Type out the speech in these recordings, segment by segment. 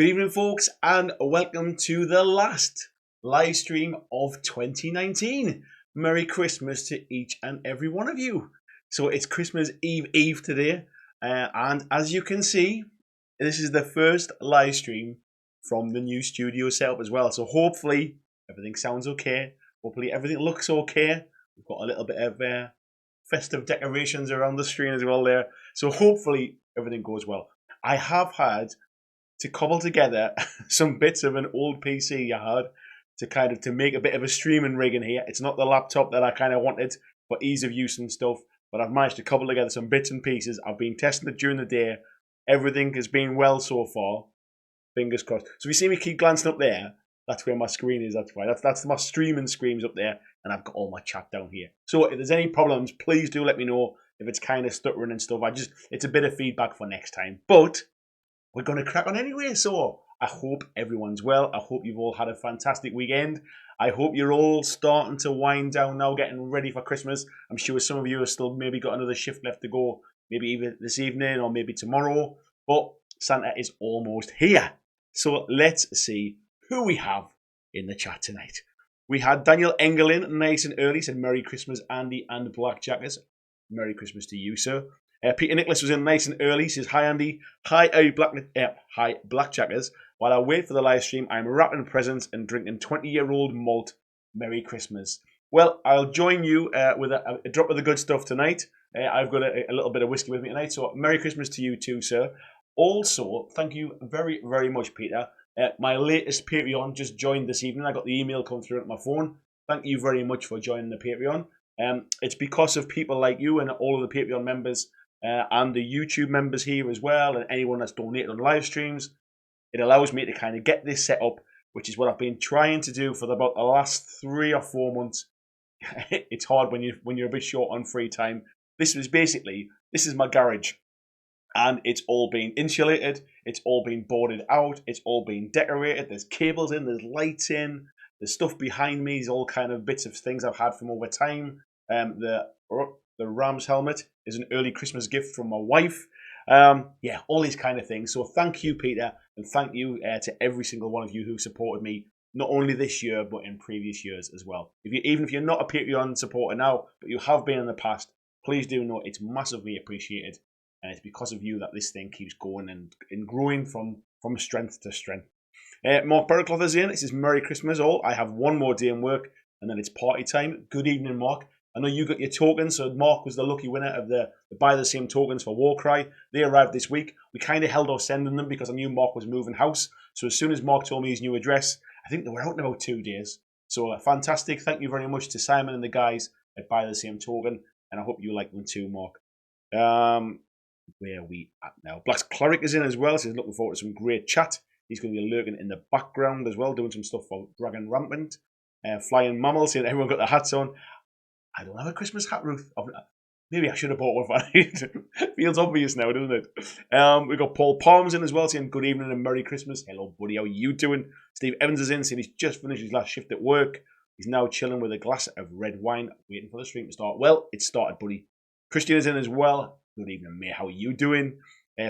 Good evening, folks, and welcome to the last live stream of 2019. Merry Christmas to each and every one of you. So it's Christmas Eve today, and as you can see, this is the first live stream from the new studio setup as well. So hopefully everything sounds okay. Hopefully everything looks okay. We've got a little bit of festive decorations around the screen as well there. So hopefully everything goes well. I have had to cobble together some bits of an old PC I had to make a bit of a streaming rig in here. It's not the laptop that I kind of wanted for ease of use and stuff, but I've managed to cobble together some bits and pieces. I've been testing it during the day. Everything has been well so far. Fingers crossed. So if you see me keep glancing up there, that's where my screen is. That's why. That's my streaming screens up there, and I've got all my chat down here. So if there's any problems, please do let me know. If it's kind of stuttering and stuff, it's a bit of feedback for next time. But we're going to crack on anyway. So I hope everyone's well. I hope you've all had a fantastic weekend. I hope you're all starting to wind down now, getting ready for Christmas. I'm sure some of you have still maybe got another shift left to go, maybe even this evening or maybe tomorrow. But Santa is almost here. So let's see who we have in the chat tonight. We had Daniel Engelin nice and early, said Merry Christmas, Andy and BlackJackers. Merry Christmas to you, sir. Peter Nicholas was in nice and early. Says, hi Andy, hi BlackJackers. While I wait for the live stream, I'm wrapping presents and drinking 20-year-old malt. Merry Christmas. Well, I'll join you with a drop of the good stuff tonight. I've got a little bit of whiskey with me tonight, so Merry Christmas to you too, sir. Also, thank you very, very much, Peter. My latest Patreon just joined this evening. I got the email come through at my phone. Thank you very much for joining the Patreon. It's because of people like you and all of the Patreon members and the YouTube members here as well, and anyone that's donated on live streams. It allows me to kind of get this set up, which is what I've been trying to do for about the last 3 or 4 months. It's hard when you're a bit short on free time. This is my garage, and it's all been insulated. It's all been boarded out. It's all been decorated. There's cables in. There's lights in. There's stuff behind me. Is all kind of bits of things I've had from over time. The Rams helmet is an early Christmas gift from my wife. All these kind of things. So thank you, Peter, and thank you to every single one of you who supported me, not only this year, but in previous years as well. Even if you're not a Patreon supporter now, but you have been in the past, please do know it's massively appreciated. And it's because of you that this thing keeps going and growing from strength to strength. Mark Berricloth is in. It says, Merry Christmas all. I have one more day in work, and then it's party time. Good evening, Mark. I know you got your tokens, so Mark was the lucky winner of the buy the same tokens for Warcry. They arrived this week. We kind of held off sending them because I knew Mark was moving house. So as soon as Mark told me his new address, I think they were out in about 2 days. So fantastic. Thank you very much to Simon and the guys at Buy the Same Token, and I hope you like them too, Mark. Where are we at now? Black's Cleric is in as well, so he's looking forward to some great chat. He's going to be lurking in the background as well, doing some stuff for Dragon Rampant. Flying Mammal, saying everyone got their hats on. I don't have a Christmas hat, Ruth. Maybe I should have bought one for it. Feels obvious now, doesn't it? We've got Paul Palms in as well, saying good evening and Merry Christmas. Hello, buddy. How are you doing? Steve Evans is in, saying he's just finished his last shift at work. He's now chilling with a glass of red wine, waiting for the stream to start. Well, it started, buddy. Christian is in as well. Good evening, mate. How are you doing?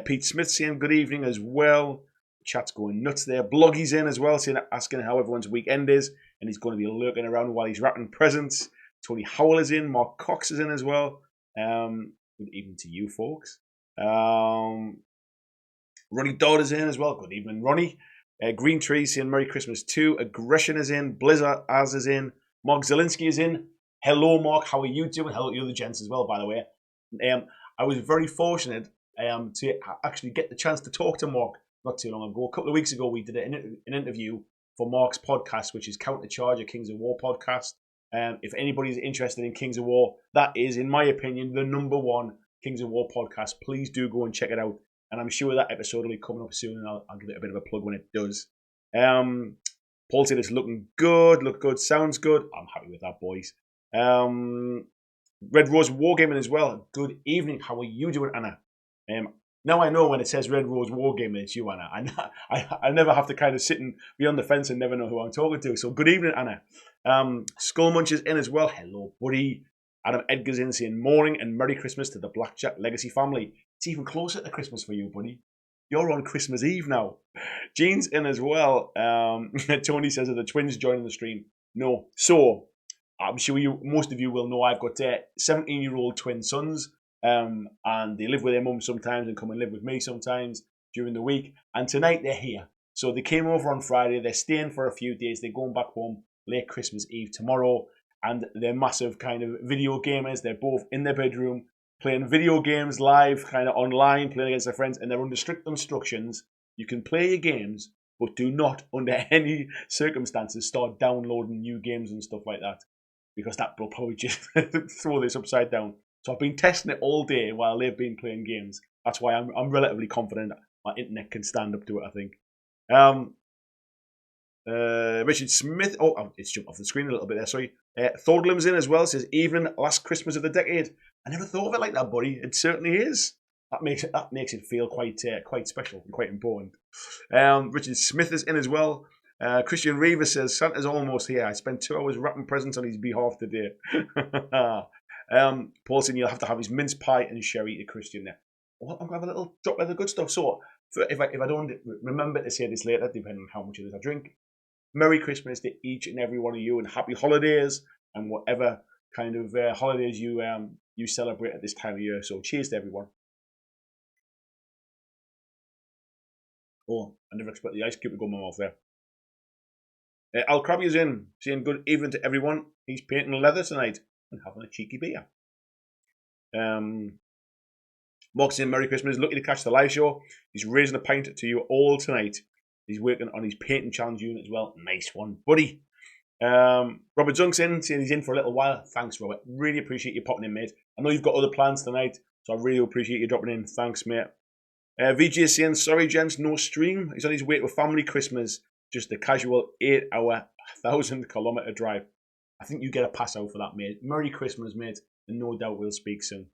Pete Smith saying good evening as well. Chat's going nuts there. Bloggy's in as well, saying asking how everyone's weekend is, and he's going to be lurking around while he's wrapping presents. Tony Howell is in. Mark Cox is in as well. Good evening to you, folks. Ronnie Dodd is in as well. Good evening, Ronnie. Green Tree saying Merry Christmas too. Aggression is in. Blizzard Az is in. Mark Zielinski is in. Hello, Mark. How are you doing? Hello to the other gents as well, by the way. I was very fortunate to actually get the chance to talk to Mark not too long ago. A couple of weeks ago, we did an interview for Mark's podcast, which is Countercharge, a Kings of War podcast. If anybody's interested in Kings of War, that is, in my opinion, the #1 Kings of War podcast. Please do go and check it out. And I'm sure that episode will be coming up soon, and I'll give it a bit of a plug when it does. Paul said it's looking good, sounds good. I'm happy with that, boys. Red Rose Wargaming as well. Good evening. How are you doing, Anna? Now I know when it says Red Rose Wargaming, it's you, Anna. I never have to kind of sit and be on the fence and never know who I'm talking to. So good evening, Anna. Skullmunch is in as well. Hello, buddy. Adam Edgar's in saying morning and Merry Christmas to the BlackJack Legacy family. It's even closer to Christmas for you, buddy. You're on Christmas Eve now. Jean's in as well. Tony says that the twins joining the stream. No. So, I'm sure most of you will know I've got 17-year-old twin sons, and they live with their mum sometimes and come and live with me sometimes during the week. And tonight they're here. So they came over on Friday. They're staying for a few days. They're going back home late Christmas Eve tomorrow. And they're massive kind of video gamers. They're both in their bedroom playing video games live, kind of online, playing against their friends. And they're under strict instructions. You can play your games, but do not, under any circumstances, start downloading new games and stuff like that, because that will probably just throw this upside down. So I've been testing it all day while they've been playing games. That's why I'm relatively confident my internet can stand up to it, I think. Richard Smith. Oh, it's jumped off the screen a little bit there. Sorry. Thordlim's in as well. Says evening, last Christmas of the decade. I never thought of it like that, buddy. It certainly is. That makes it feel quite special and quite important. Richard Smith is in as well. Christian Reaver says Santa's almost here. I spent 2 hours wrapping presents on his behalf today. Paul saying you'll have to have his mince pie and sherry to Christian there. Well, I'm going to have a little drop of the good stuff. So if I don't remember to say this later, depending on how much of this I drink, Merry Christmas to each and every one of you, and happy holidays, and whatever kind of holidays you celebrate at this time of year. So cheers to everyone. Oh, I never expect the ice cube to go in my mouth there. Al Krabby's in, saying good evening to everyone. He's painting leather tonight and having a cheeky beer. Mark's saying Merry Christmas. Lucky to catch the live show. He's raising a pint to you all tonight. He's working on his painting challenge unit as well. Nice one, buddy. Robert Junk's in, saying he's in for a little while. Thanks, Robert. Really appreciate you popping in, mate. I know you've got other plans tonight, so I really appreciate you dropping in. Thanks, mate. VJ is saying, sorry, gents, no stream. He's on his way to a family Christmas. Just a casual 8-hour, 1,000-kilometre drive. I think you get a pass out for that, mate. Merry Christmas, mate. And no doubt we'll speak soon.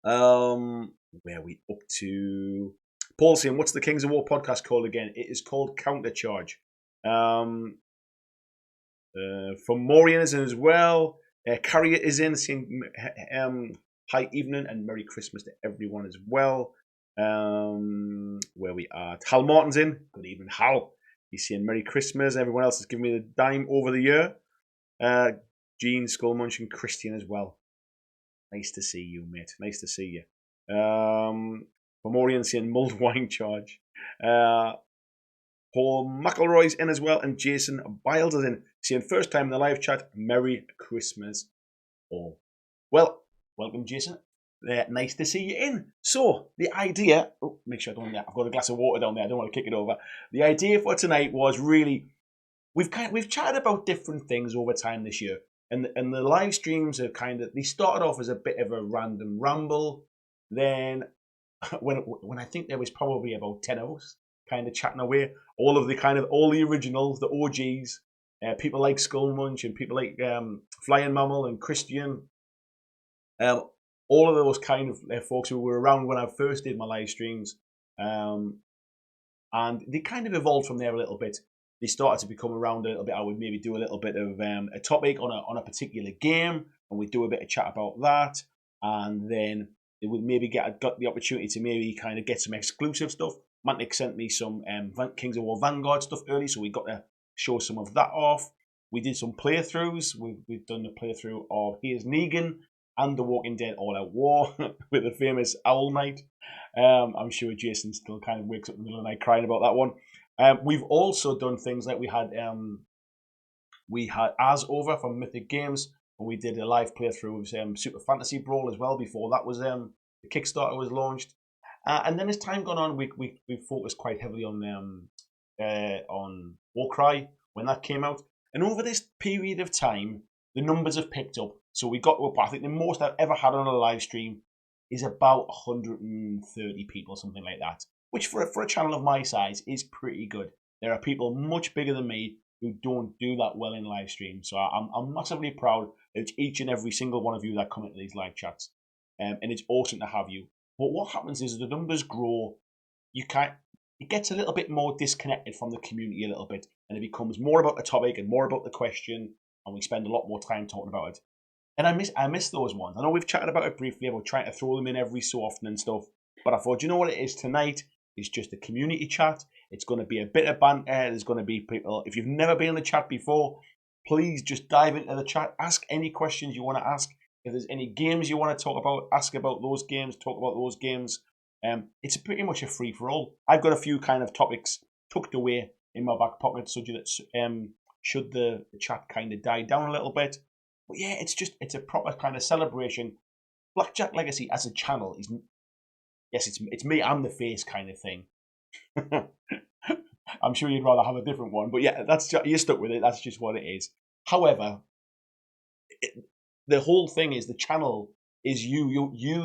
Where are we up to? Paul saying, what's the Kings of War podcast called again? It is called Countercharge. From Morian is in as well. Carrier is in, saying hi evening and Merry Christmas to everyone as well. Where we are. Hal Martin's in. Good evening, Hal. He's saying Merry Christmas. Everyone else is giving me the dime over the year. Gene, Skullmunch, and Christian as well. Nice to see you, mate. Nice to see you. Memorian saying mulled wine charge. Paul McElroy's in as well, and Jason Biles is in, saying first time in the live chat, Merry Christmas all. Well, welcome, Jason. Nice to see you in. So the idea, make sure I don't. I've got a glass of water down there. I don't want to kick it over. The idea for tonight was really we've chatted about different things over time this year, and the live streams are they started off as a bit of a random ramble. Then when I think there was probably about 10 of us kind of chatting away, all the originals, the OGs, people like Skullmunch and people like Flying Mammal and Christian. All of those kind of folks who were around when I first did my live streams. And they kind of evolved from there a little bit. They started to become around a little bit. I would maybe do a little bit of a topic on a particular game, and we'd do a bit of chat about that. And then they would maybe got the opportunity to maybe kind of get some exclusive stuff. Mantic sent me some Kings of War Vanguard stuff early, so we got to show some of that off. We did some playthroughs. We've done the playthrough of Here's Negan and The Walking Dead All Out War with the famous Owl Knight. I'm sure Jason still kind of wakes up in the middle of the night crying about that one. We've also done things like we had As Over from Mythic Games, and we did a live playthrough of Super Fantasy Brawl as well before that was the Kickstarter was launched. And then as time gone on, we focused quite heavily on Warcry when that came out. And over this period of time, the numbers have picked up. So we got up, I think the most I've ever had on a live stream is about 130 people, something like that. Which for a channel of my size is pretty good. There are people much bigger than me who don't do that well in live streams. So I'm massively proud of each and every single one of you that come into these live chats. And it's awesome to have you. But what happens is the numbers grow. It gets a little bit more disconnected from the community a little bit. And it becomes more about the topic and more about the question. And we spend a lot more time talking about it. And I miss those ones. I know we've chatted about it briefly about trying to throw them in every so often and stuff. But I thought, you know what it is tonight? It's just a community chat. It's going to be a bit of banter. There's going to be people. If you've never been in the chat before, please just dive into the chat. Ask any questions you want to ask. If there's any games you want to talk about, ask about those games. Talk about those games. It's pretty much a free for all. I've got a few kind of topics tucked away in my back pocket, so that should the chat kind of die down a little bit. But yeah, it's a proper kind of celebration. BlackJack Legacy as a channel is, yes, it's me. I'm the face kind of thing. I'm sure you'd rather have a different one, but yeah, you're stuck with it. That's just what it is. However, the whole thing is the channel is you,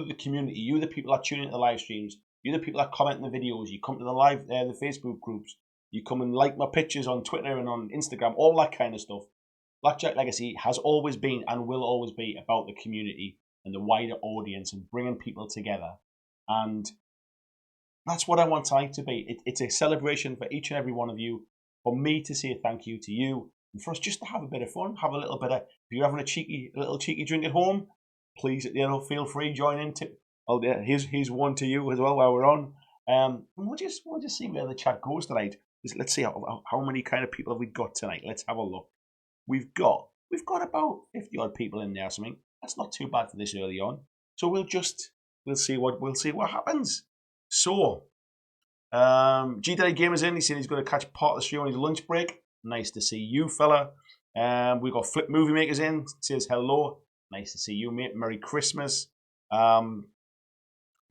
the community, you, the people that tune into the live streams, you, the people that comment in the videos, you come to the Facebook groups, you come and like my pictures on Twitter and on Instagram, all that kind of stuff. BlackJack Legacy has always been and will always be about the community and the wider audience and bringing people together. And that's what I want tonight to be. It's a celebration for each and every one of you, for me to say thank you to you, and for us just to have a bit of fun, have a little bit of, if you're having a little cheeky drink at home, please, feel free, join in. Oh, yeah, here's one to you as well while we're on. And we'll just see where the chat goes tonight. Let's see how many kind of people have we got tonight. Let's have a look. We've got about 50 odd people in there or something. That's not too bad for this early on. So we'll see what happens. So G Daddy Gamer's in. He's saying he's going to catch part of the stream on his lunch break. Nice to see you, fella. We've got Flip Movie Makers in. Says hello. Nice to see you, mate. Merry Christmas. Neil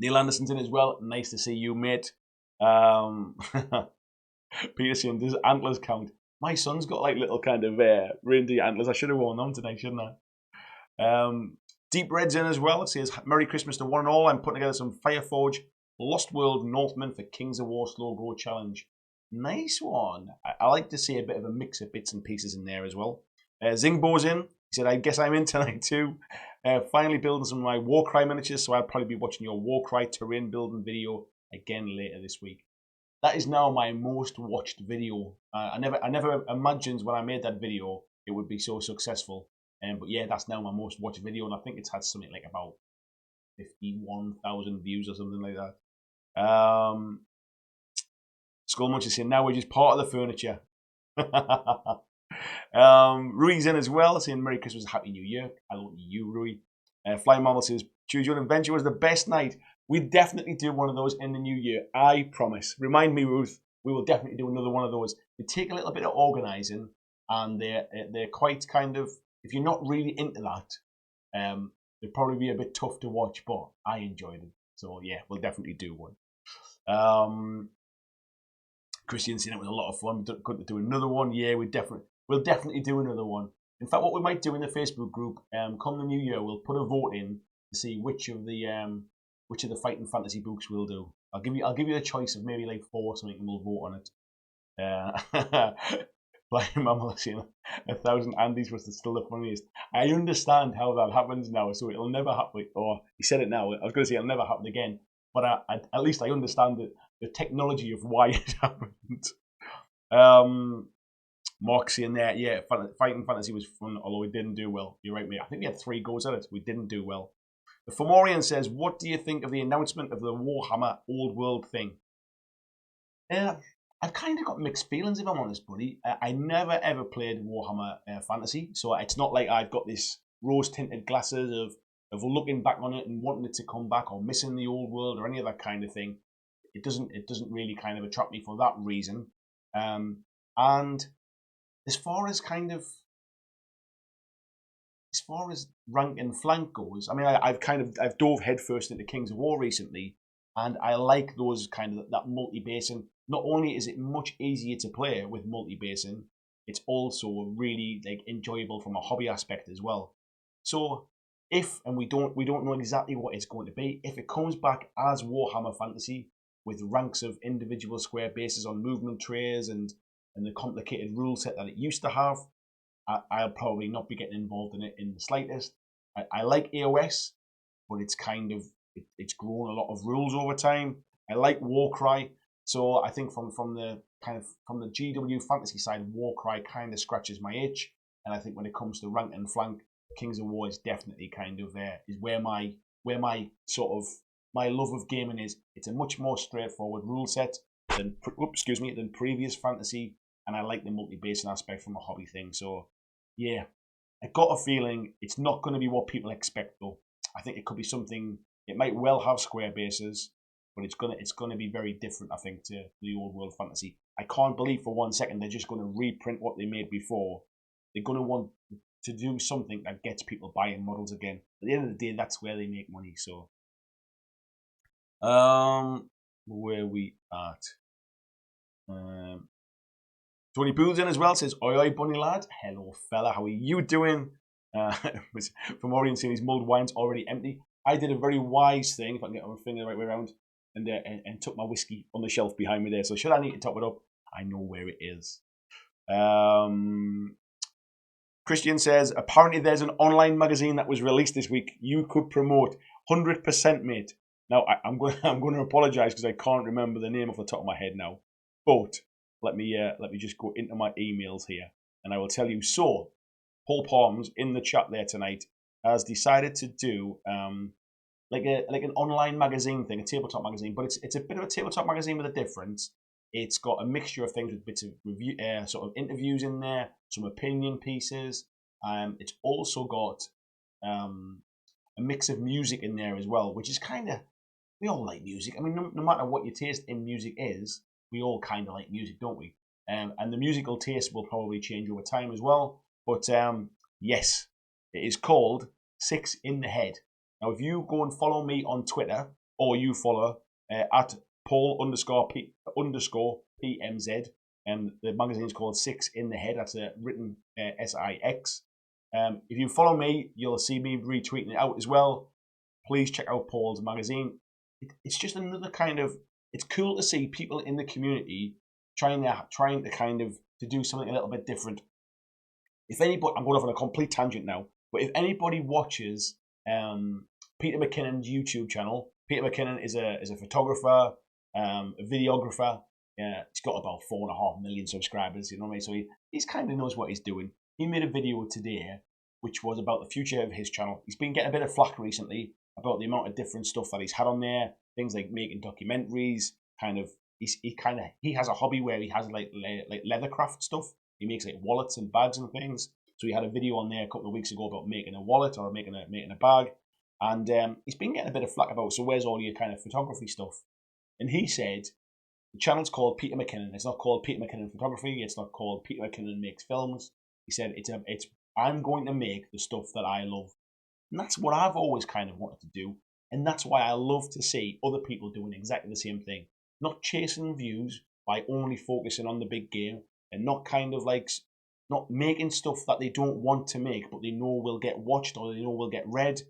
Anderson's in as well. Nice to see you, mate. Peter saying, does antlers count? My son's got like little kind of reindeer antlers. I should have worn them tonight, shouldn't I? Deep Red's in as well. It says, Merry Christmas to one and all. I'm putting together some Fireforge Lost World Northmen for Kings of War Slow Go Challenge. Nice one. I like to see a bit of a mix of bits and pieces in there as well. Zingbo's in. He said, I guess I'm in tonight too. Finally building some of my Warcry miniatures, so I'll probably be watching your Warcry terrain building video again later this week. That is now my most watched video. I never imagined when I made that video it would be so successful. But yeah, that's now my most watched video, and I think it's had something like about 51,000 views or something like that. Skullmunch is saying, now we're just part of the furniture. Rui's in as well, saying Merry Christmas, Happy New Year. I love you, Rui. Flying Mammal says, Choose Your Adventure was the best night. We definitely do one of those in the new year, I promise. Remind me, Ruth, we will definitely do another one of those. They take a little bit of organising, and they're quite kind of, if you're not really into that, they'd probably be a bit tough to watch, but I enjoyed them. So yeah, we'll definitely do one. Christian saying it was a lot of fun. Couldn't do another one. Yeah, we'll definitely do another one. In fact, what we might do in the Facebook group, come the new year, we'll put a vote in to see which of the fighting fantasy books we'll do. I'll give you a choice of maybe like 4 or something, and we'll vote on it. Flying Mammal saying 1,000 Andys was still the funniest. I understand how that happens now, so it'll never happen. Or he said it now. I was going to say it'll never happen again, but at least I understand the technology of why it happened. Mark saying there, yeah, fighting fantasy was fun, although we didn't do well. You're right, mate. I think we had 3 goes at it. We didn't do well. The Fomorian says, what do you think of the announcement of the Warhammer Old World thing? I've kind of got mixed feelings, if I'm honest, buddy. I never ever played Warhammer Fantasy, so it's not like I've got this rose-tinted glasses of looking back on it and wanting it to come back, or missing the old world, or any of that kind of thing. It doesn't really kind of attract me for that reason. And as far as rank and flank goes, I mean, I've dove headfirst into Kings of War recently, and I like those kind of that multi-basing. Not only is it much easier to play with multi-basing, it's also really like enjoyable from a hobby aspect as well. So and we don't know exactly what it's going to be, if it comes back as Warhammer Fantasy with ranks of individual square bases on movement trays and the complicated rule set that it used to have, I'll probably not be getting involved in it in the slightest. I like AOS, but it's it's grown a lot of rules over time. I like Warcry, so I think from the GW fantasy side, Warcry kind of scratches my itch. And I think when it comes to rank and flank, Kings of War is definitely is where my sort of my love of gaming is. It's a much more straightforward rule set than than previous fantasy, and I like the multi-basing aspect from a hobby thing. So yeah, I got a feeling it's not going to be what people expect though. I think it could be something. It might well have square bases, but it's gonna be very different. I think to the old world fantasy. I can't believe for 1 second they're just going to reprint what they made before. They're going to want to do something that gets people buying models again. At the end of the day, that's where they make money. So, where we at? Tony Booth's in as well, says, oi oi bunny lad, hello fella, how are you doing? From Orient saying his mulled wine's already empty. I did a very wise thing, if I can get my finger the right way around, and took my whiskey on the shelf behind me there. So should I need to top it up, I know where it is. Christian says, apparently there's an online magazine that was released this week you could promote. 100% mate. Now, I'm going to apologise because I can't remember the name off the top of my head now. But let me just go into my emails here and I will tell you. So, Paul Palms in the chat there tonight has decided to do like an online magazine thing, a tabletop magazine, but it's a bit of a tabletop magazine with a difference. It's got a mixture of things with bits of review, sort of interviews in there, some opinion pieces. It's also got a mix of music in there as well, which is kind of, we all like music. I mean, no matter what your taste in music is, we all kind of like music, don't we? And the musical taste will probably change over time as well. But yes, it is called Six in the Head. Now, if you go and follow me on Twitter, or you follow at Paul_PMZ, and the magazine is called Six in the Head. That's written SIX. If you follow me, you'll see me retweeting it out as well. Please check out Paul's magazine. It's just another kind of. It's cool to see people in the community trying to kind of to do something a little bit different. If anybody, I'm going off on a complete tangent now, but if anybody watches Peter McKinnon's YouTube channel, Peter McKinnon is a photographer, a videographer. He's got about 4.5 million subscribers. You know what I mean? So he's kind of knows what he's doing. He made a video today, which was about the future of his channel. He's been getting a bit of flack recently about the amount of different stuff that he's had on there. Things like making documentaries. He has a hobby where he has like leathercraft stuff. He makes like wallets and bags and things. So he had a video on there a couple of weeks ago about making a wallet or making a bag. And he's been getting a bit of flack about, so where's all your kind of photography stuff? And he said, the channel's called Peter McKinnon. It's not called Peter McKinnon Photography. It's not called Peter McKinnon Makes Films. He said, I'm going to make the stuff that I love. And that's what I've always kind of wanted to do. And that's why I love to see other people doing exactly the same thing. Not chasing views by only focusing on the big game, and not kind of like, not making stuff that they don't want to make, but they know will get watched or they know will get read.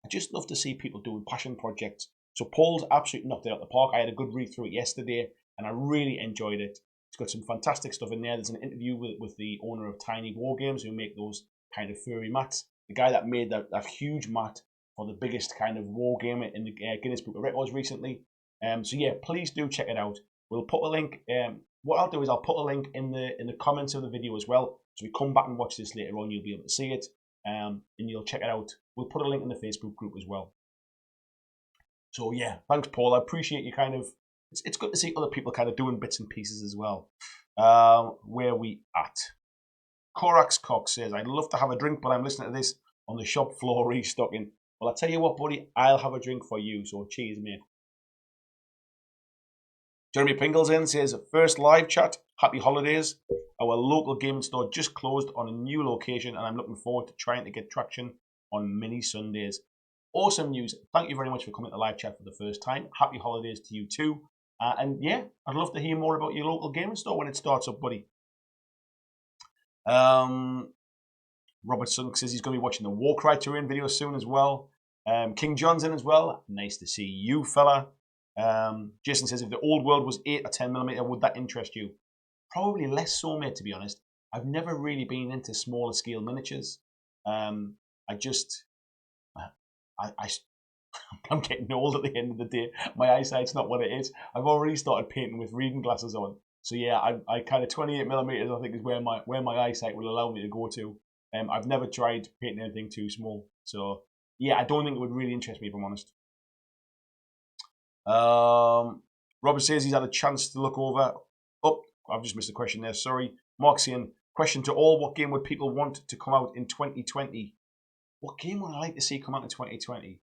I just love to see people doing passion projects. So Paul's absolutely knocked it out of the park. I had a good read through it yesterday, and I really enjoyed it. It's got some fantastic stuff in there. There's an interview with the owner of Tiny War Games, who make those kind of furry mats. The guy that made that huge mat for the biggest kind of war game in the Guinness Book of Records recently. So yeah, please do check it out. We'll put a link. What I'll do is I'll put a link in the comments of the video as well. So we come back and watch this later on, you'll be able to see it, and you'll check it out. We'll put a link in the Facebook group as well. So yeah, thanks Paul. I appreciate you kind of. It's good to see other people kind of doing bits and pieces as well. Where we at? Corax Cox says, I'd love to have a drink, but I'm listening to this on the shop floor restocking. Well, I'll tell you what, buddy, I'll have a drink for you. So cheers, mate. Jeremy Pingles in says, first live chat, happy holidays. Our local gaming store just closed on a new location, and I'm looking forward to trying to get traction on mini Sundays. Awesome news. Thank you very much for coming to live chat for the first time. Happy holidays to you too. And yeah, I'd love to hear more about your local gaming store when it starts up, buddy. Robert Sunk says he's going to be watching the Warcry Terrain video soon as well. King John's in as well. Nice to see you, fella. Jason says, if the old world was 8 or 10mm, would that interest you? Probably less so, mate, to be honest. I've never really been into smaller scale miniatures. I'm getting old at the end of the day. My eyesight's not what it is. I've already started painting with reading glasses on. So yeah, I kind of 28mm I think is where my eyesight will allow me to go to. I've never tried painting anything too small. So yeah, I don't think it would really interest me, if I'm honest. Robert says he's had a chance to look over. Oh, I've just missed a question there. Sorry. Mark saying, question to all: what game would people want to come out in 2020? What game would I like to see come out in 2020?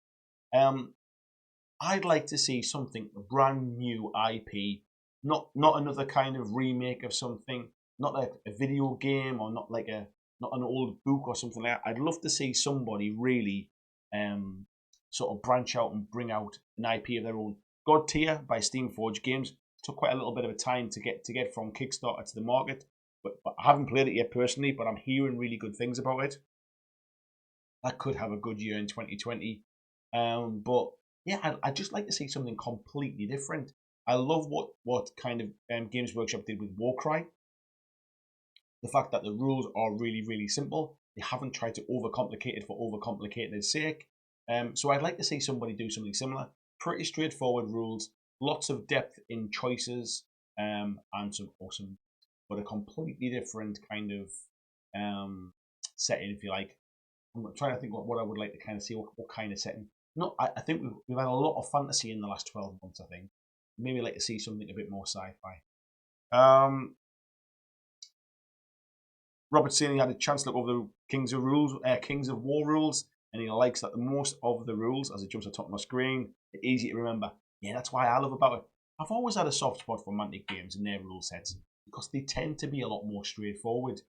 I'd like to see something, a brand new IP, not another kind of remake of something, not like a video game or not not an old book or something like that. I'd love to see somebody really sort of branch out and bring out an IP of their own. God Tier by Steamforged Games took quite a little bit of a time to get from Kickstarter to the market, but I haven't played it yet personally, but I'm hearing really good things about it. That could have a good year in 2020. But yeah, I'd just like to see something completely different. I love what kind of Games Workshop did with Warcry. The fact that the rules are really, really simple. They haven't tried to overcomplicate it for overcomplicated sake. So I'd like to see somebody do something similar. Pretty straightforward rules, lots of depth in choices, and some awesome, but a completely different kind of setting, if you like. I'm trying to think what I would like to kind of see, what kind of setting. No, I think we've had a lot of fantasy in the last 12 months, I think. Maybe like to see something a bit more sci-fi. Robert saying he had a chance to look over the Kings of War rules, and he likes that the most of the rules, as it jumps on top of my screen, are easy to remember. Yeah, that's why I love about it. I've always had a soft spot for Mantic games and their rule sets, because they tend to be a lot more straightforward.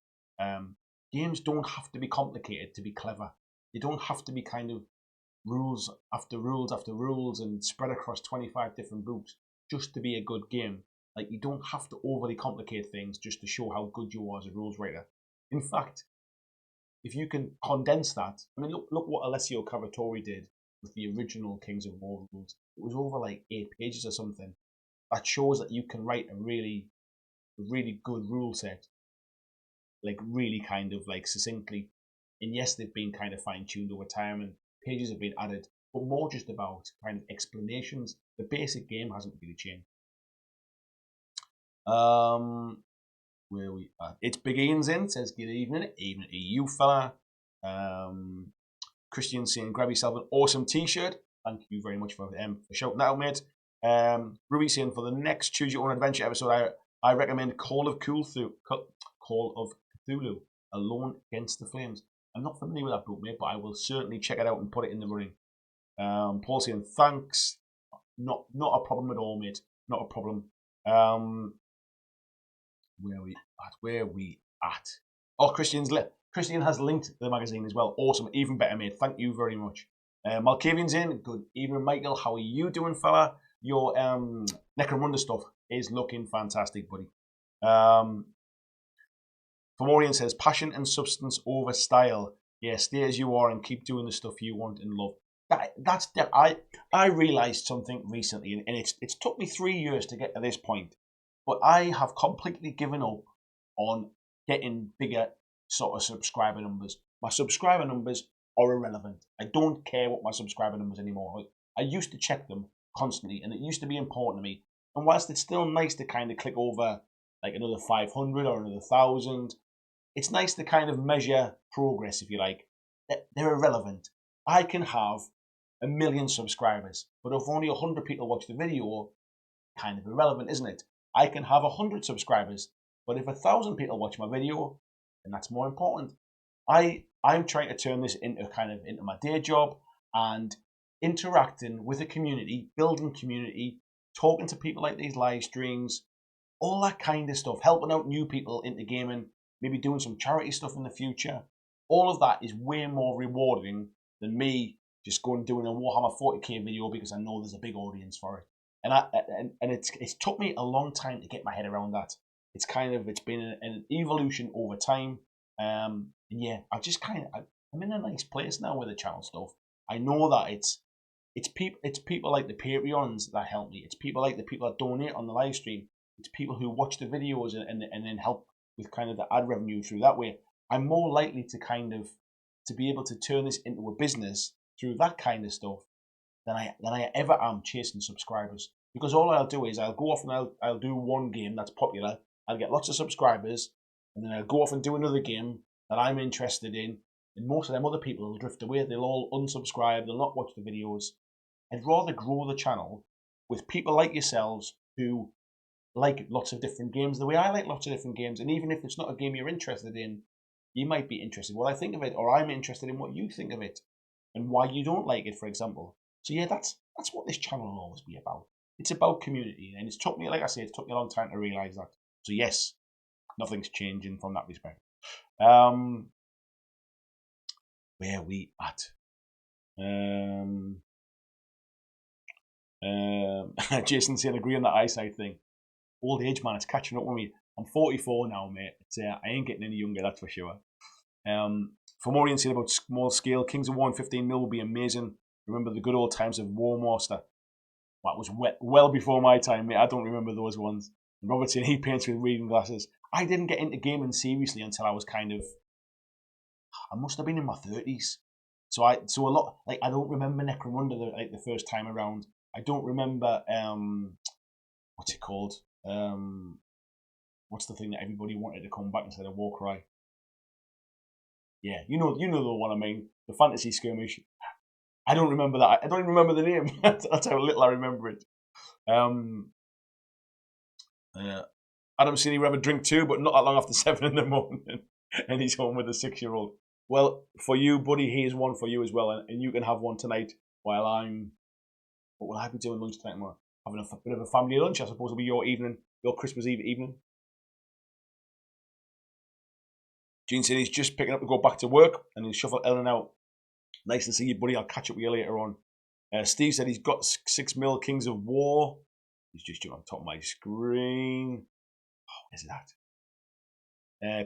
Games don't have to be complicated to be clever. They don't have to be kind of rules after rules after rules and spread across 25 different books just to be a good game. Like, you don't have to overly complicate things just to show how good you are as a rules writer. In fact, if you can condense that, I mean, look what Alessio Cavatori did with the original Kings of War rules. It was over like 8 pages or something. That shows that you can write a really good rule set, like really kind of like succinctly. And yes, they've been kind of fine tuned over time and pages have been added, but more just about kind of explanations. The basic game hasn't really changed. Where we are. It's Begins in says good evening to you fella. Christian saying grab yourself an awesome t-shirt. Thank you very much for shouting that out, mate. Ruby saying for the next Choose Your Own Adventure episode, I recommend Call of Cthulhu, Alone Against the Flames. I'm not familiar with that book, mate, but I will certainly check it out and put it in the running. Paul saying thanks. Not a problem at all, mate. Not a problem. Where we at? Oh, Christian has linked the magazine as well. Awesome, even better, mate. Thank you very much. Malkavian's in. Good evening, Michael. How are you doing, fella? Your Necromunda stuff is looking fantastic, buddy. Fomorian says passion and substance over style. Yeah, stay as you are and keep doing the stuff you want and love. I realised something recently, and it's took me 3 years to get to this point. But I have completely given up on getting bigger sort of subscriber numbers. My subscriber numbers are irrelevant. I don't care what my subscriber numbers anymore. I used to check them constantly, and it used to be important to me. And whilst it's still nice to kind of click over like another 500 or another 1,000, it's nice to kind of measure progress, if you like. They're irrelevant. I can have 1 million subscribers, but if only 100 people watch the video, kind of irrelevant, isn't it? I can have 100 subscribers, but if 1,000 people watch my video, then that's more important. I'm trying to turn this into my day job and interacting with the community, building community, talking to people like these live streams, all that kind of stuff, helping out new people into gaming, maybe doing some charity stuff in the future. All of that is way more rewarding than me just going and doing a Warhammer 40k video because I know there's a big audience for it. And it's took me a long time to get my head around that. It's been an evolution over time. And yeah, I'm in a nice place now with the channel stuff. I know that it's people like the Patreons that help me. It's people like the people that donate on the live stream. It's people who watch the videos and then help with kind of the ad revenue through that way. I'm more likely to be able to turn this into a business through that kind of stuff than I ever am chasing subscribers. Because all I'll do is I'll go off and I'll do one game that's popular. I'll get lots of subscribers, and then I'll go off and do another game that I'm interested in. And most of them other people will drift away. They'll all unsubscribe. They'll not watch the videos. I'd rather grow the channel with people like yourselves who like lots of different games the way I like lots of different games. And even if it's not a game you're interested in, you might be interested in what I think of it, or I'm interested in what you think of it and why you don't like it, for example. So yeah, that's what this channel will always be about. It's about community, and it's took me, like I say, it's took me a long time to realise that. So yes, nothing's changing from that respect. Where are we at? Jason saying agree on that eyesight thing. Old age, man, it's catching up with me. I'm 44 now, mate. I ain't getting any younger, that's for sure. For more saying about small scale, Kings of War in 15 mil will be amazing. Remember the good old times of War Master. That was well before my time, mate. I don't remember those ones. And Robert saying he paints with reading glasses. I didn't get into gaming seriously until I was I must have been in my 30s. So a lot, like, I don't remember Necromunda the first time around. I don't remember what's it called? What's the thing that everybody wanted to come back instead of Warcry? Yeah, you know the one I mean. The fantasy skirmish. I don't remember that. I don't even remember the name. That's how little I remember it. Adam's seen he would have a drink too, but not that long after 7 in the morning, and he's home with a 6-year-old. Well, for you, buddy, here's one for you as well, and you can have one tonight while I'm. What will I be doing lunch tonight? Tomorrow? Having a bit of a family lunch. I suppose it'll be your evening, your Christmas Eve evening. Gene said he's just picking up to go back to work, and he'll shuffle Ellen out. Nice to see you, buddy. I'll catch up with you later on. Steve said he's got 6 mil Kings of War. He's just on top of my screen. Oh, where's that?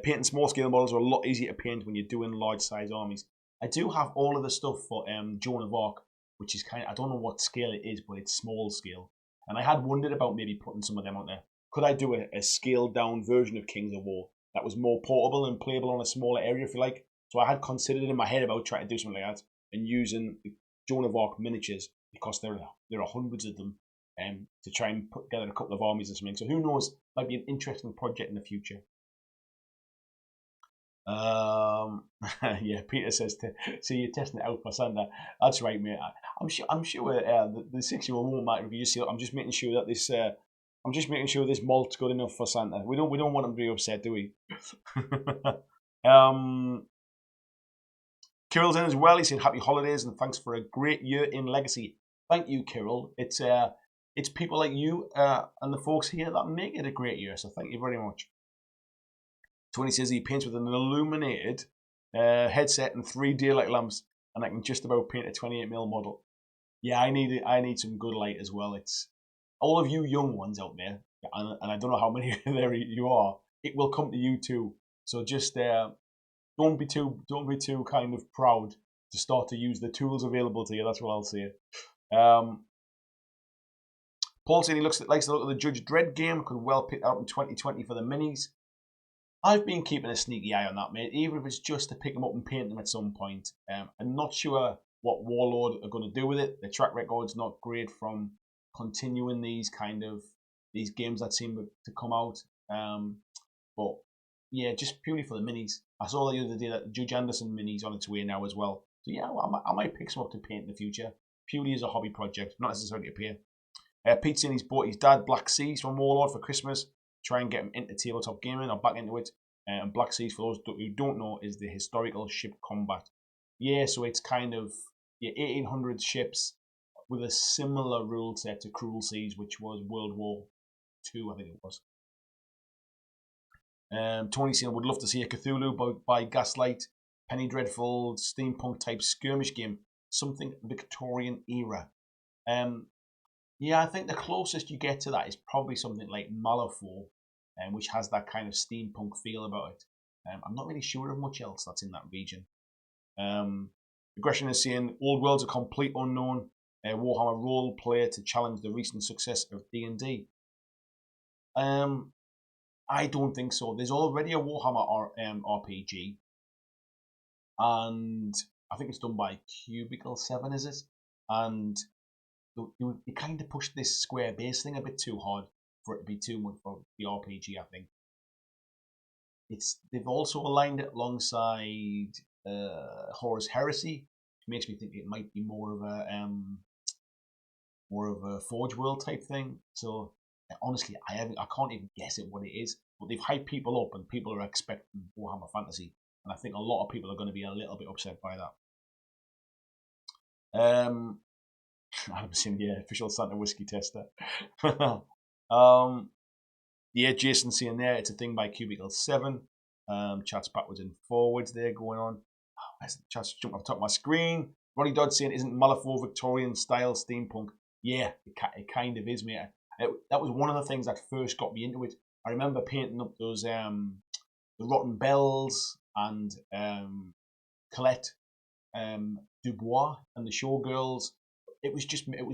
Painting small scale models are a lot easier to paint when you're doing large size armies. I do have all of the stuff for Joan of Arc, which is I don't know what scale it is, but it's small scale. And I had wondered about maybe putting some of them out there. Could I do a scaled down version of Kings of War that was more portable and playable on a smaller area, if you like? So I had considered in my head about trying to do something like that and using Joan of Arc miniatures, because there are hundreds of them, to try and put together a couple of armies and something. So who knows, might be an interesting project in the future. Yeah, Peter says so you're testing it out for Santa. That's right, mate. I'm sure the 6-year-old won't matter if you see it. I'm just making sure that this malt's good enough for Santa. We don't want him to be upset, do we? Kirill's in as well. He said happy holidays and thanks for a great year in Legacy. Thank you, Kirill. It's people like you and the folks here that make it a great year. So thank you very much. Tony says he paints with an illuminated headset and 3 daylight lamps, and I can just about paint a 28mm model. Yeah, I need some good light as well. It's all of you young ones out there, and I don't know how many there you are. It will come to you too. So just don't be too kind of proud to start to use the tools available to you. That's what I'll say. Paul said he likes to look at the Judge Dredd game. Could well pick that up in 2020 for the minis. I've been keeping a sneaky eye on that, mate, even if it's just to pick them up and paint them at some point. I'm not sure what Warlord are going to do with it. The track record's not great from continuing these games that seem to come out. But yeah, just purely for the minis. I saw the other day that Judge Anderson minis on its way now as well. So yeah, I might pick some up to paint in the future, purely as a hobby project, not necessarily to paint. Pete saying he's bought his dad Black Seas from Warlord for Christmas. Try and get him into tabletop gaming or back into it. And Black Seas, for those who don't know, is the historical ship combat. Yeah, so it's kind of 1800 ships with a similar rule set to Cruel Seas, which was World War II, I think it was. Tony saying would love to see a Cthulhu by Gaslight, Penny Dreadful, steampunk type skirmish game, something Victorian era. Yeah, I think the closest you get to that is probably something like Malifaux, which has that kind of steampunk feel about it. I'm not really sure of much else that's in that region. Aggression is saying Old World's a complete unknown Warhammer role player to challenge the recent success of D&D. I don't think so. There's already a Warhammer RPG, and I think it's done by Cubicle 7, is it? And they kind of pushed this square base thing a bit too hard for it to be too much for the RPG, I think. They've also aligned it alongside Horus Heresy, which makes me think it might be more of a more of a Forge World type thing. So honestly, I can't even guess it what it is. But they've hyped people up, and people are expecting Warhammer Fantasy, and I think a lot of people are going to be a little bit upset by that. I'm seeing the official Santa whiskey tester. Yeah, Jason saying there it's a thing by Cubicle 7. Chats backwards and forwards there going on. Chats jump off the top of my screen. Ronnie Dodd saying isn't Malifaux Victorian style steampunk? Yeah, it kind of is, mate. That was one of the things that first got me into it. I remember painting up those the Rotten Bells and Colette Dubois and the Showgirls. It was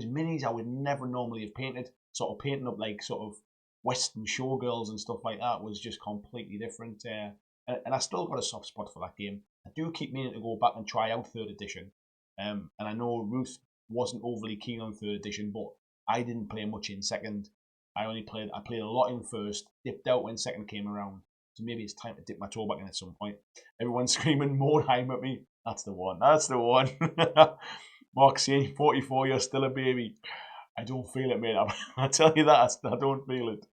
minis I would never normally have painted. Sort of painting up like sort of Western Showgirls and stuff like that was just completely different. And I still got a soft spot for that game. I do keep meaning to go back and try out 3rd edition. And I know Ruth wasn't overly keen on 3rd edition, but I didn't play much in 2nd. I played a lot in 1st, dipped out when 2nd came around. So maybe it's time to dip my toe back in at some point. Everyone's screaming Mordheim at me. That's the one. That's the one. Mark saying 44, you're still a baby. I don't feel it, mate. I tell you that, I don't feel it.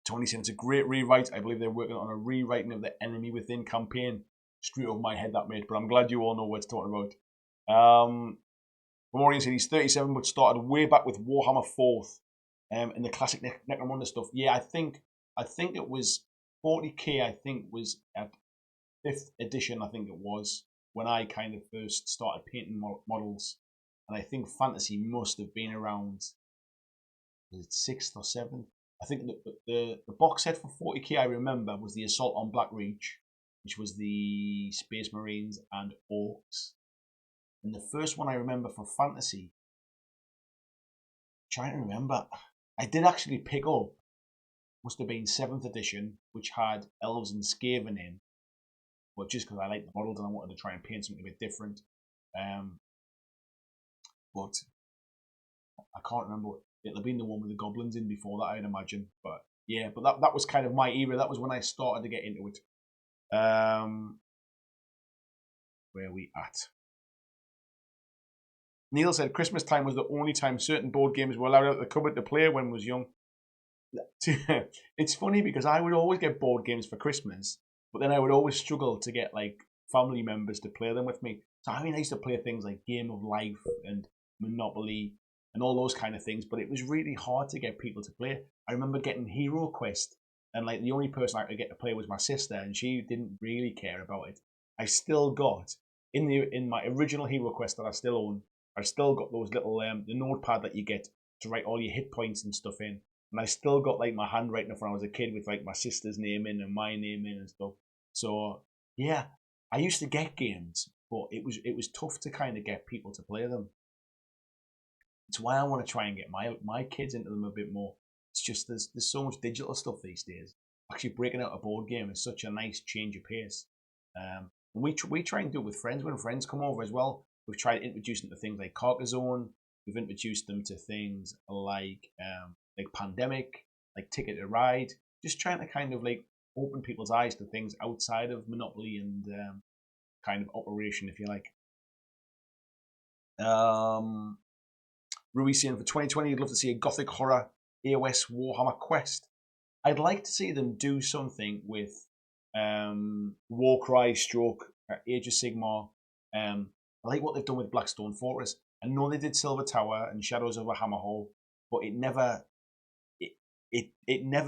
Tony saying it's a great rewrite. I believe they're working on a rewriting of the Enemy Within campaign. Straight over my head, that mate, but I'm glad you all know what it's talking about. Memorial said he's 37, but started way back with Warhammer 4th and the classic Necromunda stuff. Yeah, I think it was 40k. I think was at 5th edition. I think it was when I kind of first started painting models, and I think Fantasy must have been around, was it 6th or 7th? I think the box set for 40k I remember was the Assault on Blackreach, which was the Space Marines and Orcs. And the first one I remember for Fantasy, trying to remember, I did actually pick up, must have been 7th edition, which had Elves and Skaven in, but just because I liked the models and I wanted to try and paint something a bit different. But I can't remember. It'll have been the one with the goblins in before that, I'd imagine. But yeah, but that was kind of my era. That was when I started to get into it. Where are we at? Neil said Christmas time was the only time certain board games were allowed out of the cupboard to play when I was young. It's funny because I would always get board games for Christmas, but then I would always struggle to get like family members to play them with me. So I used to play things like Game of Life and Monopoly and all those kind of things, but it was really hard to get people to play. I remember getting Hero Quest, and like the only person I could get to play was my sister, and she didn't really care about it. I still got in my original Hero Quest that I still own. I've still got those little the notepad that you get to write all your hit points and stuff in, and I still got like my handwriting from when I was a kid with like my sister's name in and my name in and stuff. So yeah, I used to get games, but it was tough to kind of get people to play them. It's why I want to try and get my kids into them a bit more. It's just there's so much digital stuff these days. Actually, breaking out a board game is such a nice change of pace. And we try and do it with friends when friends come over as well. We've tried to introduce them to things like Carcassonne. We've introduced them to things like Pandemic, like Ticket to Ride. Just trying to kind of like open people's eyes to things outside of Monopoly and kind of Operation, if you like. Rui saying for 2020, I'd love to see a Gothic horror AOS Warhammer quest. I'd like to see them do something with Warcry stroke Age of Sigmar. I like what they've done with Blackstone Fortress. I know they did Silver Tower and Shadows over Hammerhall, but it never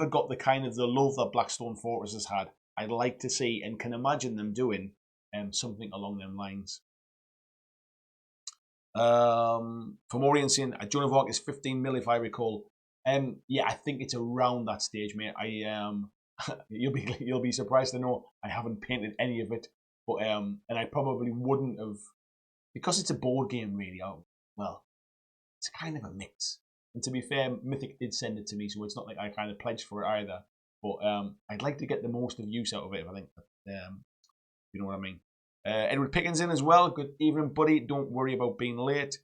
got the kind of the love that Blackstone Fortress has had. I'd like to see and can imagine them doing something along them lines. Fomorian saying Joan of Arc is 15 mil if I recall. Yeah, I think it's around that stage, mate. You'll be surprised to know I haven't painted any of it, but and I probably wouldn't have, because it's a board game, really. Well, it's kind of a mix. And to be fair, Mythic did send it to me, so it's not like I kind of pledged for it either. But I'd like to get the most of use out of it, I think. You know what I mean. Edward Pickens in as well. Good evening, buddy. Don't worry about being late.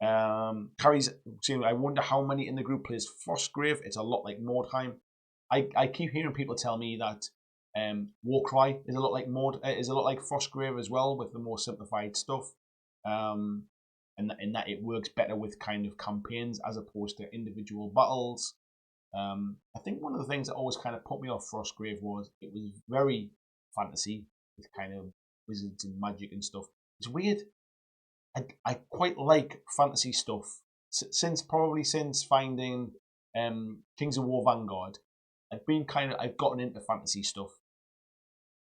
Carrie's saying, I wonder how many in the group plays Frostgrave. It's a lot like Mordheim. I keep hearing people tell me that Warcry is a lot like Frostgrave as well, with the more simplified stuff. and in that it works better with kind of campaigns as opposed to individual battles. I think one of the things that always kind of put me off Frostgrave was it was very fantasy with kind of wizards and magic and stuff. It's weird. I quite like fantasy stuff since finding Kings of War Vanguard. I've gotten into fantasy stuff.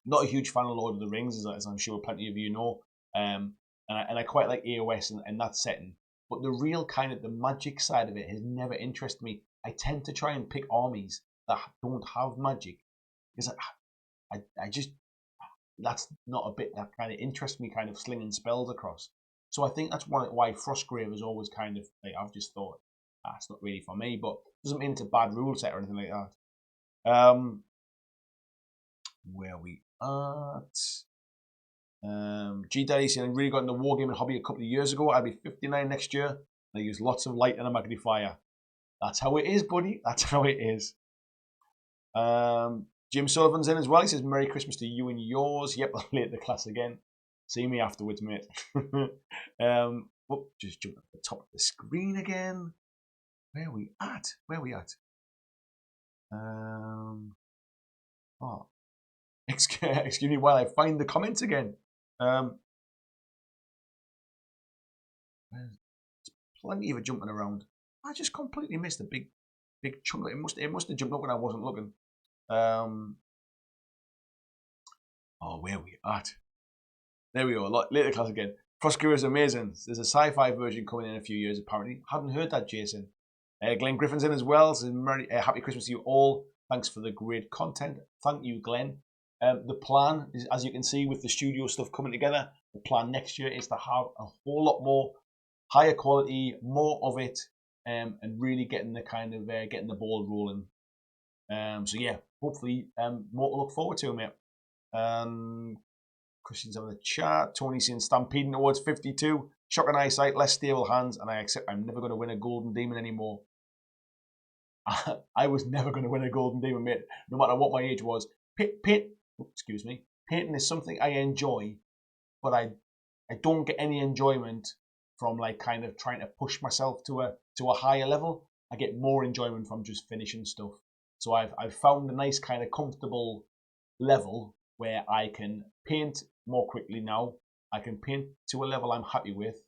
Not a huge fan of Lord of the Rings, as I'm sure plenty of you know. And I quite like AOS and that setting. But the real kind of the magic side of it has never interested me. I tend to try and pick armies that don't have magic because I just that's not a bit that kind of interests me, kind of slinging spells across. So I think that's why Frostgrave is always kind of like I've just thought it's not really for me, but it doesn't mean it's a bad rule set or anything like that. Where we at? G Daddy saying I really got into wargaming hobby a couple of years ago. I'll be 59 next year. I use lots of light and a magnifier. That's how it is, buddy. That's how it is. Jim Sullivan's in as well. He says Merry Christmas to you and yours. Yep, I'll late the class again. See me afterwards, mate. Just jump at the top of the screen again. Where are we at? Excuse me while I find the comments again. There's plenty of it jumping around. I just completely missed a big chunk of it. It must have jumped up when I wasn't looking. Where are we at? There we go. Later class again. Frostgrave is amazing. There's a sci-fi version coming in a few years apparently. Hadn't heard that, Jason. Glenn Griffin's in as well. So happy Christmas to you all. Thanks for the great content. Thank you, Glenn. The plan is, as you can see, with the studio stuff coming together, the plan next year is to have a whole lot more higher quality, more of it, and really getting the kind of getting the ball rolling. So yeah, hopefully more to look forward to, mate. Christian's on the chat. Tony saying stampeding towards 52. Shocking eyesight, less stable hands, and I accept I'm never going to win a golden demon anymore. I was never going to win a golden demon, mate, no matter what my age was. Painting is something I enjoy, but I don't get any enjoyment from like kind of trying to push myself to a higher level. I get more enjoyment from just finishing stuff. So I've found a nice kind of comfortable level where I can paint more quickly now. I can paint to a level I'm happy with,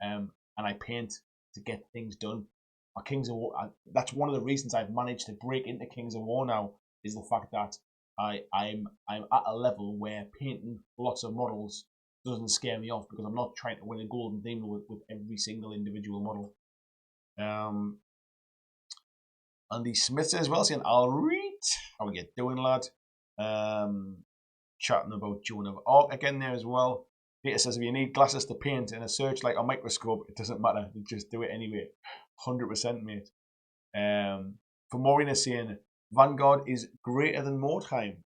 and I paint to get things done. Kings of War. That's one of the reasons I've managed to break into Kings of War now, is the fact that I'm at a level where painting lots of models doesn't scare me off, because I'm not trying to win a golden demon with every single individual model. Andy Smith as well saying, "I'll read. How we get doing, lad?" Chatting about Joan of Arc again there as well. Peter says, if you need glasses to paint in a searchlight or microscope, it doesn't matter. You just do it anyway. 100%, mate. For Maureen is saying, Vanguard is greater than Mordheim.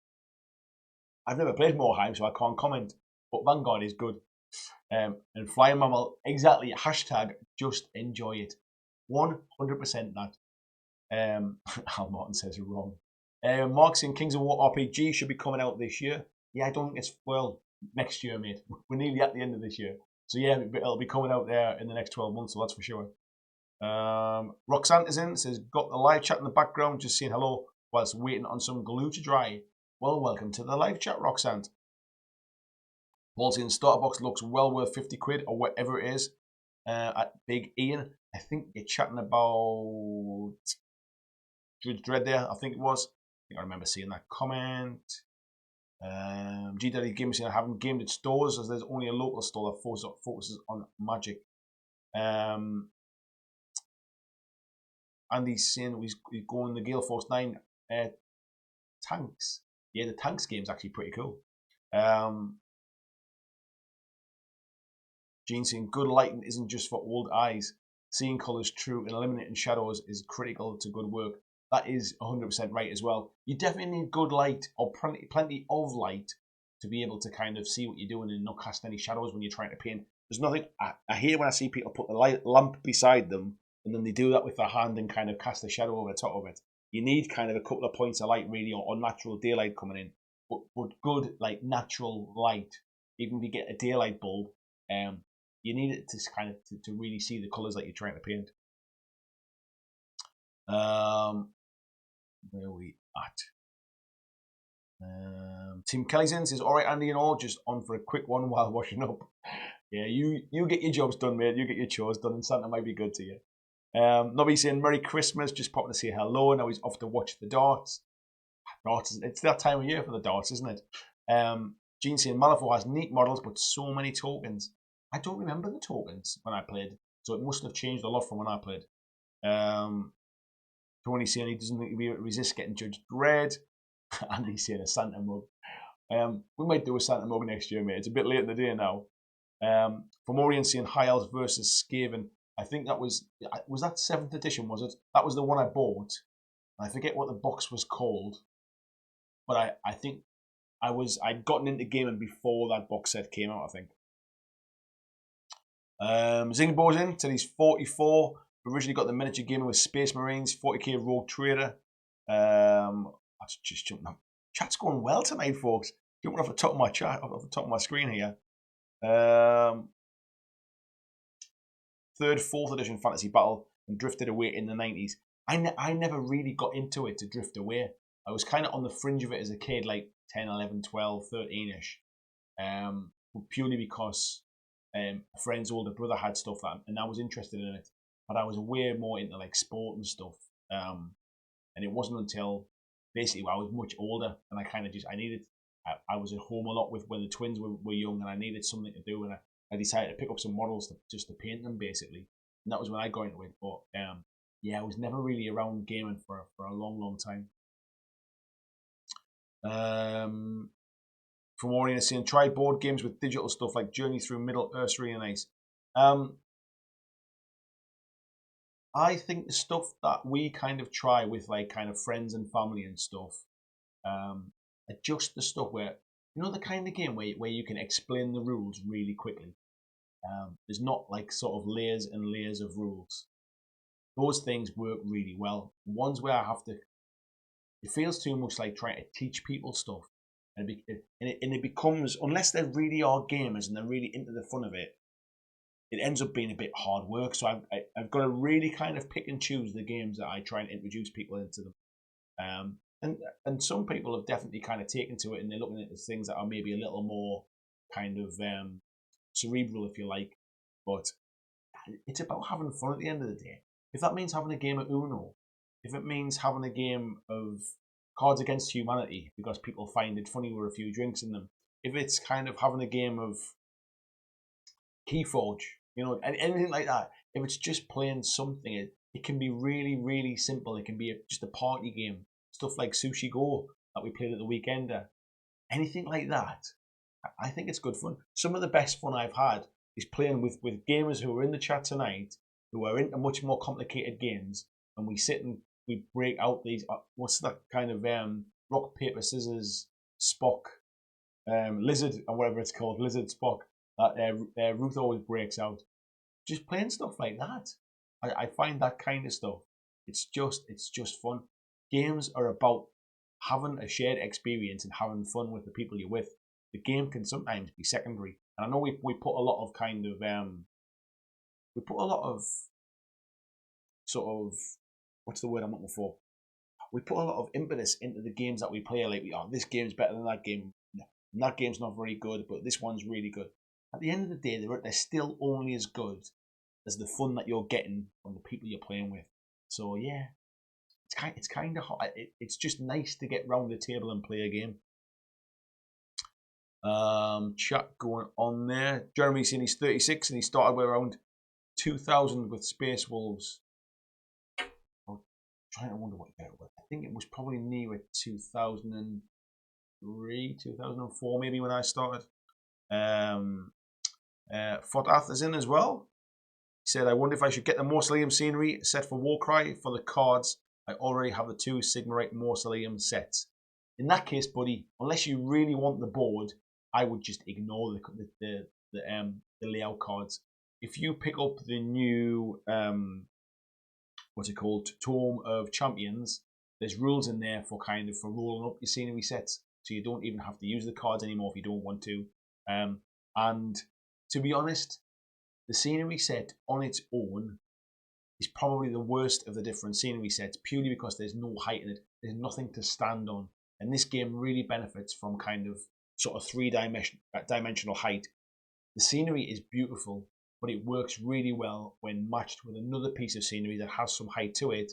I've never played Mordheim, so I can't comment. But Vanguard is good. And Flying Mammal, exactly. Hashtag just enjoy it. 100% that. Al Martin says wrong. Mark saying Kings of War RPG should be coming out this year. Yeah, I don't think it's, next year, mate. We're nearly at the end of this year. So yeah, it'll be coming out there in the next 12 months, so that's for sure. Roxanne is in, says, got the live chat in the background, just saying hello whilst waiting on some glue to dry. Well, welcome to the live chat, Roxanne. Paul's in starter box looks well worth 50 quid or whatever it is. At Big Ian, I think you're chatting about Judge Dredd there, I think it was. I think I remember seeing that comment. G Daddy Gamer saying I haven't gamed at stores as there's only a local store that focuses on Magic. Andy's saying he's going the Gale Force 9 tanks. Yeah, the tanks game's actually pretty cool. Gene saying good lighting isn't just for old eyes. Seeing colours true and eliminating shadows is critical to good work. That is 100% right as well. You definitely need good light, or plenty of light, to be able to kind of see what you're doing and not cast any shadows when you're trying to paint. There's nothing, I hate when I see people put the lamp beside them and then they do that with their hand and kind of cast a shadow over the top of it. You need kind of a couple of points of light really, or natural daylight coming in. But good, like natural light, even if you get a daylight bulb, you need it to kind of to really see the colours that you're trying to paint. Where are we at? Team Kellyson says, all right, Andy and all, just on for a quick one while washing up. Yeah, you get your jobs done, mate. You get your chores done, and Santa might be good to you. Nobby saying Merry Christmas, just popping to say hello. Now he's off to watch the darts. It's that time of year for the darts, isn't it? Gene saying Malifaux has neat models, but so many tokens. I don't remember the tokens when I played, so it must have changed a lot from when I played. Tony saying he doesn't think he'll be able to resist getting judged red. Andy's saying a Santa mug. We might do a Santa mug next year, mate. It's a bit late in the day now. From Orion saying High Elves versus Skaven. I think that was that 7th edition, was it? That was the one I bought. I forget what the box was called, but I think I'd gotten into gaming before that box set came out, I think. Zingbo's in, said he's 44. Originally got the miniature gaming with Space Marines, 40k Rogue Trader. That's just jumping up. Chat's going well tonight, folks. Jumping off the top of my chat, off the top of my screen here. 3rd, 4th edition Fantasy Battle and drifted away in the 90s. I never really got into it to drift away. I was kind of on the fringe of it as a kid, like 10, 11, 12, 13-ish. Purely because a friend's older brother had stuff that, and I was interested in it. But I was way more into like sport and stuff. And it wasn't until basically I was much older and I kind of just, I was at home a lot with when the twins were young and I needed something to do, and I decided to pick up some models just to paint them basically. And that was when I got into it. But yeah, I was never really around gaming for a long time. From Orion is saying, try board games with digital stuff like Journey Through Middle-earth's really nice. I think the stuff that we kind of try with like kind of friends and family and stuff, are just the stuff where, you know, the kind of game where you can explain the rules really quickly. There's not like sort of layers and layers of rules. Those things work really well. Ones where I have to, it feels too much like trying to teach people stuff. And it becomes, unless they really are gamers and they're really into the fun of it, it ends up being a bit hard work. So I've got to really kind of pick and choose the games that I try and introduce people into them. And some people have definitely kind of taken to it and they're looking at things that are maybe a little more kind of cerebral, if you like. But it's about having fun at the end of the day. If that means having a game of Uno, if it means having a game of Cards Against Humanity because people find it funny with a few drinks in them, if it's kind of having a game of Keyforge, you know, anything like that, if it's just playing something, it can be really, really simple. It can be just a party game, stuff like Sushi Go that we played at the Weekender. Anything like that, I think it's good fun. Some of the best fun I've had is playing with gamers who are in the chat tonight, who are into much more complicated games, and we sit and we break out these, what's that kind of rock, paper, scissors, Spock, lizard, or whatever it's called, lizard Spock, that Ruth always breaks out. Just playing stuff like that. I find that kind of stuff, it's just fun. Games are about having a shared experience and having fun with the people you're with. The game can sometimes be secondary. And I know we put a lot of kind of, we put a lot of sort of, what's the word I'm looking for? We put a lot of impetus into the games that we play. Like, oh, this game's better than that game. And that game's not very good, but this one's really good. At the end of the day, they're still only as good as the fun that you're getting from the people you're playing with. So yeah, it's kind of hot. It's just nice to get round the table and play a game. Chat going on there. Jeremy's saying he's 36 and he started with around 2000 with Space Wolves. I'm trying to wonder what year it was. I think it was probably near 2003, 2004 maybe when I started. Fotath is in as well. He said, I wonder if I should get the Mausoleum scenery set for Warcry for the cards. I already have the 2 Sigmarite Mausoleum sets. In that case, buddy, unless you really want the board, I would just ignore the layout cards. If you pick up the new what's it called, Tome of Champions, there's rules in there for kind of for rolling up your scenery sets, so you don't even have to use the cards anymore if you don't want to. And to be honest, the scenery set on its own is probably the worst of the different scenery sets, purely because there's no height in it. There's nothing to stand on. And this game really benefits from kind of sort of three-dimensional height. The scenery is beautiful, but it works really well when matched with another piece of scenery that has some height to it,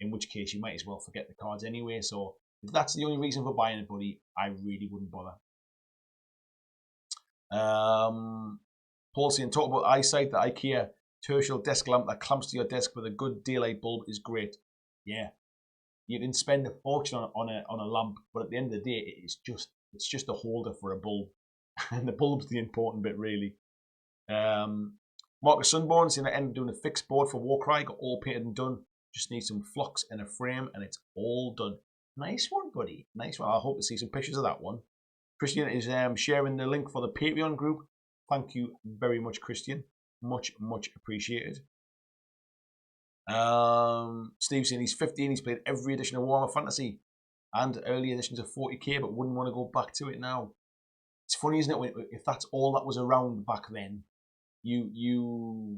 in which case you might as well forget the cards anyway. So if that's the only reason for buying it, buddy, I really wouldn't bother. Paul saying, talk about eyesight. The IKEA tertial desk lamp that clamps to your desk with a good daylight bulb is great. Yeah, you can spend a fortune on a lamp, but at the end of the day, it's just a holder for a bulb, and the bulb's the important bit, really. Marcus Sunborn saying, I ended up doing a fixed board for Warcry, got all painted and done. Just need some flux and a frame, and it's all done. Nice one, buddy. Nice one. I hope to see some pictures of that one. Christian is sharing the link for the Patreon group. Thank you very much, Christian. Much, much appreciated. Steve's saying he's 15. He's played every edition of Warhammer Fantasy and early editions of 40k, but wouldn't want to go back to it now. It's funny, isn't it? If that's all that was around back then, you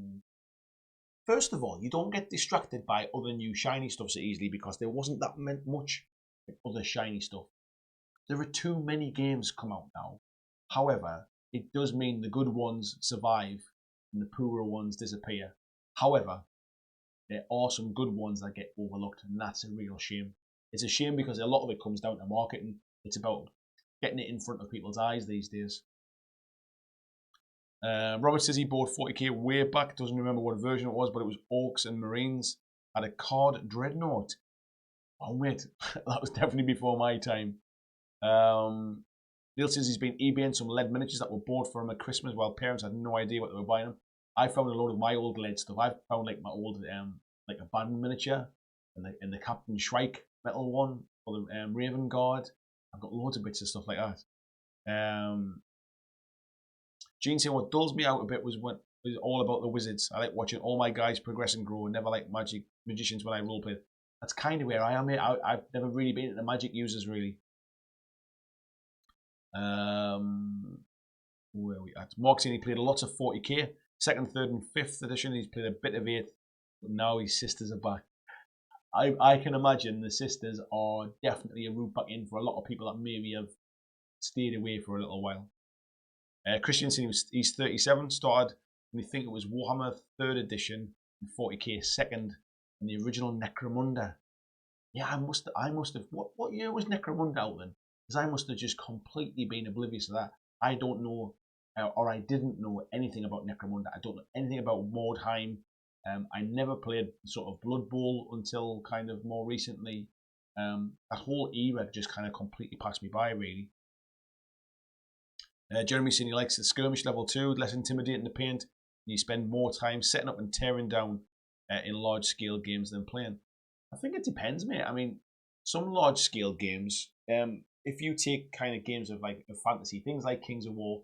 first of all, you don't get distracted by other new shiny stuff so easily because there wasn't that much other shiny stuff. There are too many games come out now. However, it does mean the good ones survive and the poorer ones disappear. However, there are some good ones that get overlooked, and that's a real shame. It's a shame because a lot of it comes down to marketing. It's about getting it in front of people's eyes these days. Robert says he bought 40k way back. Doesn't remember what version it was, but it was Orcs and Marines. Had a card Dreadnought. Oh, wait. That was definitely before my time. Neil says he's been eBaying some lead miniatures that were bought for him at Christmas while parents had no idea what they were buying them. I found a load of my old lead stuff. I found like my old like a band miniature and the Captain Shrike metal one for the Raven Guard. I've got loads of bits of stuff like that. Gene saying what dulls me out a bit was all about the wizards. I like watching all my guys progress and grow. Never like magicians when I roleplay. That's kind of where I am, mate. I've never really been into magic users, really. Where are we at? Mark saying he played lots of 40k. 2nd, 3rd and 5th edition. He's played a bit of 8th. But now his sisters are back. I can imagine the sisters are definitely a route back in for a lot of people that maybe have stayed away for a little while. Christian saying he's 37. Started when I think it was Warhammer 3rd edition and 40k 2nd and the original Necromunda. Yeah, I must have. What year was Necromunda out then? Because I must have just completely been oblivious to that. I don't know, or I didn't know anything about Necromunda. I don't know anything about Mordheim. I never played sort of Blood Bowl until kind of more recently. That whole era just kind of completely passed me by, really. Jeremy saying he likes the skirmish level 2, less intimidating to paint. You spend more time setting up and tearing down in large scale games than playing. I think it depends, mate. I mean, some large scale games, if you take kind of games of like fantasy, things like Kings of War,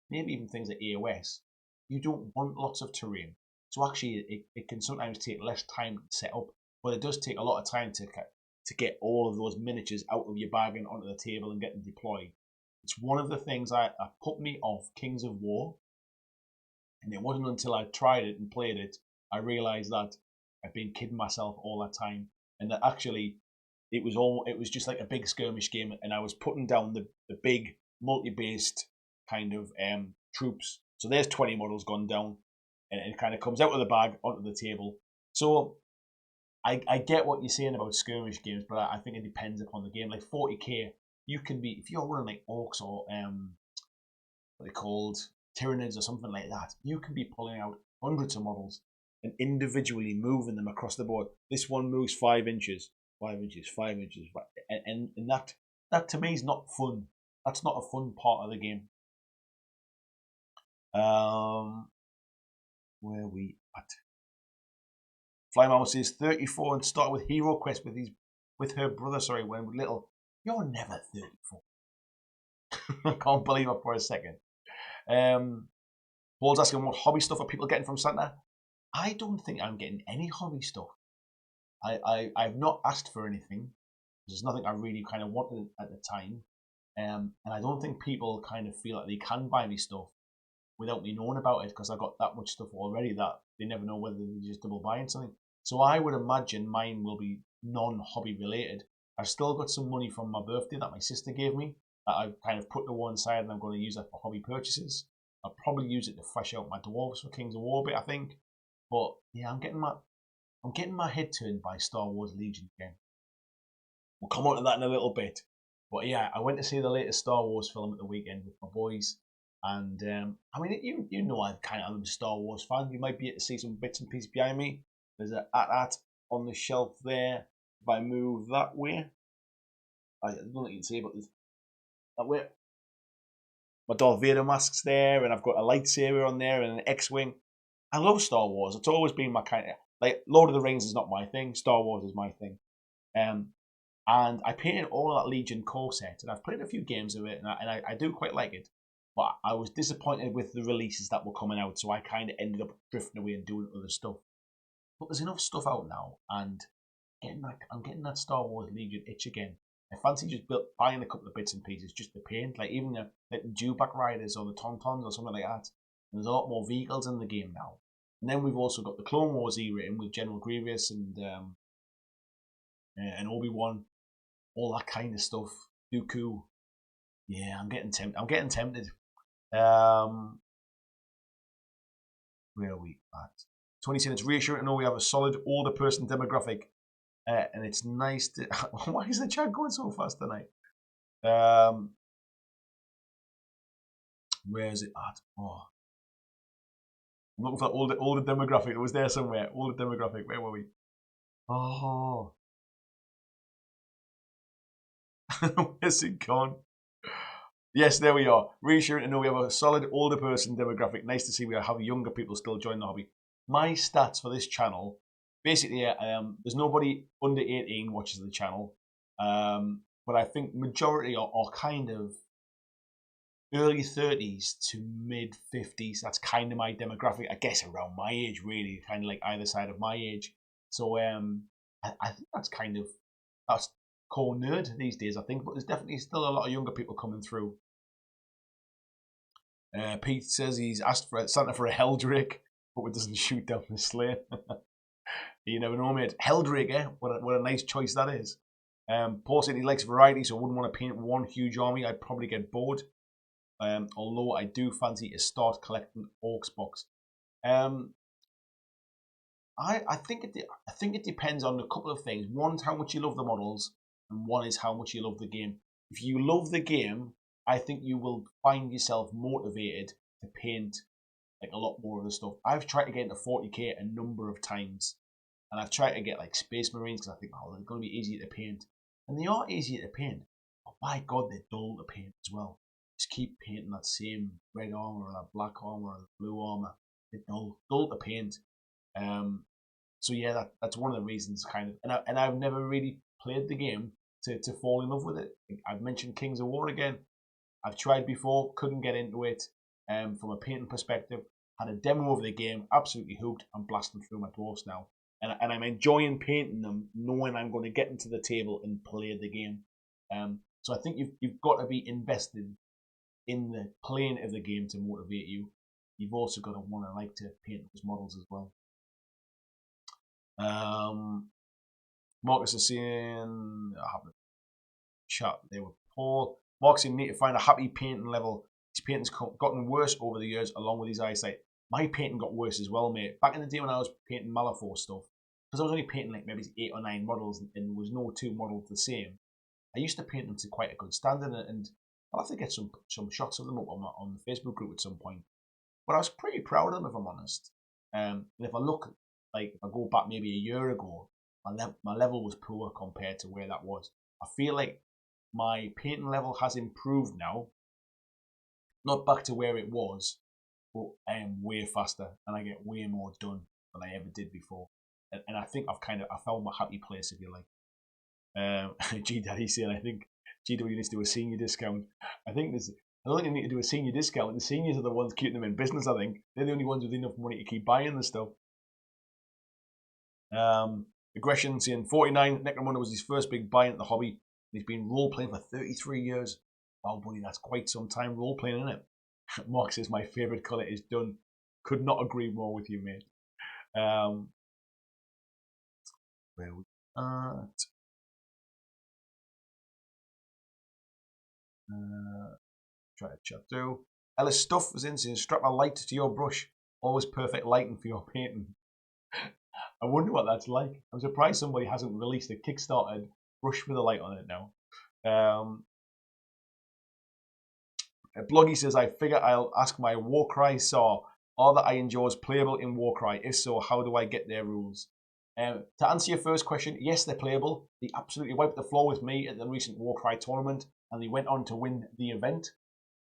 maybe even things like AOS, you don't want lots of terrain. So actually, it can sometimes take less time to set up, but it does take a lot of time to get all of those miniatures out of your bag and onto the table and get them deployed. It's one of the things that put me off Kings of War, and it wasn't until I tried it and played it, I realised that I've been kidding myself all that time, and that actually it was just like a big skirmish game, and I was putting down the big multi-based kind of troops. So there's 20 models gone down, and it kind of comes out of the bag onto the table. So I get what you're saying about skirmish games, but I think it depends upon the game. Like 40k, you can be, if you're running like orcs or what they're called, Tyranids or something like that, you can be pulling out hundreds of models and individually moving them across the board. This one moves 5 inches, 5 inches, 5 inches, and that to me is not fun. That's not a fun part of the game. Where are we at? Fly Mama says 34 and started with Hero Quest with her brother. Sorry, when little. You're never 34. I can't believe it for a second. Paul's asking what hobby stuff are people getting from Santa. I don't think I'm getting any hobby stuff. I've not asked for anything. There's nothing I really kind of wanted at the time. And I don't think people kind of feel like they can buy me stuff. without me knowing about it because I got that much stuff already that they never know whether they're just double buying something. So I would imagine mine will be non-hobby related. I've still got some money from my birthday that my sister gave me that I've kind of put to one side and I'm going to use that for hobby purchases. I'll probably use it to fresh out my dwarves for Kings of War a bit, I think. But yeah, I'm getting my head turned by Star Wars Legion again. We'll come on to that in a little bit. But yeah, I went to see the latest Star Wars film at the weekend with my boys. And I mean, you know, I'm a Star Wars fan. You might be able to see some bits and pieces behind me. There's a at on the shelf there. If I move that way, I don't know what you can see, but there's that way. My Darth Vader mask's there, and I've got a lightsaber on there and an X-wing. I love Star Wars. It's always been my kind of like Lord of the Rings is not my thing. Star Wars is my thing. Um, and I painted all of that Legion core set, and I've played a few games of it, and I do quite like it. But I was disappointed with the releases that were coming out, so I kind of ended up drifting away and doing other stuff. But there's enough stuff out now, and I'm getting that Star Wars Legion itch again. I fancy just buying a couple of bits and pieces just to paint, like even the Dewback Riders or the Tauntauns or something like that. And there's a lot more vehicles in the game now. And then we've also got the Clone Wars era in with General Grievous and Obi-Wan, all that kind of stuff. Dooku. Yeah, I'm getting tempted. Where are we at? 2010, it's reassuring to know we have a solid older person demographic. And it's nice to... Why is the chat going so fast tonight? Where is it at? Oh. I'm looking for older demographic. It was there somewhere. Older demographic. Where were we? Oh. Where's it gone? Yes, there we are. Reassuring to know we have a solid older person demographic. Nice to see we have younger people still join the hobby. My stats for this channel, basically, there's nobody under 18 watches the channel, but I think majority are kind of early 30s to mid 50s. That's kind of my demographic. I guess around my age, really, kind of like either side of my age. So I think that's core nerd these days, I think, but there's definitely still a lot of younger people coming through. Pete says he's asked for Santa for a Helldrake, but it doesn't shoot down the sleigh. You never know, mate. Helldrake, eh? What a nice choice that is. Paul said he likes variety, so I wouldn't want to paint one huge army. I'd probably get bored. Although I do fancy to start collecting Orcs box. I think it depends on a couple of things. One is how much you love the models, and one is how much you love the game. If you love the game, I think you will find yourself motivated to paint like a lot more of the stuff. I've tried to get into 40k a number of times, and I've tried to get like Space Marines because I think, oh, they're going to be easier to paint, and they are easier to paint. But by God, they're dull to paint as well. Just keep painting that same red armor or that black armor or the blue armor. They're dull to paint. So yeah, that's one of the reasons, kind of, and I've never really played the game to fall in love with it. I've mentioned Kings of War again. I've tried before, couldn't get into it. From a painting perspective, had a demo of the game, absolutely hooked. I'm blasting through my dwarfs now, and I'm enjoying painting them, knowing I'm going to get into the table and play the game. So I think you've got to be invested in the playing of the game to motivate you. You've also got to want to like to paint those models as well. Marcus is saying, I have a chat there with Paul. Marcus saying, need to find a happy painting level. His painting's gotten worse over the years, along with his eyesight. My painting got worse as well, mate. Back in the day when I was painting Malifaux stuff, because I was only painting like maybe 8 or 9 models, and there was no 2 models the same. I used to paint them to quite a good standard, and I'll have to get some shots of them up on the Facebook group at some point. But I was pretty proud of them, if I'm honest. And if I look, like if I go back maybe a year ago, my level was poor compared to where that was. I feel like my painting level has improved now. Not back to where it was, but I am way faster and I get way more done than I ever did before. And I think I found my happy place, if you like. G Daddy saying, I think GW needs to do a senior discount. I don't think they need to do a senior discount. The seniors are the ones keeping them in business, I think. They're the only ones with enough money to keep buying the stuff. Aggression saying 49, Necromunda was his first big buy into the hobby. He's been role playing for 33 years. Wow, buddy, that's quite some time role playing, isn't it? Mark says my favourite colour is dun. Could not agree more with you, mate. Where we at? Try to chat through. Ellis Stuff was in saying, strap a light to your brush. Always perfect lighting for your painting. I wonder what that's like. I'm surprised somebody hasn't released a Kickstarted brush with a light on it now. Bloggy says, I figure I'll ask my Warcry saw. Are the iron jaws playable in Warcry? If so, how do I get their rules? To answer your first question, yes, they're playable. They absolutely wiped the floor with me at the recent Warcry tournament, and they went on to win the event.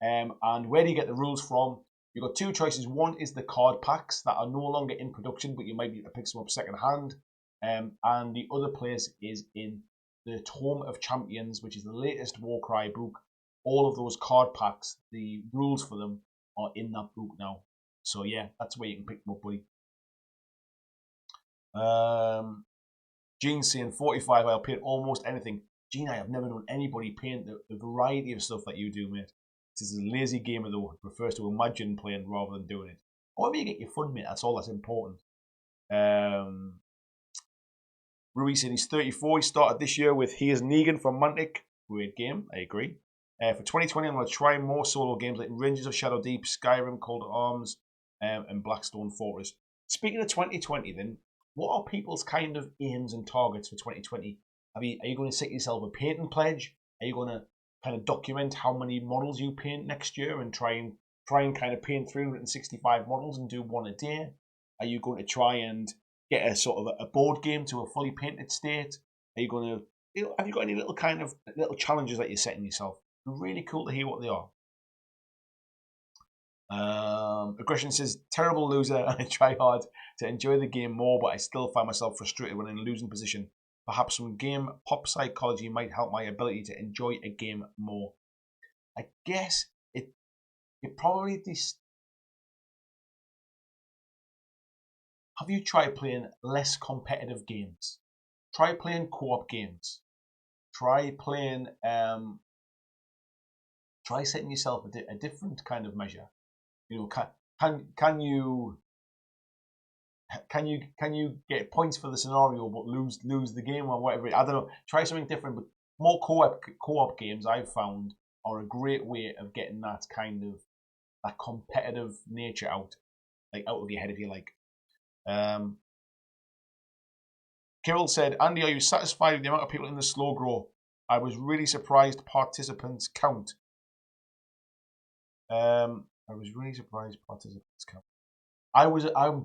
And where do you get the rules from? You've got two choices. One is the card packs that are no longer in production, but you might be able to pick some up second hand. And the other place is in the Tome of Champions, which is the latest Warcry book. All of those card packs, the rules for them are in that book now. So yeah, that's where you can pick them up, buddy. Gene saying 45, I'll paint almost anything. Gene, I have never known anybody paint the variety of stuff that you do, mate. This is a lazy gamer though, who prefers to imagine playing rather than doing it. However you get your fun, mate, that's all that's important. Rui said he's 34, he started this year with Here's Negan from Mantic. Great game, I agree. For 2020, I'm going to try more solo games like Rangers of Shadow Deep, Skyrim, Cold Arms, and Blackstone Fortress. Speaking of 2020 then, what are people's kind of aims and targets for 2020? Are you going to set yourself a painting pledge? Are you going to kind of document how many models you paint next year and try and kind of paint 365 models and do one a day? Are you going to try and get a sort of a board game to a fully painted state? Are you going to, have you got any little kind of little challenges that you're setting yourself? Really cool to hear what they are. Aggression says, terrible loser, and I try hard to enjoy the game more, but I still find myself frustrated when in a losing position. Perhaps some game pop psychology might help my ability to enjoy a game more. I guess it probably have you tried playing less competitive games? Try playing co-op games. Try playing try setting yourself a different kind of measure. You know, can you get points for the scenario but lose the game or whatever? I don't know. Try something different. But more co-op games I've found are a great way of getting that kind of that competitive nature out of your head, if you like. Kirill said, Andy, are you satisfied with the amount of people in the slow grow? I was really surprised participants count. I'm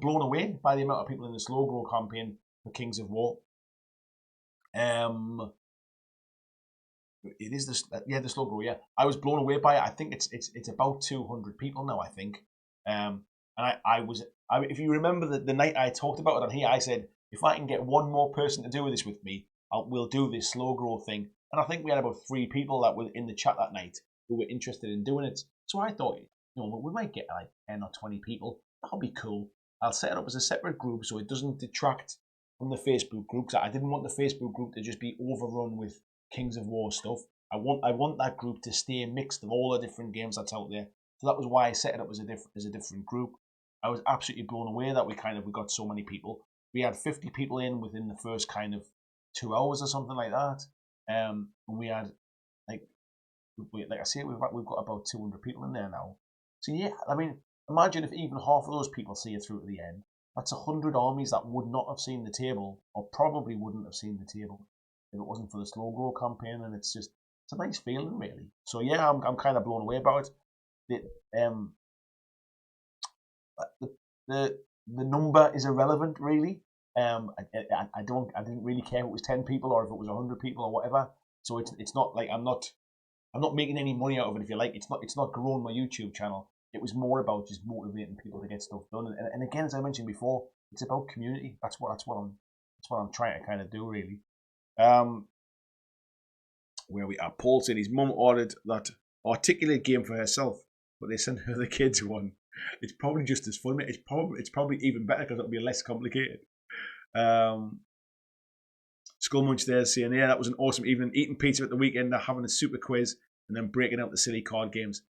blown away by the amount of people in the slow grow campaign for Kings of War. It is the slow grow. Yeah, I was blown away by it. I think it's about 200 people now. I think, and if you remember the night I talked about it on here, I said if I can get one more person to do this with me, we'll do this slow grow thing. And I think we had about 3 people that were in the chat that night who were interested in doing it. So I thought, we might get like 10 or 20 people. That'll be cool. I'll set it up as a separate group so it doesn't detract from the Facebook group. I didn't want the Facebook group to just be overrun with Kings of War stuff. I want that group to stay mixed of all the different games that's out there. So that was why I set it up as a different group. I was absolutely blown away that we got so many people. We had 50 people in within the first kind of 2 hours or something like that. And we had like I say, we've got about 200 people in there now. So yeah, I mean, imagine if even half of those people see it through to the end. That's 100 armies that would not have seen the table, or probably wouldn't have seen the table if it wasn't for the slow grow campaign. And it's a nice feeling, really. So yeah, I'm kind of blown away about it. The number is irrelevant, really. I didn't really care if it was 10 people or if it was 100 people or whatever. So it's not like I'm not making any money out of it, if you like. It's not growing my YouTube channel. It was more about just motivating people to get stuff done. And again, as I mentioned before, it's about community. That's what I'm trying to kind of do, really. Where we are, Paul said his mum ordered that articulate game for herself, but they sent her the kids one. It's probably just as fun. It's probably even better because it'll be less complicated. Skullmunch there saying, yeah, that was an awesome evening. Eating pizza at the weekend, having a super quiz, and then breaking out the silly card games.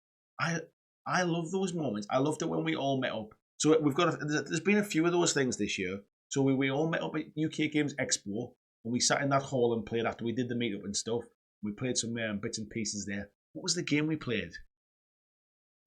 I love those moments. I loved it when we all met up. So there's been a few of those things this year. So we all met up at UK Games Expo, and we sat in that hall and played after we did the meetup and stuff. We played some bits and pieces there. What was the game we played?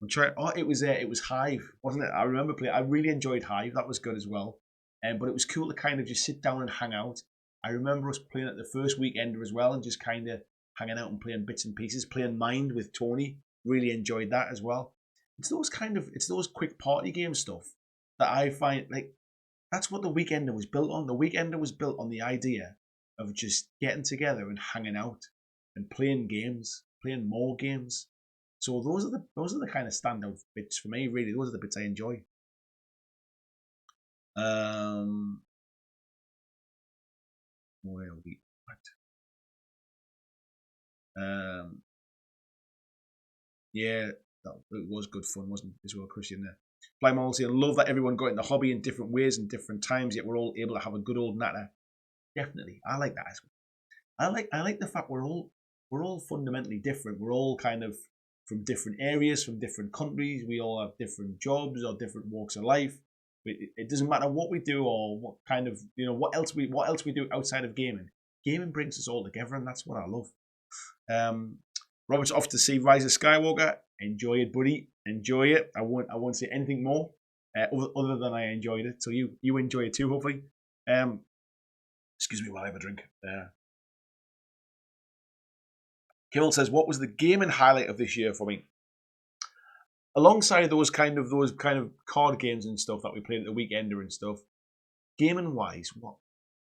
It was Hive, wasn't it? I remember playing. I really enjoyed Hive. That was good as well. But it was cool to kind of just sit down and hang out. I remember us playing at the first weekender as well, and just kind of hanging out and playing bits and pieces. Playing Mind with Tony, really enjoyed that as well. It's those quick party game stuff that I find like that's what the weekender was built on. The weekender was built on the idea of just getting together and hanging out and playing games, playing more games. So those are the kind of standout bits for me. Really, those are the bits I enjoy. Where are we at? Yeah, it was good fun, wasn't it, as well, Christian? There, Blind Malsey, I love that everyone got in the hobby in different ways and different times, yet we're all able to have a good old natter. Definitely, I like that as well. I like the fact we're all fundamentally different. We're all kind of from different areas, from different countries. We all have different jobs or different walks of life. It doesn't matter what we do or what kind of what else we do outside of gaming. Gaming brings us all together, and that's what I love. Robert's off to see Rise of Skywalker. Enjoy it, buddy. Enjoy it. I won't say anything more other than I enjoyed it. So you enjoy it too, hopefully. Excuse me while I have a drink. Kirill says, "What was the gaming highlight of this year for me?" Alongside those kind of card games and stuff that we played at the weekender and stuff, gaming wise,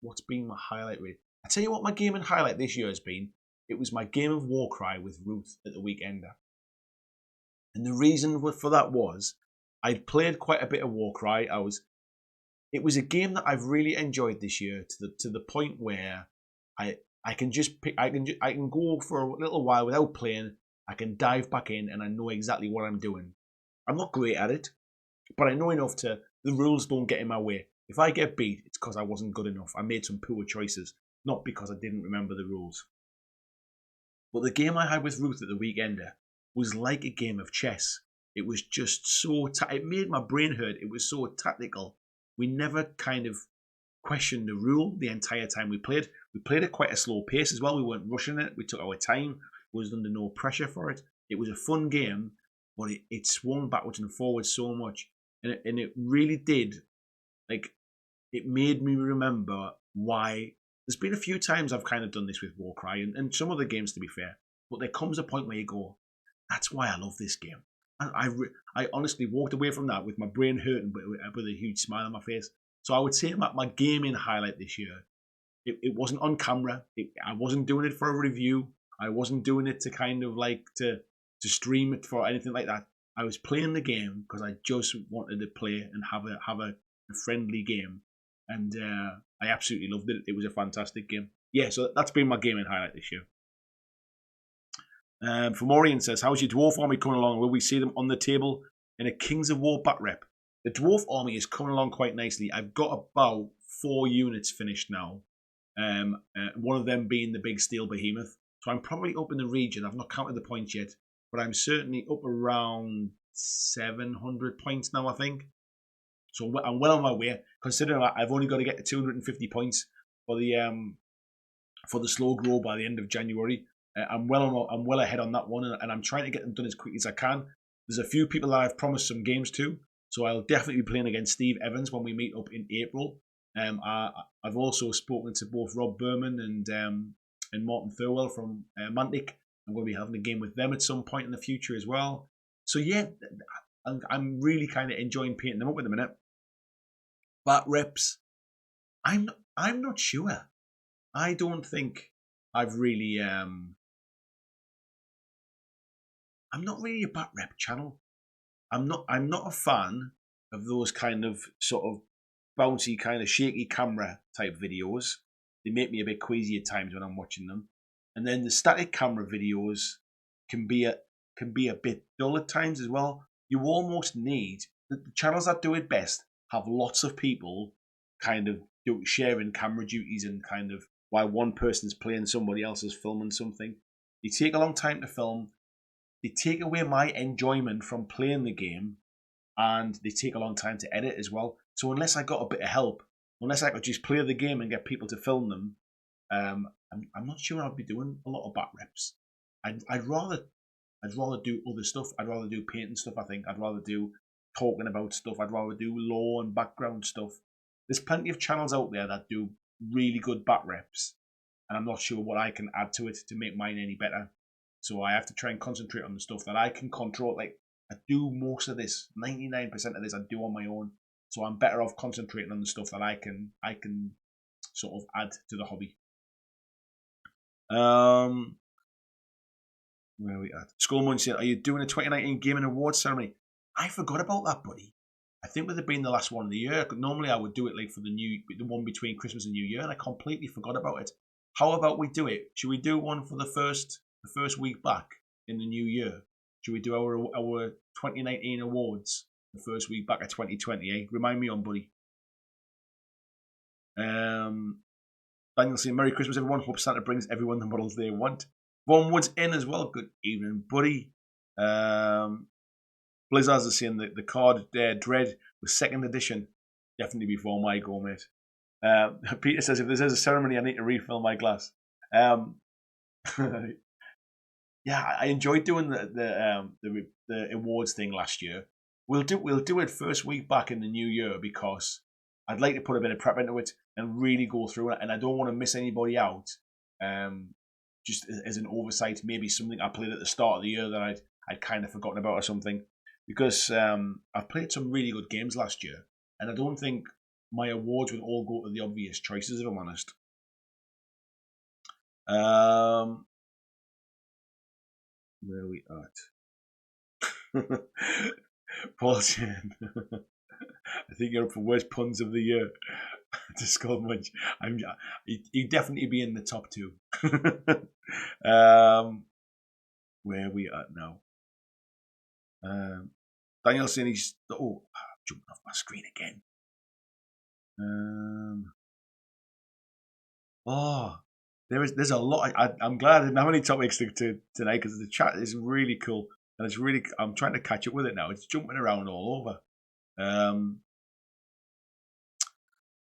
what's been my highlight rate? I tell you what, my gaming highlight this year has been. It was my game of Warcry with Ruth at the weekender. And the reason for that was I'd played quite a bit of Warcry. It was a game that I've really enjoyed this year to the point where I can just pick, I can go for a little while without playing. I can dive back in and I know exactly what I'm doing. I'm not great at it, but I know enough the rules don't get in my way. If I get beat, it's because I wasn't good enough. I made some poor choices, not because I didn't remember the rules. But the game I had with Ruth at the weekender was like a game of chess. It was just so it made my brain hurt. It was so tactical. We never kind of questioned the rule the entire time we played. We played at quite a slow pace as well. We weren't rushing it. We took our time. We was under no pressure for it. It was a fun game, but it swung backwards and forwards so much, and it really did. Like, it made me remember why. There's been a few times I've kind of done this with Warcry and some other games, to be fair. But there comes a point where you go, that's why I love this game. And I honestly walked away from that with my brain hurting, but with a huge smile on my face. So I would say my gaming highlight this year, it wasn't on camera. I wasn't doing it for a review. I wasn't doing it to kind of like to stream it for anything like that. I was playing the game because I just wanted to play and have a friendly game. And I absolutely loved it. It was a fantastic game. Yeah, so that's been my gaming highlight this year. Fomorian says, how's your dwarf army coming along? Will we see them on the table in a Kings of War bat rep? The dwarf army is coming along quite nicely. I've got about 4 units finished now. One of them being the big steel behemoth. So I'm probably up in the region. I've not counted the points yet, but I'm certainly up around 700 points now, I think. So I'm well on my way, considering I've only got to get to 250 points for the slow grow by the end of January. I'm well ahead on that one, and I'm trying to get them done as quickly as I can. There's a few people that I've promised some games to, so I'll definitely be playing against Steve Evans when we meet up in April. I've also spoken to both Rob Berman and Martin Thurwell from Mantic. I'm going to be having a game with them at some point in the future as well. So yeah, I'm really kind of enjoying painting them up at the minute. Bat reps, I'm not sure. I don't think I've really I'm not really a bat rep channel. I'm not a fan of those kind of sort of bouncy, kind of shaky camera type videos. They make me a bit queasy at times when I'm watching them. And then the static camera videos can be a bit dull at times as well. You almost need the channels that do it best have lots of people kind of sharing camera duties and kind of while one person's playing, somebody else is filming something. They take a long time to film. they take away my enjoyment from playing the game, and they take a long time to edit as well. So unless I got a bit of help, unless I could just play the game and get people to film them, I'm not sure I'd be doing a lot of back reps. I'd rather do other stuff. I'd rather do painting stuff. I think I'd rather do talking about stuff. I'd rather do lore and background stuff. There's plenty of channels out there that do really good back reps, and I'm not sure what I can add to it to make mine any better. So I have to try and concentrate on the stuff that I can control. Like, I do most of this, 99% of this I do on my own. So I'm better off concentrating on the stuff that I can sort of add to the hobby. Where are we at? Skullmunch said, "Are you doing a 2019 Gaming Awards ceremony?" I forgot about that, buddy. I think with it being the last one of the year, normally I would do it like for the one between Christmas and New Year, and I completely forgot about it. How about we do it? Should we do one for the first week back in the new year? Should we do our 2019 awards the first week back of 2020? Eh? Remind me on, buddy. Daniel saying, "Merry Christmas, everyone. Hope Santa brings everyone the models they want." Von Wood's in as well. Good evening, buddy. Blizzards are saying that the card Dread was 2nd edition. Definitely before my go, mate. Peter says, "If there's a ceremony, I need to refill my glass." Yeah, I enjoyed doing the awards thing last year. We'll do it first week back in the new year, because I'd like to put a bit of prep into it and really go through it, and I don't want to miss anybody out. Just as an oversight, maybe something I played at the start of the year that I'd kind of forgotten about or something, because I've played some really good games last year, and I don't think my awards would all go to the obvious choices, if I'm honest. Where are we at? Paul saying, "I think you're up for worst puns of the year." To Skullmunch, he'd definitely be in the top 2. Where are we at now? Daniel saying he's jumping off my screen again. There's a lot. I'm glad I didn't have any topics to tonight, because the chat is really cool, and it's really, I'm trying to catch up with it now. It's jumping around all over.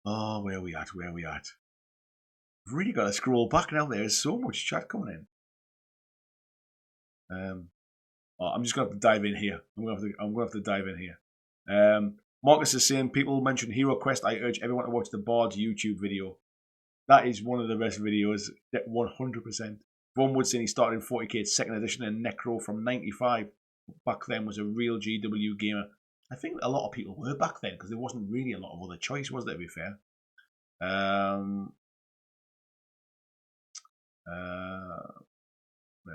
Where are we at? I've really got to scroll back now. There's so much chat coming in. I'm just going to have to dive in here. I'm going to have to dive in here. Marcus is saying, "People mention Hero Quest. I urge everyone to watch the Bard's YouTube video. That is one of the best videos, 100%. Von Wood saying he started in 40k 2nd edition, and Necro from 95. Back then was a real GW gamer. I think a lot of people were back then, because there wasn't really a lot of other choice, was there, to be fair? Where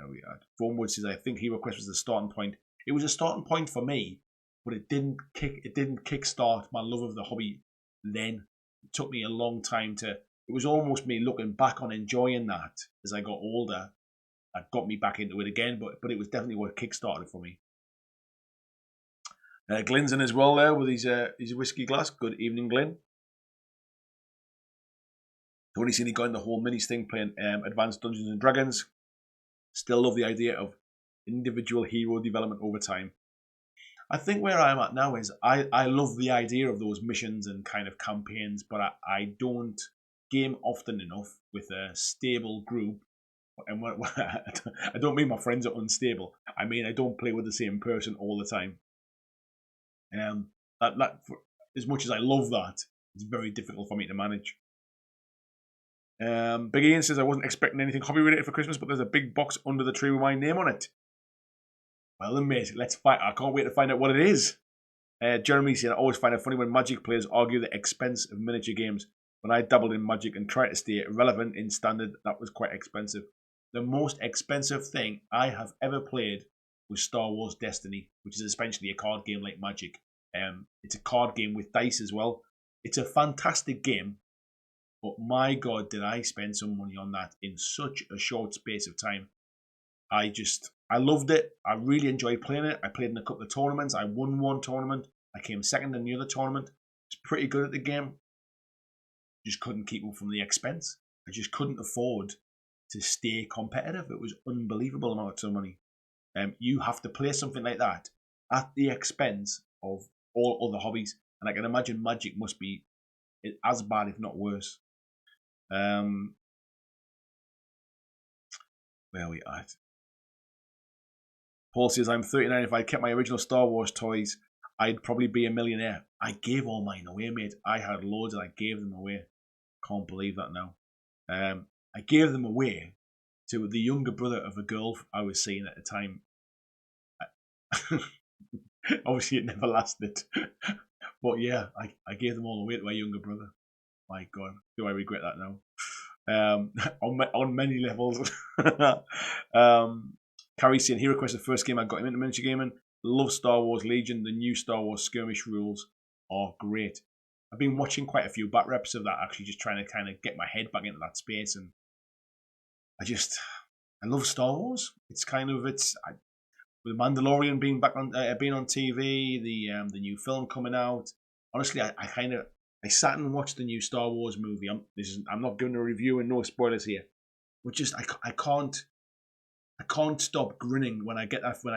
are we at? Von Wood says, "I think Hero Quest was the starting point." It was a starting point for me, but it didn't kickstart my love of the hobby then. It took me a long time to... It was almost me looking back on enjoying that as I got older. That got me back into it again, but it was definitely what kickstarted for me. Glenn's in as well there with his whiskey glass. Good evening, Glenn. Tony seen he got in the whole minis thing, playing Advanced Dungeons and Dragons. Still love the idea of individual hero development over time. I think where I'm at now is I love the idea of those missions and kind of campaigns, but I don't game often enough with a stable group. And I don't mean my friends are unstable. I mean I don't play with the same person all the time. As much as I love that, it's very difficult for me to manage. Big Ian says, "I wasn't expecting anything hobby related for Christmas, but there's a big box under the tree with my name on it." Well then, mate, let's find. I can't wait to find out what it is. Jeremy said, "I always find it funny when Magic players argue the expense of miniature games. When I dabbled in Magic and tried to stay relevant in Standard, that was quite expensive. The most expensive thing I have ever played was Star Wars Destiny, which is essentially a card game like Magic. It's a card game with dice as well. It's a fantastic game, but my God, did I spend some money on that in such a short space of time. I loved it. I really enjoyed playing it. I played in a couple of tournaments. I won one tournament. I came second in the other tournament. It's pretty good at the game. Just couldn't keep up from the expense. I just couldn't afford to stay competitive. It was unbelievable amounts of money. You have to play something like that at the expense of all other hobbies. And I can imagine Magic must be as bad, if not worse. Where are we at? Paul says, I'm 39. If I kept my original Star Wars toys, I'd probably be a millionaire. I gave all mine away, mate. I had loads and I gave them away. Can't believe that now. I gave them away to the younger brother of a girl I was seeing at the time. Obviously, it never lasted. But yeah, I gave them all away to my younger brother. My God, do I regret that now? On many levels. Carrie saying, he requested the first game I got him into miniature gaming. Love Star Wars Legion. The new Star Wars skirmish rules are great. I've been watching quite a few back reps of that, actually, just trying to kind of get my head back into that space. And I love Star Wars. It's kind of, with The Mandalorian being back on, being on TV, the new film coming out. Honestly, I sat and watched the new Star Wars movie. I'm not giving a review and no spoilers here. But just I can't stop grinning when I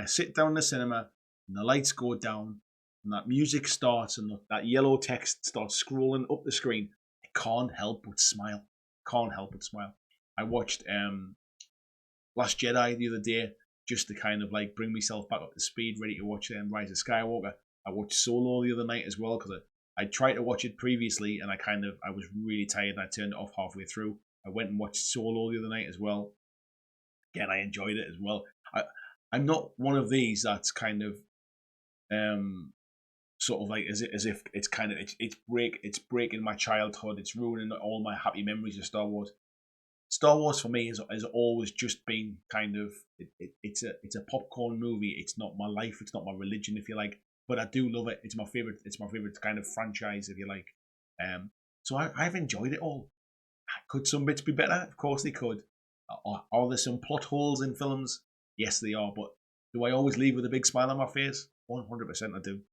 sit down in the cinema and the lights go down and that music starts and that yellow text starts scrolling up the screen. I can't help but smile. I watched Last Jedi the other day just to kind of like bring myself back up to speed, ready to watch Rise of Skywalker. I watched Solo the other night as well because I tried to watch it previously and I was really tired and I turned it off halfway through. I went and watched Solo the other night as well. Again, I enjoyed it as well. I'm not one of these that's kind of sort of like as if it's kind of it's breaking my childhood. It's ruining all my happy memories of Star Wars. Star Wars for me has always just been kind of it's a popcorn movie. It's not my life. It's not my religion, if you like. But I do love it. It's my favorite kind of franchise, if you like. So I've enjoyed it all. Could some bits be better? Of course they could. Are there some plot holes in films? Yes, they are. But do I always leave with a big smile on my face? 100% I do.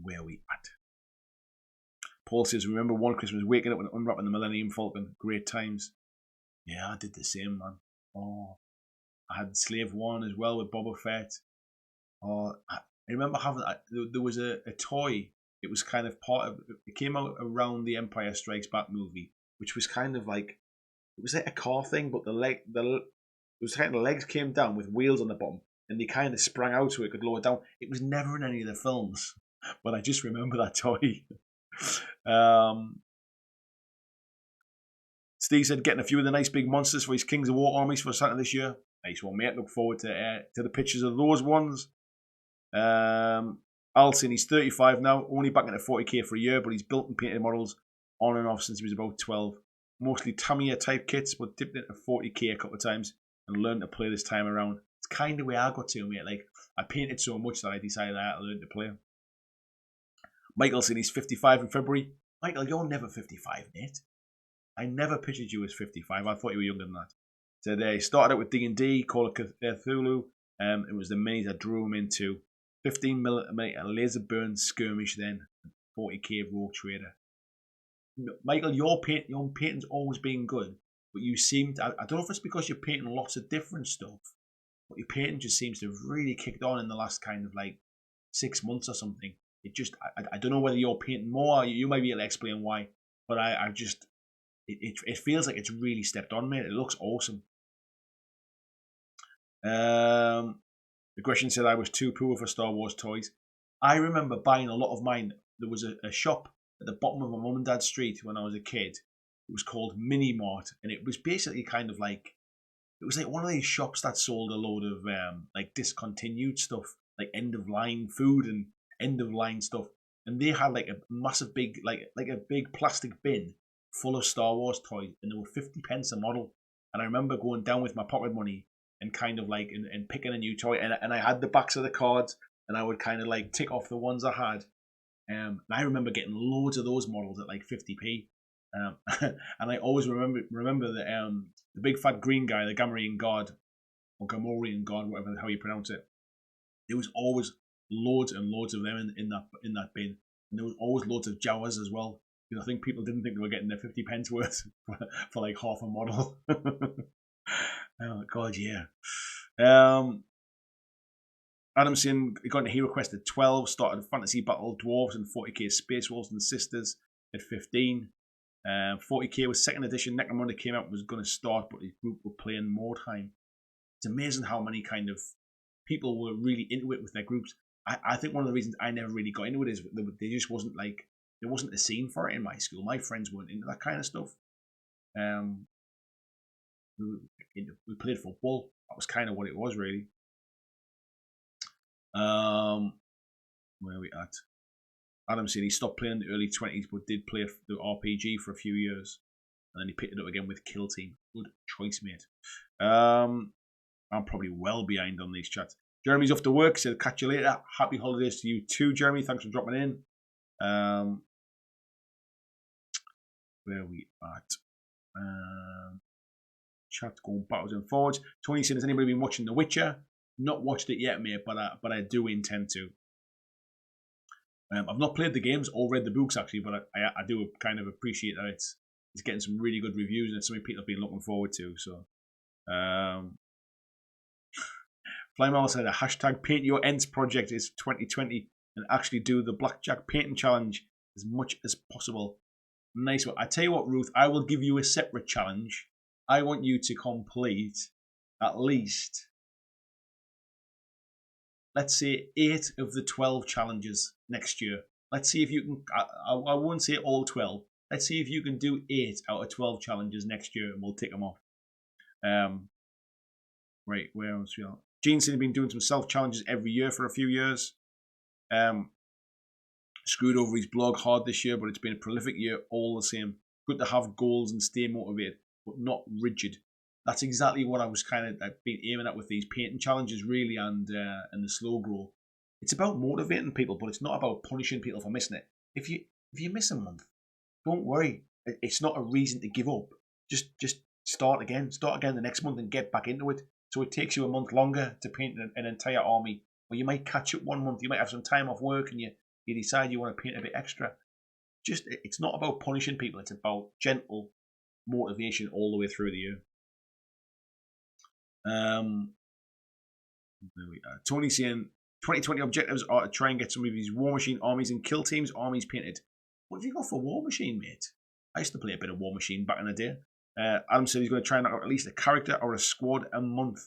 Where are we at? Paul says, remember one Christmas waking up and unwrapping the Millennium Falcon. Great times. Yeah, I did the same, man. Oh, I had Slave One as well with Boba Fett. Oh, I remember having there was a toy. It was kind of it came out around the Empire Strikes Back movie, which was kind of like, it was like a car thing, but it was kind of the legs came down with wheels on the bottom, and they kind of sprang out so it could lower down. It was never in any of the films, but I just remember that toy. Steve said getting a few of the nice big monsters for his Kings of War armies for Santa this year. Nice one, mate. Look forward to the pictures of those ones. Alcin, he's 35 now, only back into 40k for a year, but he's built and painted models on and off since he was about 12. Mostly Tamiya type kits, but dipped into 40k a couple of times and learned to play this time around. It's kind of where I got to, mate. Like, I painted so much that I decided I had to learn to play. Michael said he's 55 in February. Michael, you're never 55, mate. I never pictured you as 55. I thought you were younger than that. So they started out with D&D, Call of Cthulhu. It was the minis I drew him into. 15mm laser burn skirmish then. 40k Rogue Trader. Michael, your painting's always been good, but you seem to, I don't know if it's because you're painting lots of different stuff, but your painting just seems to have really kicked on in the last kind of like 6 months or something. It just, I don't know whether you're painting more. You might be able to explain why, but I just, it feels like it's really stepped on, mate. It looks awesome. The question said I was too poor for Star Wars toys. I remember buying a lot of mine. There was a shop at the bottom of my mum and dad's street when I was a kid. It was called Mini Mart, and it was basically kind of like, it was like one of these shops that sold a load of like discontinued stuff, like end of line food and end of line stuff. And they had like a massive big like a big plastic bin full of Star Wars toys, and they were 50p a model. And I remember going down with my pocket money and kind of like and picking a new toy, and I had the backs of the cards, and I would kind of like tick off the ones I had. And I remember getting loads of those models at like 50p. And I always remember the big fat green guy, the Gamorrean God, or Gamorrean God, whatever how you pronounce it. There was always loads and loads of them in that bin, and there was always loads of Jawas as well. Because I think people didn't think they were getting their 50p worth for like half a model. Oh God, yeah. Adam's saying he requested 12, started Fantasy Battle Dwarves and 40k Space Wolves and Sisters at 15. 40k was second edition. Necromunda came out, was going to start, but his group were playing more time. It's amazing how many kind of people were really into it with their groups. I think one of the reasons I never really got into it is there just wasn't like, there wasn't a scene for it in my school. My friends weren't into that kind of stuff. We played football. That was kind of what it was, really. Where are we at? Adam said he stopped playing in the early 20s, but did play the RPG for a few years, and then he picked it up again with Kill Team. Good choice, mate. I'm probably well behind on these chats. Jeremy's off to work, said catch you later. Happy holidays to you too, Jeremy. Thanks for dropping in. Where are we at? Chat going backwards and forwards. Tony said, has anybody been watching The Witcher? Not watched it yet, mate, but I do intend to. I've not played the games or read the books actually, but I do kind of appreciate that it's getting some really good reviews and it's something people have been looking forward to. So, Flymal said a hashtag paint your ends project is 2020 and actually do the BlackJack painting challenge as much as possible. Nice one. I tell you what, Ruth, I will give you a separate challenge. I want you to complete at least, let's say, 8 of the 12 challenges next year. Let's see if you can, I won't say all 12. Let's see if you can do 8 out of 12 challenges next year and we'll tick them off. Right, where else we are? Gene's been doing some self-challenges every year for a few years. Screwed over his blog hard this year, but it's been a prolific year all the same. Good to have goals and stay motivated, but not rigid. That's exactly what I was kind of been aiming at with these painting challenges, really, and the slow grow. It's about motivating people, but it's not about punishing people for missing it. If you miss a month, don't worry. It's not a reason to give up. Just start again. Start again the next month and get back into it. So it takes you a month longer to paint an entire army, or you might catch up one month. You might have some time off work and you decide you want to paint a bit extra. Just, it's not about punishing people. It's about gentle motivation all the way through the year. There we are. Tony's saying 2020 objectives are to try and get some of these War Machine armies and Kill Teams armies painted. What have you got for War Machine, mate? I used to play a bit of War Machine back in the day. Adam said he's going to try and knock out at least a character or a squad a month.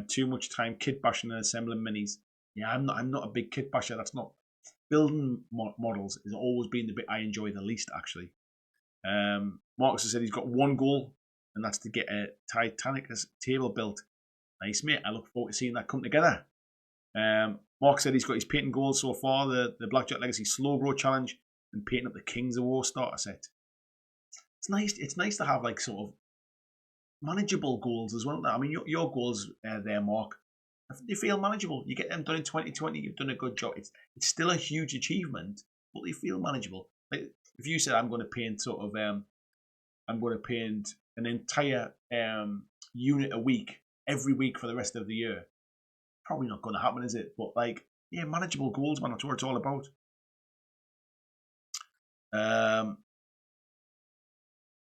Too much time kit bashing and assembling minis. Yeah, I'm not a big kit basher. That's not, building models has always been the bit I enjoy the least, actually. Marcus has said he's got one goal, and that's to get a Titanic table built. Nice, mate. I look forward to seeing that come together. Mark said he's got his painting goals so far: the BlackJack Legacy Slow Grow Challenge and painting up the Kings of War starter set. It's nice. It's nice to have like sort of manageable goals as well. I mean, your goals there, Mark, they feel manageable. You get them done in 2020. You've done a good job. It's still a huge achievement, but they feel manageable. Like if you said I'm going to paint sort of I'm going to paint an entire unit a week every week for the rest of the year, probably not going to happen, is it? But like, yeah, manageable goals, man. That's what it's all about.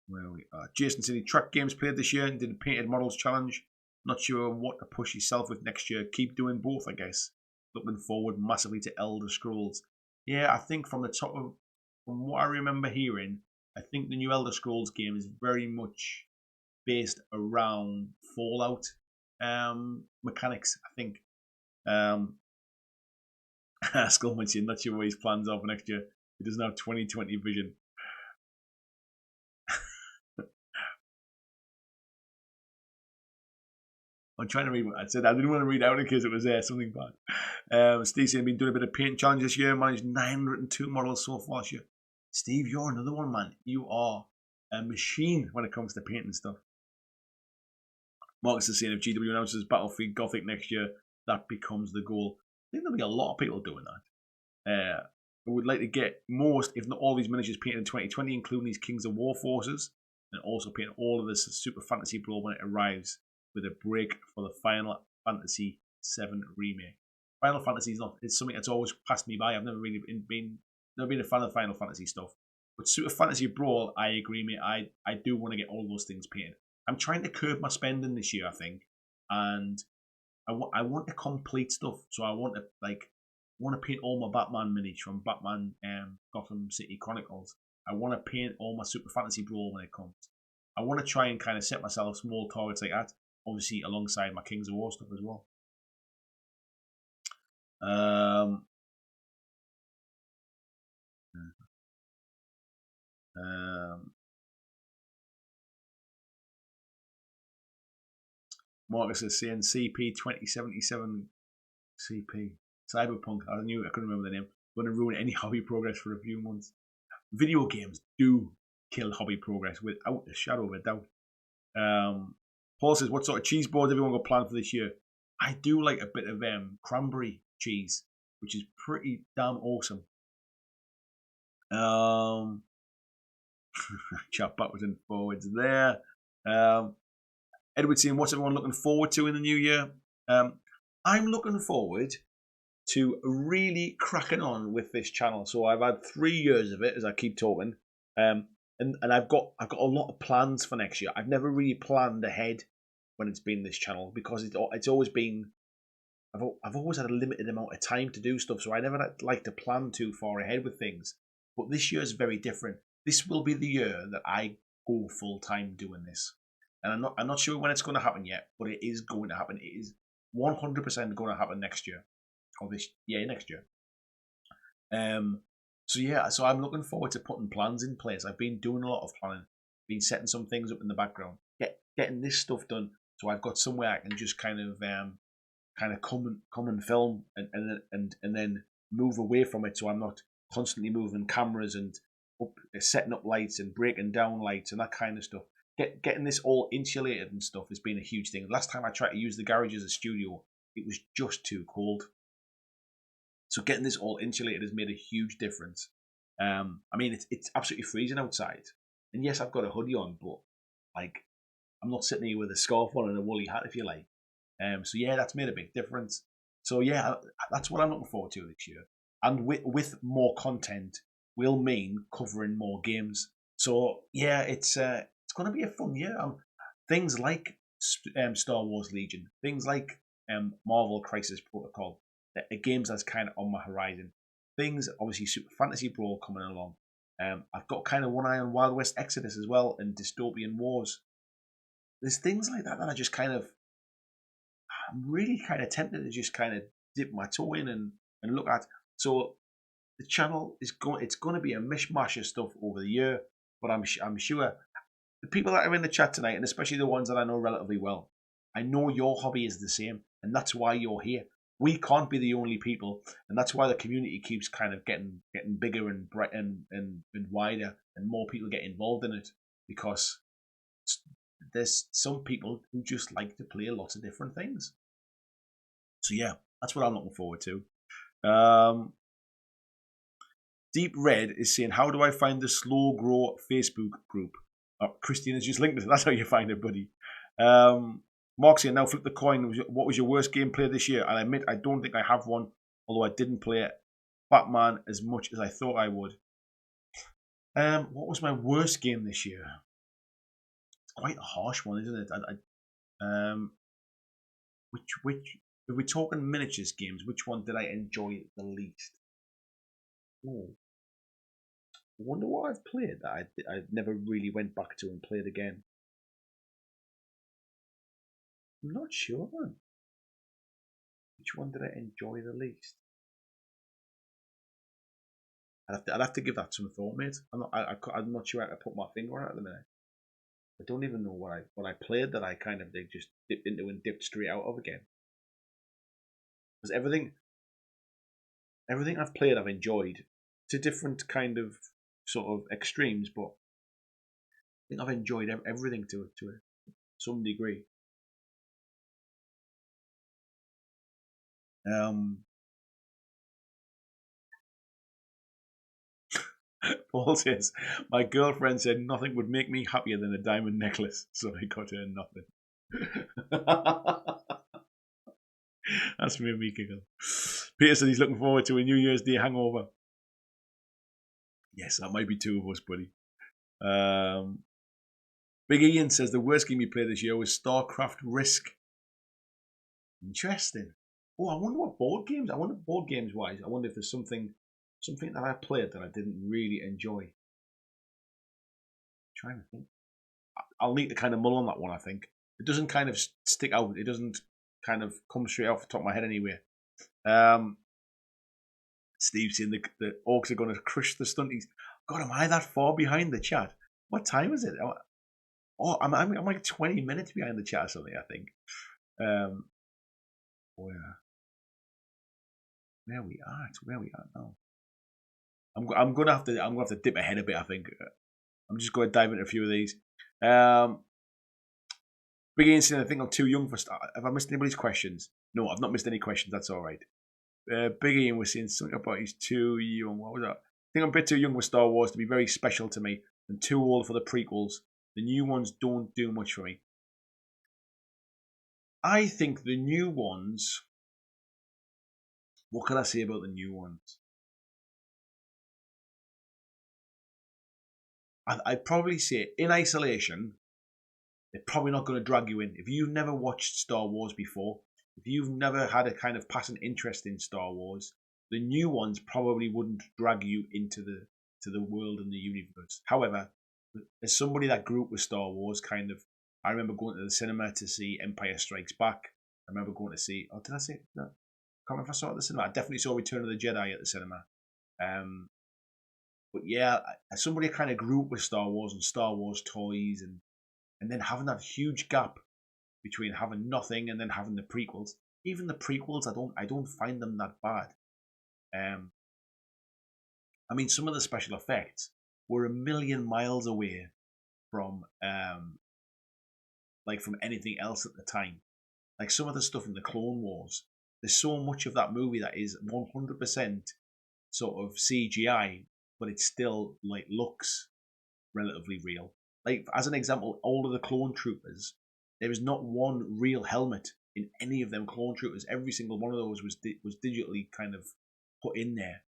Where we are. Jason said he track games played this year and did a painted models challenge. Not sure what to push yourself with next year. Keep doing both, I guess. Looking forward massively to Elder Scrolls. Yeah, I think from what I remember hearing, I think the new Elder Scrolls game is very much based around Fallout mechanics, I think. Skullmunch, not sure what his plans are for next year. He doesn't have 2020 vision. I'm trying to read what I said. I didn't want to read out in case it was something bad. Stacey has been doing a bit of paint challenge this year. Managed 902 models so far this year. Steve, you're another one, man. You are a machine when it comes to painting stuff. Marcus is saying if GW announces Battlefield Gothic next year, that becomes the goal. I think there'll be a lot of people doing that. I would like to get most, if not all, these miniatures painted in 2020, including these Kings of War forces, and also paint all of this Super Fantasy Brawl when it arrives, with a break for the Final Fantasy VII remake. Final Fantasy is not, it's something that's always passed me by. I've never really been a fan of Final Fantasy stuff. But Super Fantasy Brawl, I agree, mate. I do want to get all those things painted. I'm trying to curb my spending this year, I think, and I want to complete stuff. So I want to paint all my Batman minis from Batman Gotham City Chronicles. I want to paint all my Super Fantasy Brawl when it comes. I want to try and kind of set myself small targets like that, obviously alongside my Kings of War stuff as well. Marcus is saying CP 2077 CP Cyberpunk. I couldn't remember the name. Going to ruin any hobby progress for a few months. Video games do kill hobby progress without a shadow of a doubt. Paul says, what sort of cheese boards everyone got planned for this year? I do like a bit of cranberry cheese, which is pretty damn awesome. Chat backwards and forwards there. Edward saying, what's everyone looking forward to in the new year? I'm looking forward to really cracking on with this channel. So I've had 3 years of it, as I keep talking, and I've got a lot of plans for next year. I've never really planned ahead when it's been this channel because it's always been, I've always had a limited amount of time to do stuff, so I never like to plan too far ahead with things. But this year is very different. This will be the year that I go full time doing this, and I'm not sure when it's going to happen yet, but it is going to happen. It is 100% going to happen next year. Next year. So I'm looking forward to putting plans in place. I've been doing a lot of planning, been setting some things up in the background, getting this stuff done, so I've got somewhere I can just kind of come and film and then move away from it, so I'm not constantly moving cameras and setting up lights and breaking down lights and that kind of stuff. Getting this all insulated and stuff has been a huge thing. Last time I tried to use the garage as a studio, it was just too cold. So getting this all insulated has made a huge difference. I mean, it's absolutely freezing outside, and yes, I've got a hoodie on, but like, I'm not sitting here with a scarf on and a woolly hat, if you like. So yeah, that's made a big difference. So yeah, that's what I'm looking forward to this year. And with more content will mean covering more games. So yeah, it's going to be a fun year. Things like Star Wars Legion, things like Marvel Crisis Protocol, games that's kind of on my horizon. Things, obviously, Super Fantasy Brawl coming along. I've got kind of one eye on Wild West Exodus as well and Dystopian Wars. There's things like that I just kind of, I'm really kind of tempted to just kind of dip my toe in and look at. So the channel it's going to be a mishmash of stuff over the year, but I'm sure the people that are in the chat tonight, and especially the ones that I know relatively well, I know your hobby is the same, and that's why you're here. We can't be the only people, and that's why the community keeps kind of getting bigger and bright and wider, and more people get involved in it, because there's some people who just like to play lots of different things. So yeah, that's what I'm looking forward to. Deep Red is saying, how do I find the Slow Grow Facebook group? Oh, Christine has just linked it. That's how you find it, buddy. Mark's saying, now flip the coin. What was your worst game played this year? And I admit, I don't think I have one, although I didn't play it, Batman as much as I thought I would. What was my worst game this year? It's quite a harsh one, isn't it? Which if we're talking miniatures games, which one did I enjoy the least? Oh, I wonder what I've played that I never really went back to and played again. I'm not sure, man. Which one did I enjoy the least? I'd have to give that some thought, mate. I'm not sure I can put my finger on it at the minute. I don't even know what I played that I kind of just dipped into and dipped straight out of again. Because everything I've played I've enjoyed to different kind of sort of extremes, but I think I've enjoyed everything to some degree. Paul says, my girlfriend said nothing would make me happier than a diamond necklace, so I got her nothing. That's made me giggle. Peter said he's looking forward to a New Year's Day hangover. Yes, that might be two of us, buddy. Big Ian says the worst game you played this year was StarCraft Risk. Interesting. Oh, I wonder what board games. I wonder board games wise. I wonder if there's something that I played that I didn't really enjoy. I'm trying to think. I'll need to kind of mull on that one. I think it doesn't kind of stick out. It doesn't kind of come straight off the top of my head anyway. Steve's saying the Orcs are going to crush the Stunties. God, am I that far behind the chat? What time is it? Oh, I'm like 20 minutes behind the chat or something, I think. Where we are now. I'm gonna have to dip ahead a bit, I think. I'm just going to dive into a few of these. Big Ian saying I think I'm too young for Star. Have I missed anybody's questions? No, I've not missed any questions. That's all right. Big Ian was saying something about he's too young. What was that? I think I'm a bit too young for Star Wars to be very special to me, and too old for the prequels. The new ones don't do much for me. I think the new ones. What can I say about the new ones? I'd probably say, in isolation, they're probably not going to drag you in. If you've never watched Star Wars before, if you've never had a kind of passing interest in Star Wars, the new ones probably wouldn't drag you into the world and the universe. However, as somebody that grew up with Star Wars, I remember going to the cinema to see Empire Strikes Back. I remember going to see. Oh, did I see? No, I can't remember if I saw it at the cinema. I definitely saw Return of the Jedi at the cinema. But yeah, as somebody kind of grew up with Star Wars and Star Wars toys, and then having that huge gap between having nothing and then having the prequels. Even the prequels, I don't find them that bad. I mean, some of the special effects were a million miles away from from anything else at the time. Like some of the stuff in the Clone Wars, there's so much of that movie that is 100% sort of CGI, but it still looks relatively real. Like as an example, all of the clone troopers, there is not one real helmet in any of them clone troopers. Every single one of those was digitally kind of put in there.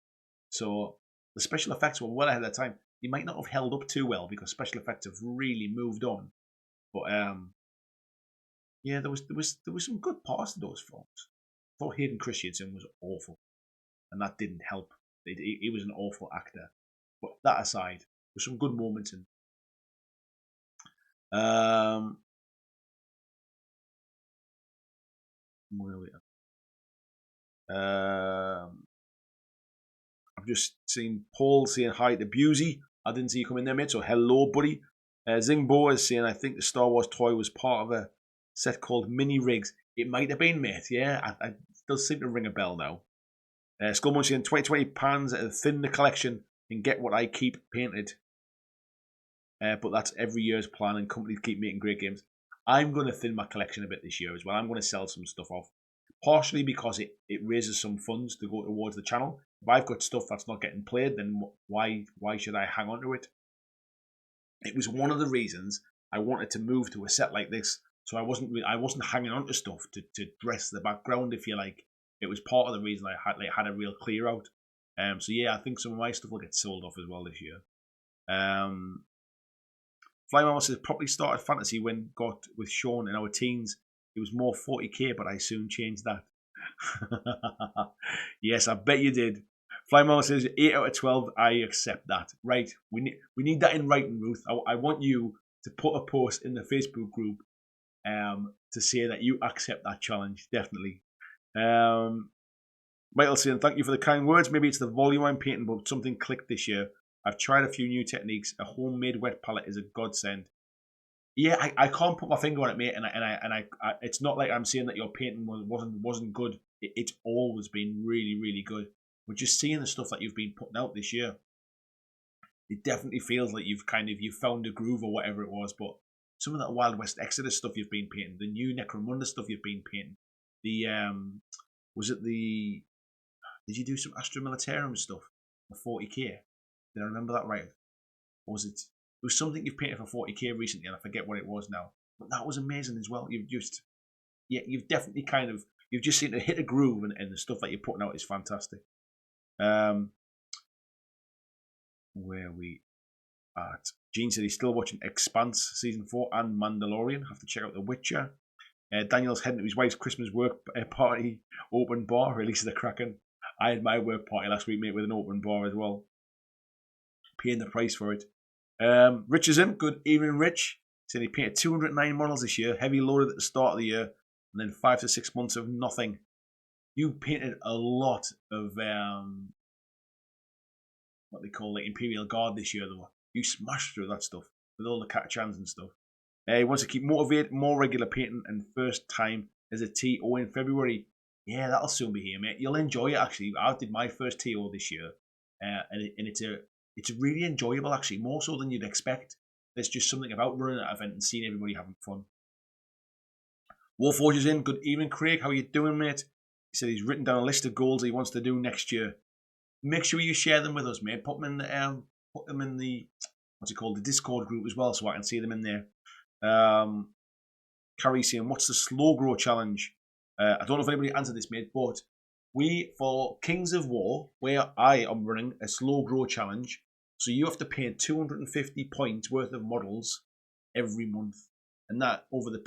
So the special effects were well ahead of their time. They might not have held up too well because special effects have really moved on. But yeah, there was some good parts to those films. I thought Hayden Christensen was awful, and that didn't help. He was an awful actor. But that aside, there's some good moments in. Where are we at? I've just seen Paul saying hi to Busey. I didn't see you come in there, mate. So hello, buddy. Zingbo is saying I think the Star Wars toy was part of a set called Mini Rigs. It might have been, mate. Yeah, I does seem to ring a bell now. Skullmunch saying 2020 pans thin the collection and get what I keep painted. But that's every year's plan, and companies keep making great games. I'm going to thin my collection a bit this year as well. I'm going to sell some stuff off, partially because it raises some funds to go towards the channel. If I've got stuff that's not getting played, then why should I hang on to it? It was one of the reasons I wanted to move to a set like this, so I wasn't hanging on to stuff to dress the background, if you like. It was part of the reason I had a real clear out. So yeah, I think some of my stuff will get sold off as well this year. Fly Mama says probably started fantasy when got with Sean in our teens. It was more 40k, but I soon changed that. Yes, I bet you did. Fly Mama says 8 out of 12. I accept that. Right, we need that in writing, Ruth. I want you to put a post in the Facebook group to say that you accept that challenge. Definitely. Michael saying thank you for the kind words. Maybe it's the volume I'm painting, but something clicked this year. I've tried a few new techniques. A homemade wet palette is a godsend. Yeah, I can't put my finger on it, mate. And I it's not like I'm saying that your painting wasn't good. It's always been really, really good. But just seeing the stuff that you've been putting out this year, it definitely feels like you've found a groove or whatever it was. But some of that Wild West Exodus stuff you've been painting, the new Necromunda stuff you've been painting, the did you do some Astra Militarum stuff for 40k? Did I remember that right? Or was it? It was something you've painted for 40k recently, and I forget what it was now. But that was amazing as well. You've definitely you've just seemed to hit a groove, and the stuff that you're putting out is fantastic. Where we? at? Gene said he's still watching Expanse Season 4 and Mandalorian. Have to check out The Witcher. Daniel's heading to his wife's Christmas work party, open bar, release of the Kraken. I had my work party last week, mate, with an open bar as well. Paying the price for it. Rich is in. Good evening, Rich. Said he painted 209 models this year, heavy loaded at the start of the year, and then 5 to 6 months of nothing. You painted a lot of what they call like Imperial Guard this year, though. You smashed through that stuff with all the Catachans and stuff. He wants to keep motivated, more regular painting, and first time as a TO in February. Yeah, that'll soon be here, mate. You'll enjoy it, actually. I did my first TO this year, and it's really enjoyable, actually, more so than you'd expect. There's just something about running an event and seeing everybody having fun. Warforge is in. Good evening, Craig. How are you doing, mate? He said he's written down a list of goals he wants to do next year. Make sure you share them with us, mate. Put them in the what's it called, the Discord group as well, so I can see them in there. Carrie saying, what's the slow grow challenge? I don't know if anybody answered this, mate, but for Kings of War, where I am running a slow grow challenge, so you have to paint 250 points worth of models every month, and that over the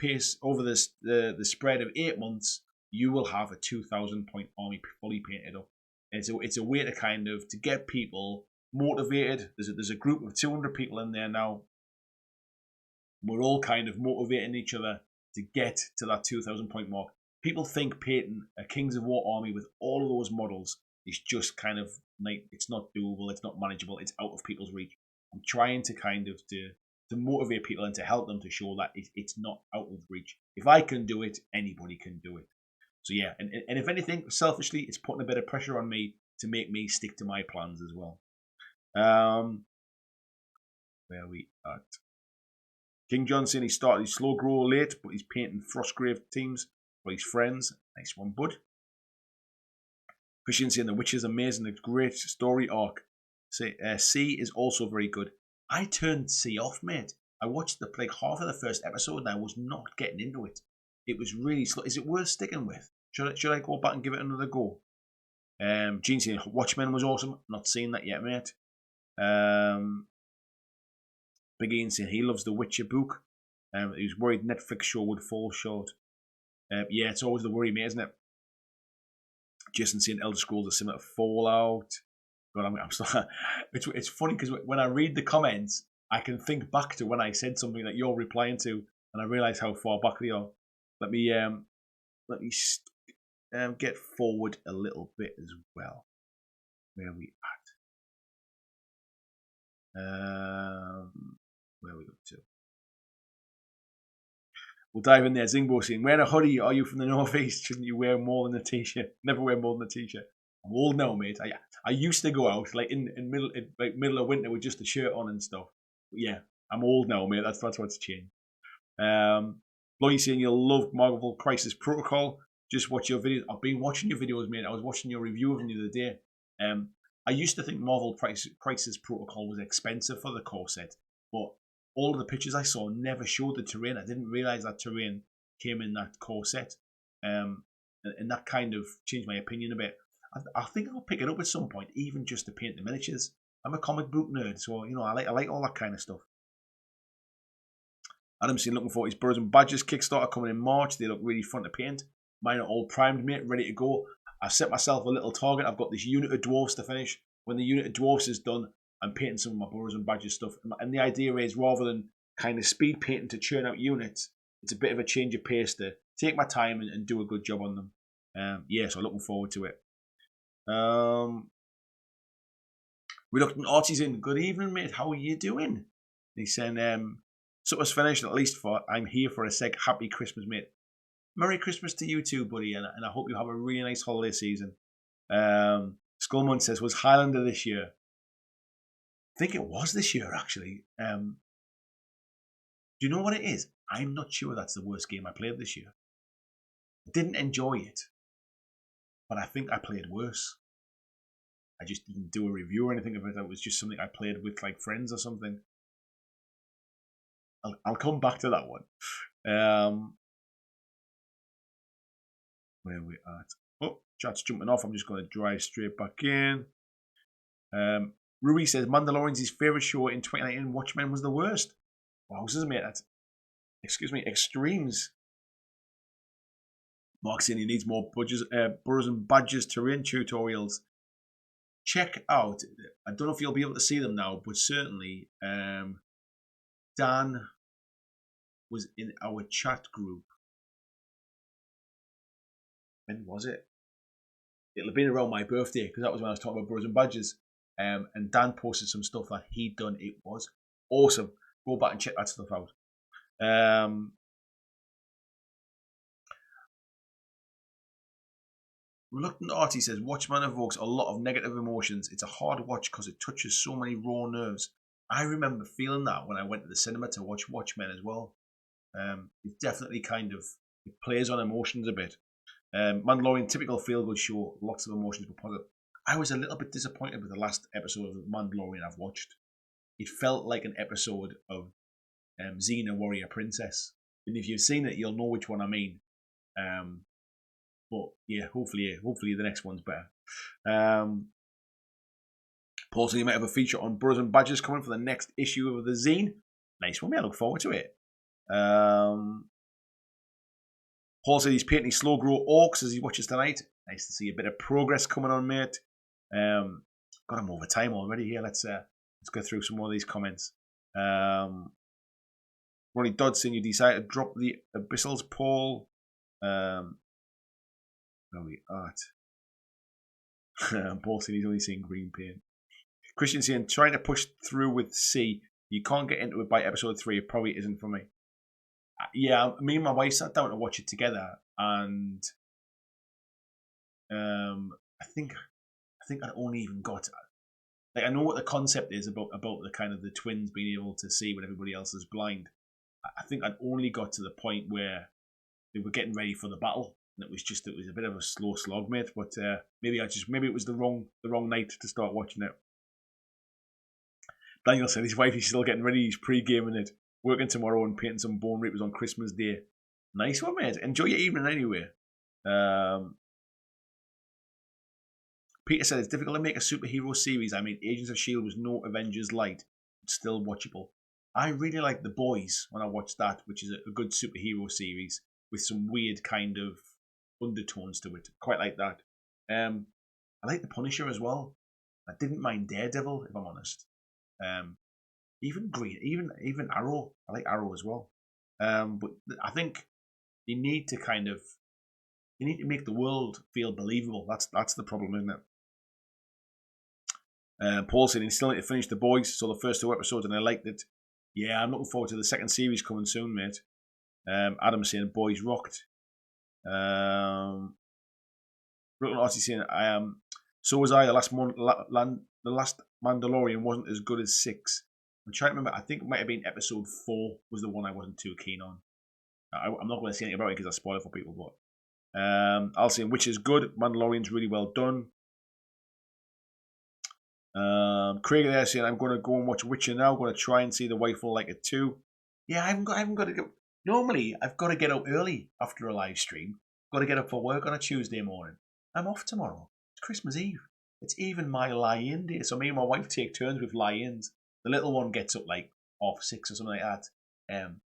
spread of 8 months, you will have a 2,000 point army fully painted up. And it's a way to kind of to get people motivated. There's a group of 200 people in there now. We're all kind of motivating each other to get to that 2,000 point mark. People think painting a Kings of War army with all of those models is just kind of like, it's not doable, it's not manageable, it's out of people's reach. I'm trying to kind of to motivate people and to help them to show that it's not out of reach. If I can do it, anybody can do it. So yeah, and if anything, selfishly, it's putting a bit of pressure on me to make me stick to my plans as well. Where are we at? King Johnson, he started his slow grow late, but he's painting Frostgrave teams for his friends. Nice one, bud. Christian saying The Witch is amazing, a great story arc. C is also very good. I turned C off, mate. I watched like half of the first episode and I was not getting into it. It was really slow. Is it worth sticking with? Should I go back and give it another go? Gene saying Watchmen was awesome. Not seen that yet, mate. Big Ian saying he loves the Witcher book. He was worried Netflix show would fall short. Yeah, it's always the worry, mate, isn't it? Jason saying Elder Scrolls are similar to Fallout. But I'm still, it's funny because when I read the comments, I can think back to when I said something that you're replying to, and I realise how far back they are. Let me get forward a little bit as well. Where are we at? Where are we up to? We'll dive in there. Zingbo saying, wear a hoodie. Are you from the northeast? Shouldn't you wear more than a t-shirt? Never wear more than a t-shirt. I'm old now, mate. I used to go out like in middle of winter with just a shirt on and stuff. But yeah, I'm old now, mate. That's what's changed. Lloyd saying you'll love Marvel Crisis Protocol. Just watch your videos. I've been watching your videos, mate. I was watching your review of them the other day. I used to think Marvel Crisis Protocol was expensive for the core set, but all of the pictures I saw never showed the terrain. I didn't realise that terrain came in that core set, and that kind of changed my opinion a bit. I think I'll pick it up at some point, even just to paint the miniatures. I'm a comic book nerd, so I like all that kind of stuff. Adam's seen looking for his Birds and Badgers Kickstarter coming in March. They look really fun to paint. Mine are all primed, mate, ready to go. I've set myself a little target. I've got this unit of dwarfs to finish. When the unit of dwarfs is done, I'm painting some of my Burrows and Badgers stuff. And the idea is, rather than kind of speed painting to churn out units, it's a bit of a change of pace to take my time and do a good job on them. Yeah, so I'm looking forward to it. Reluctant Archie's in. Good evening, mate. How are you doing? He's saying, supper's finished, at least I'm here for a sec. Happy Christmas, mate. Merry Christmas to you too, buddy, and I hope you have a really nice holiday season. Skullman says, was Highlander this year? I think it was this year, actually. Do you know what it is? I'm not sure that's the worst game I played this year. I didn't enjoy it, but I think I played worse. I just didn't do a review or anything of it. It was just something I played with like friends or something. I'll come back to that one. Where we at? Oh, chat's jumping off. I'm just going to drive straight back in. Rui says Mandalorian's his favourite show in 2019. Watchmen was the worst. Wowzers, mate. That's, excuse me, extremes. Mark saying he needs more burrows and badges terrain tutorials. Check out, I don't know if you'll be able to see them now, but certainly Dan was in our chat group. When was it? It'll have been around my birthday, because that was when I was talking about burrows and badges. And Dan posted some stuff that he'd done. It was awesome. Go back and check that stuff out. Reluctant Artie says, Watchmen evokes a lot of negative emotions. It's a hard watch because it touches so many raw nerves. I remember feeling that when I went to the cinema to watch Watchmen as well. It definitely kind of it plays on emotions a bit. Mandalorian, typical feel-good show, lots of emotions but positive. I was a little bit disappointed with the last episode of Mandalorian I've watched. It felt like an episode of Xena Warrior Princess. And if you've seen it, you'll know which one I mean. But yeah, hopefully the next one's better. Paul said you might have a feature on Burrows and Badgers coming for the next issue of the zine. Nice one, I look forward to it. Paul said he's painting slow grow orcs as he watches tonight. Nice to see a bit of progress coming on, mate. Got him over time already here. Let's go through some more of these comments. Ronnie Dodson, you decided to drop the abyssals, Paul. No, we art. Paul said he's only seeing green paint. Christian saying trying to push through with C. You can't get into it by episode 3. It probably isn't for me. Yeah, me and my wife sat down to watch it together, and I think I'd only even got like I know what the concept is about the kind of the twins being able to see when everybody else is blind. I think I'd only got to the point where they were getting ready for the battle, and it was a bit of a slow slog, mate. But maybe it was the wrong night to start watching it. Daniel said his wife is still getting ready. He's pre-gaming it, working tomorrow and painting some Bone Reapers on Christmas Day. Nice one, mate. Enjoy your evening anyway. Peter said it's difficult to make a superhero series. I mean, Agents of S.H.I.E.L.D. was no Avengers light, but still watchable. I really liked The Boys when I watched that, which is a good superhero series with some weird kind of undertones to it. Quite like that. I like The Punisher as well. I didn't mind Daredevil, if I'm honest. Even Arrow. I like Arrow as well. But I think you need to make the world feel believable. That's the problem, isn't it? Paul said he still need to finish The Boys, so the first 2 episodes, and I liked it. Yeah, I'm looking forward to the second series coming soon, mate. Adam saying Boys rocked. Brooklyn Artie saying so was I. The last Mandalorian wasn't as good as 6. I'm trying to remember. I think it might have been episode 4 was the one I wasn't too keen on. I'm not going to say anything about it because I spoil it for people, but I'll say which is good. Mandalorian's really well done. Craig there saying I'm going to go and watch Witcher now. I'm going to try and see the wife will like it too. Yeah, I haven't got to go. Normally, I've got to get up early after a live stream. Got to get up for work on a Tuesday morning. I'm off tomorrow. It's Christmas Eve. It's even my lie-in day. So me and my wife take turns with lie-ins. The little one gets up like 6:30 or something like that.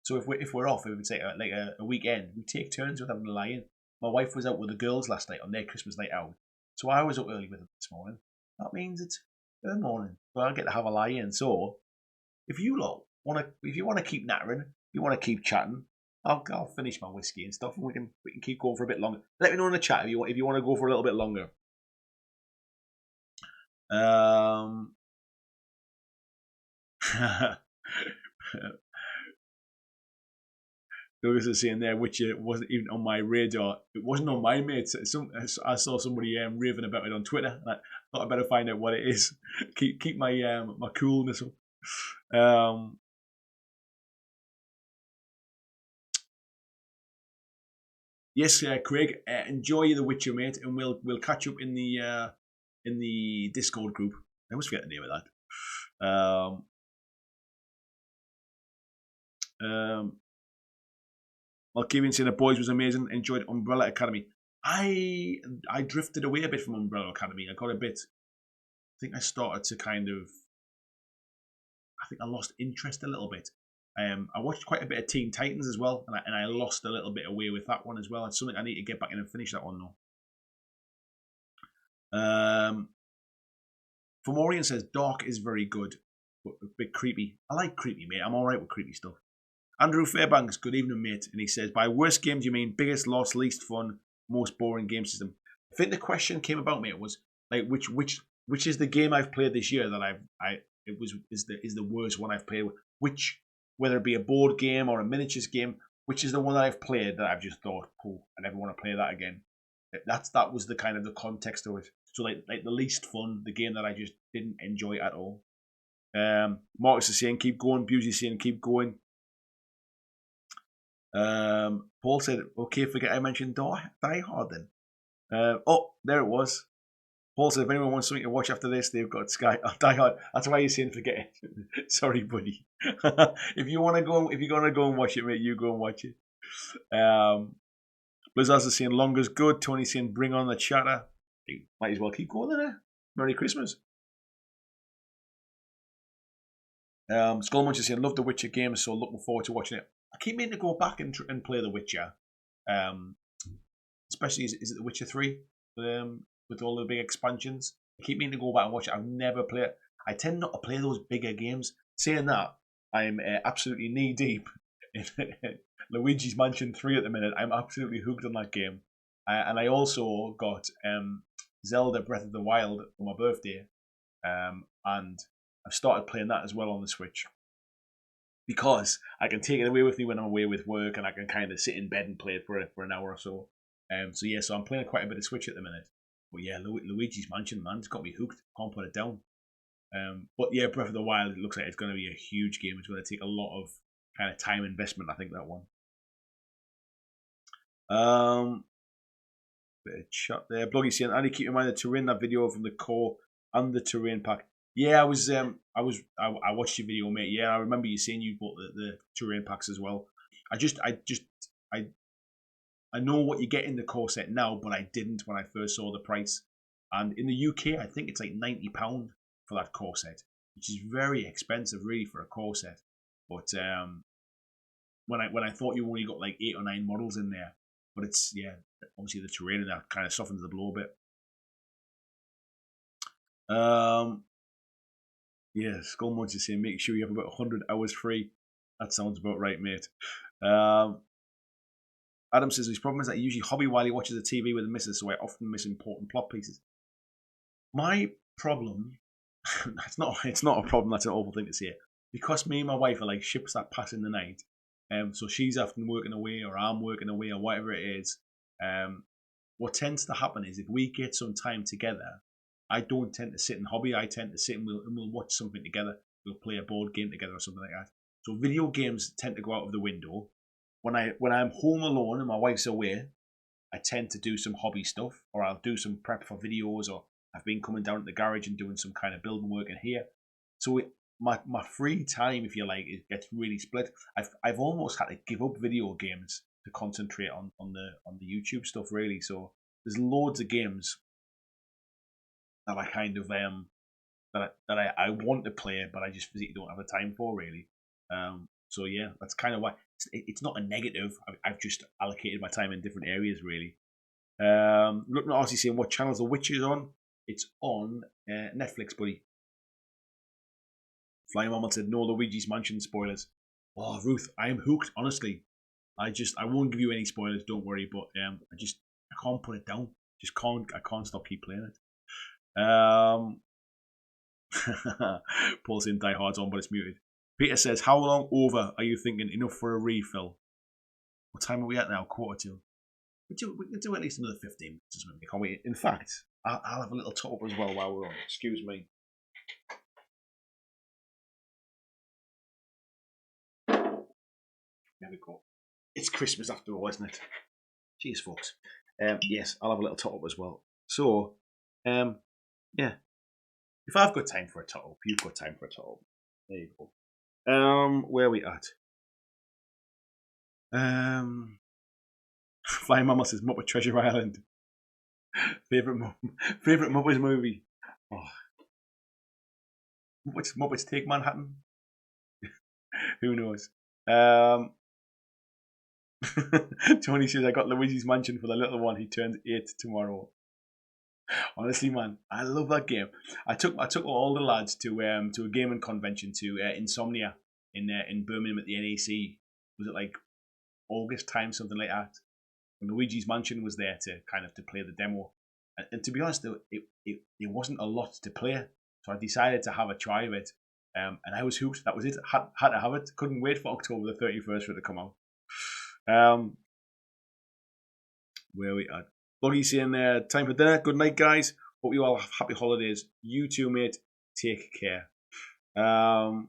So if we're off, if it's like a weekend, we take turns with having a lie-in. My wife was out with the girls last night on their Christmas night out, so I was up early with them this morning. That means it's her morning, so I get to have a lie-in. So if you want to keep nattering, if you want to keep chatting, I'll finish my whiskey and stuff, and we can keep going for a bit longer. Let me know in the chat if you want to go for a little bit longer. Douglas is saying there, which wasn't even on my radar. It wasn't on my mates. I saw somebody raving about it on Twitter. And I thought I'd better find out what it is. Keep my my coolness up. Yes, Craig. Enjoy The Witcher, mate, and we'll catch up in the Discord group. I always forget the name of that. Kevin saying The Boys was amazing. Enjoyed Umbrella Academy. I drifted away a bit from Umbrella Academy. I got a bit think I started to I think I lost interest a little bit. I watched quite a bit of Teen Titans as well, and I lost a little bit away with that one as well. It's something I need to get back in and finish that one though. Fomorian says Dark is very good, but a bit creepy. I like creepy, mate. I'm alright with creepy stuff. Andrew Fairbanks, good evening, mate. And he says, by worst game, do you mean biggest loss, least fun, most boring game system? I think the question came about, mate, was like which is the game I've played this year that is the worst one I've played. Which, whether it be a board game or a miniatures game, which is the one that I've played that I've just thought, cool, I never want to play that again. That was the kind of the context of it. So like the least fun, the game that I just didn't enjoy at all. Marcus is saying keep going. Busey is saying keep going. Paul said, okay, forget I mentioned Die Hard then. Oh, there it was. Paul said, if anyone wants something to watch after this, they've got Sky. Oh, Die Hard. That's why you're saying forget it. Sorry, buddy. If you're gonna go and watch it, mate, you go and watch it. Blizzard's is saying longer's good. Tony's saying bring on the chatter. You might as well keep going there. Merry Christmas. Skullmunch is saying love the Witcher games, so looking forward to watching it. I keep meaning to go back and play The Witcher, especially is it The Witcher 3 with all the big expansions. I keep meaning to go back and watch it. I've never played it. I tend not to play those bigger games. Saying that, I'm absolutely knee deep in Luigi's Mansion 3 at the minute. I'm absolutely hooked on that game, and I also got Zelda Breath of the Wild for my birthday, and I've started playing that as well on the Switch. Because I can take it away with me when I'm away with work, and I can kind of sit in bed and play it for an hour or so. So I'm playing quite a bit of Switch at the minute. But yeah, Luigi's Mansion, man, it's got me hooked. Can't put it down. But yeah, Breath of the Wild, it looks like it's going to be a huge game. It's going to take a lot of kind of time investment, I think, that one. Bit of chat there. Bloggy saying, Andy, keep in mind the terrain, that video from the core and the terrain pack. Yeah, I watched your video, mate. Yeah, I remember you saying you bought the terrain packs as well. I know what you get in the core set now, but I didn't when I first saw the price. And in the UK, I think it's like £90 for that core set, which is very expensive, really, for a core set. But when I thought you only got like 8 or 9 models in there, but it's obviously the terrain in that kind of softens the blow a bit. Yeah, Skullmunch is saying make sure you have about 100 hours free. That sounds about right, mate. Adam says his problem is that he usually hobby while he watches the TV with the missus, so I often miss important plot pieces. My problem, it's not a problem. That's an awful thing to say. Because me and my wife are like ships that pass in the night. So she's often working away, or I'm working away, or whatever it is. What tends to happen is if we get some time together, I don't tend to sit and hobby. I tend to sit and we'll watch something together. We'll play a board game together or something like that. So video games tend to go out of the window. When I'm home alone and my wife's away, I tend to do some hobby stuff, or I'll do some prep for videos, or I've been coming down to the garage and doing some kind of building work in here. So my free time, if you like, it gets really split. I've almost had to give up video games to concentrate on the YouTube stuff, really. So there's loads of games that I kind of that I want to play, but I just physically don't have the time for, really. So yeah, that's kind of why it's not a negative. I've just allocated my time in different areas, really. Looking at RC saying what channels The Witcher is on. It's on Netflix, buddy. Flying Mama said no Luigi's Mansion spoilers. Oh, Ruth, I am hooked. Honestly, I won't give you any spoilers. Don't worry, but I can't put it down. I can't stop keep playing it. Paul's in Die Hard's on, but it's muted. Peter says, how long over are you thinking enough for a refill? What time are we at now? 1:45. We can do at least another 15 minutes, can't we? In fact, I'll have a little top up as well while we're on. Excuse me. There we go. It's Christmas after all, isn't it? Cheers, folks. Yes, I'll have a little top up as well. So, yeah. If I've got time for a top up, you've got time for a top up. There you go. Where are we at? Flying Mama says Muppet Treasure Island. Favorite Muppets movie. Oh, Muppets Take Manhattan. Who knows? Tony says I got Luigi's Mansion for the little one. He turns 8 tomorrow. Honestly, man, I love that game. I took all the lads to a gaming convention to Insomnia in Birmingham at the NEC. Was it like August time, something like that? And Luigi's Mansion was there to play the demo. And to be honest, it wasn't a lot to play, so I decided to have a try of it. And I was hooked. That was it. Had to have it. Couldn't wait for October the 31st for it to come out. Where we at? Buggy's saying there, time for dinner. Good night, guys. Hope you all have happy holidays. You too, mate. Take care. Where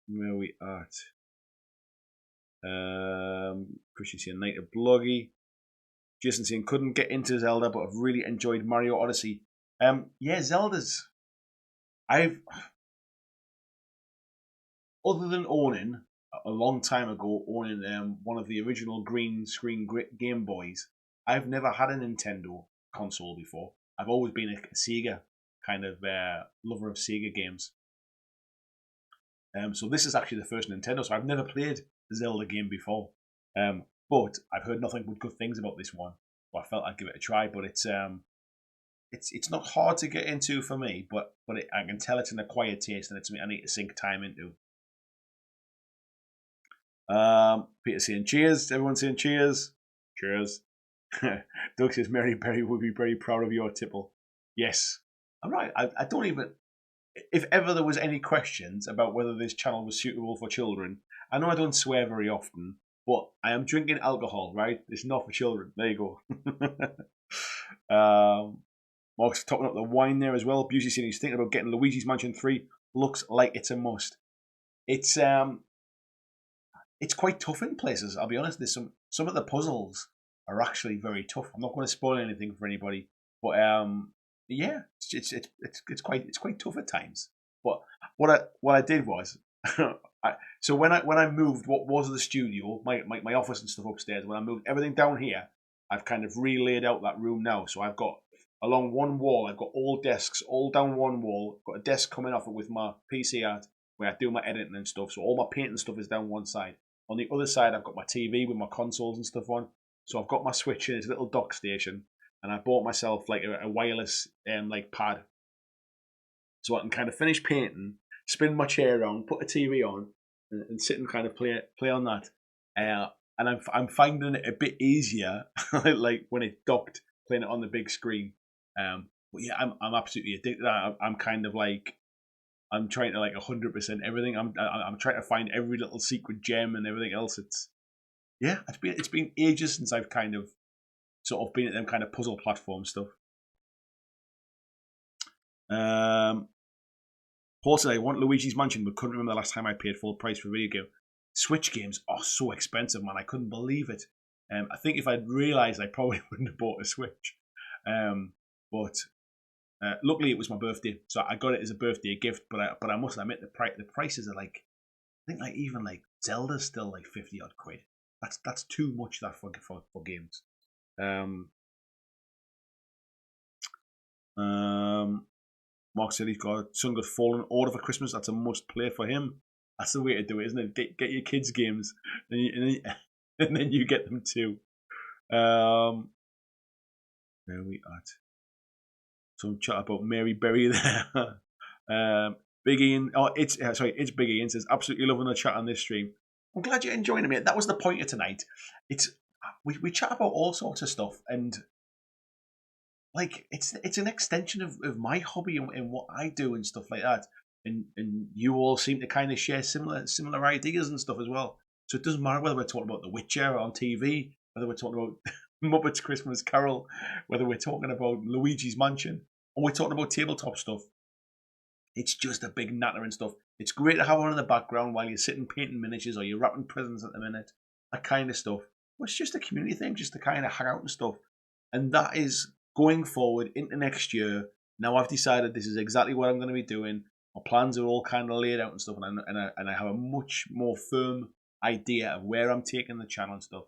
we at? Christian saying night of Bloggy. Jason saying couldn't get into Zelda, but I've really enjoyed Mario Odyssey. Yeah, Zelda's. Other than owning a long time ago, owning one of the original green screen Game Boys, I've never had a Nintendo console before. I've always been a Sega kind of lover of Sega games. So this is actually the first Nintendo, so I've never played a Zelda game before. But I've heard nothing but good things about this one. So I felt I'd give it a try, but it's not hard to get into for me, but I can tell it's an acquired taste and it's something I need to sink time into. Peter saying cheers. Everyone's saying cheers. Cheers. Doug says Mary Berry would be very proud of your tipple. Yes. I'm right. I don't even. If ever there was any questions about whether this channel was suitable for children, I know I don't swear very often, but I am drinking alcohol, right? It's not for children. There you go. Mark's topping up the wine there as well. Busey saying he's thinking about getting Luigi's Mansion 3. Looks like it's a must. It's quite tough in places, I'll be honest. There's some of the puzzles are actually very tough. I'm not going to spoil anything for anybody, but yeah, it's quite tough at times. But what I did was, so when I moved what was the studio, my office and stuff upstairs, when I moved everything down here, I've kind of relaid out that room now. So I've got along one wall, I've got all desks, all down one wall. I've got a desk coming off it with my PC art where I do my editing and stuff. So all my painting stuff is down one side. On the other side, I've got my TV with my consoles and stuff on. So I've got my Switch in its little dock station, and I bought myself like a wireless like pad, so I can kind of finish painting, spin my chair around, put a TV on, and sit and kind of play on that. And I'm finding it a bit easier, like when it's docked, playing it on the big screen. But yeah, I'm absolutely addicted. I'm kind of like. I'm trying to like 100% everything. I'm trying to find every little secret gem and everything else. It's been ages since I've kind of sort of been at them kind of puzzle platform stuff. Paul said I want Luigi's Mansion, but couldn't remember the last time I paid full price for a video game. Switch games are so expensive, man. I couldn't believe it. I think if I'd realised, I probably wouldn't have bought a Switch. But luckily, it was my birthday, so I got it as a birthday gift. But I must admit, the prices are like, I think like even like Zelda's still like 50 odd quid. That's too much that for games. Mark said he's got Sun God Fallen order for Christmas. That's a must play for him. That's the way to do it, isn't it? Get your kids games, and then you get them too. Where are we at? Some chat about Mary Berry there. Big Ian, it's Big Ian says absolutely loving the chat on this stream. I'm glad you're enjoying it, mate. That was the point of tonight. We chat about all sorts of stuff, and like it's an extension of my hobby and what I do and stuff like that. And you all seem to kind of share similar ideas and stuff as well. So it doesn't matter whether we're talking about The Witcher on TV, whether we're talking about Muppets Christmas Carol, whether we're talking about Luigi's Mansion, or we're talking about tabletop stuff. It's just a big natter and stuff. It's great to have on in the background while you're sitting painting miniatures or you're wrapping presents at the minute, that kind of stuff. Well, it's just a community thing, just to kind of hang out and stuff. And that is going forward into next year. Now I've decided this is exactly what I'm going to be doing. My plans are all kind of laid out and stuff, and I have a much more firm idea of where I'm taking the channel and stuff.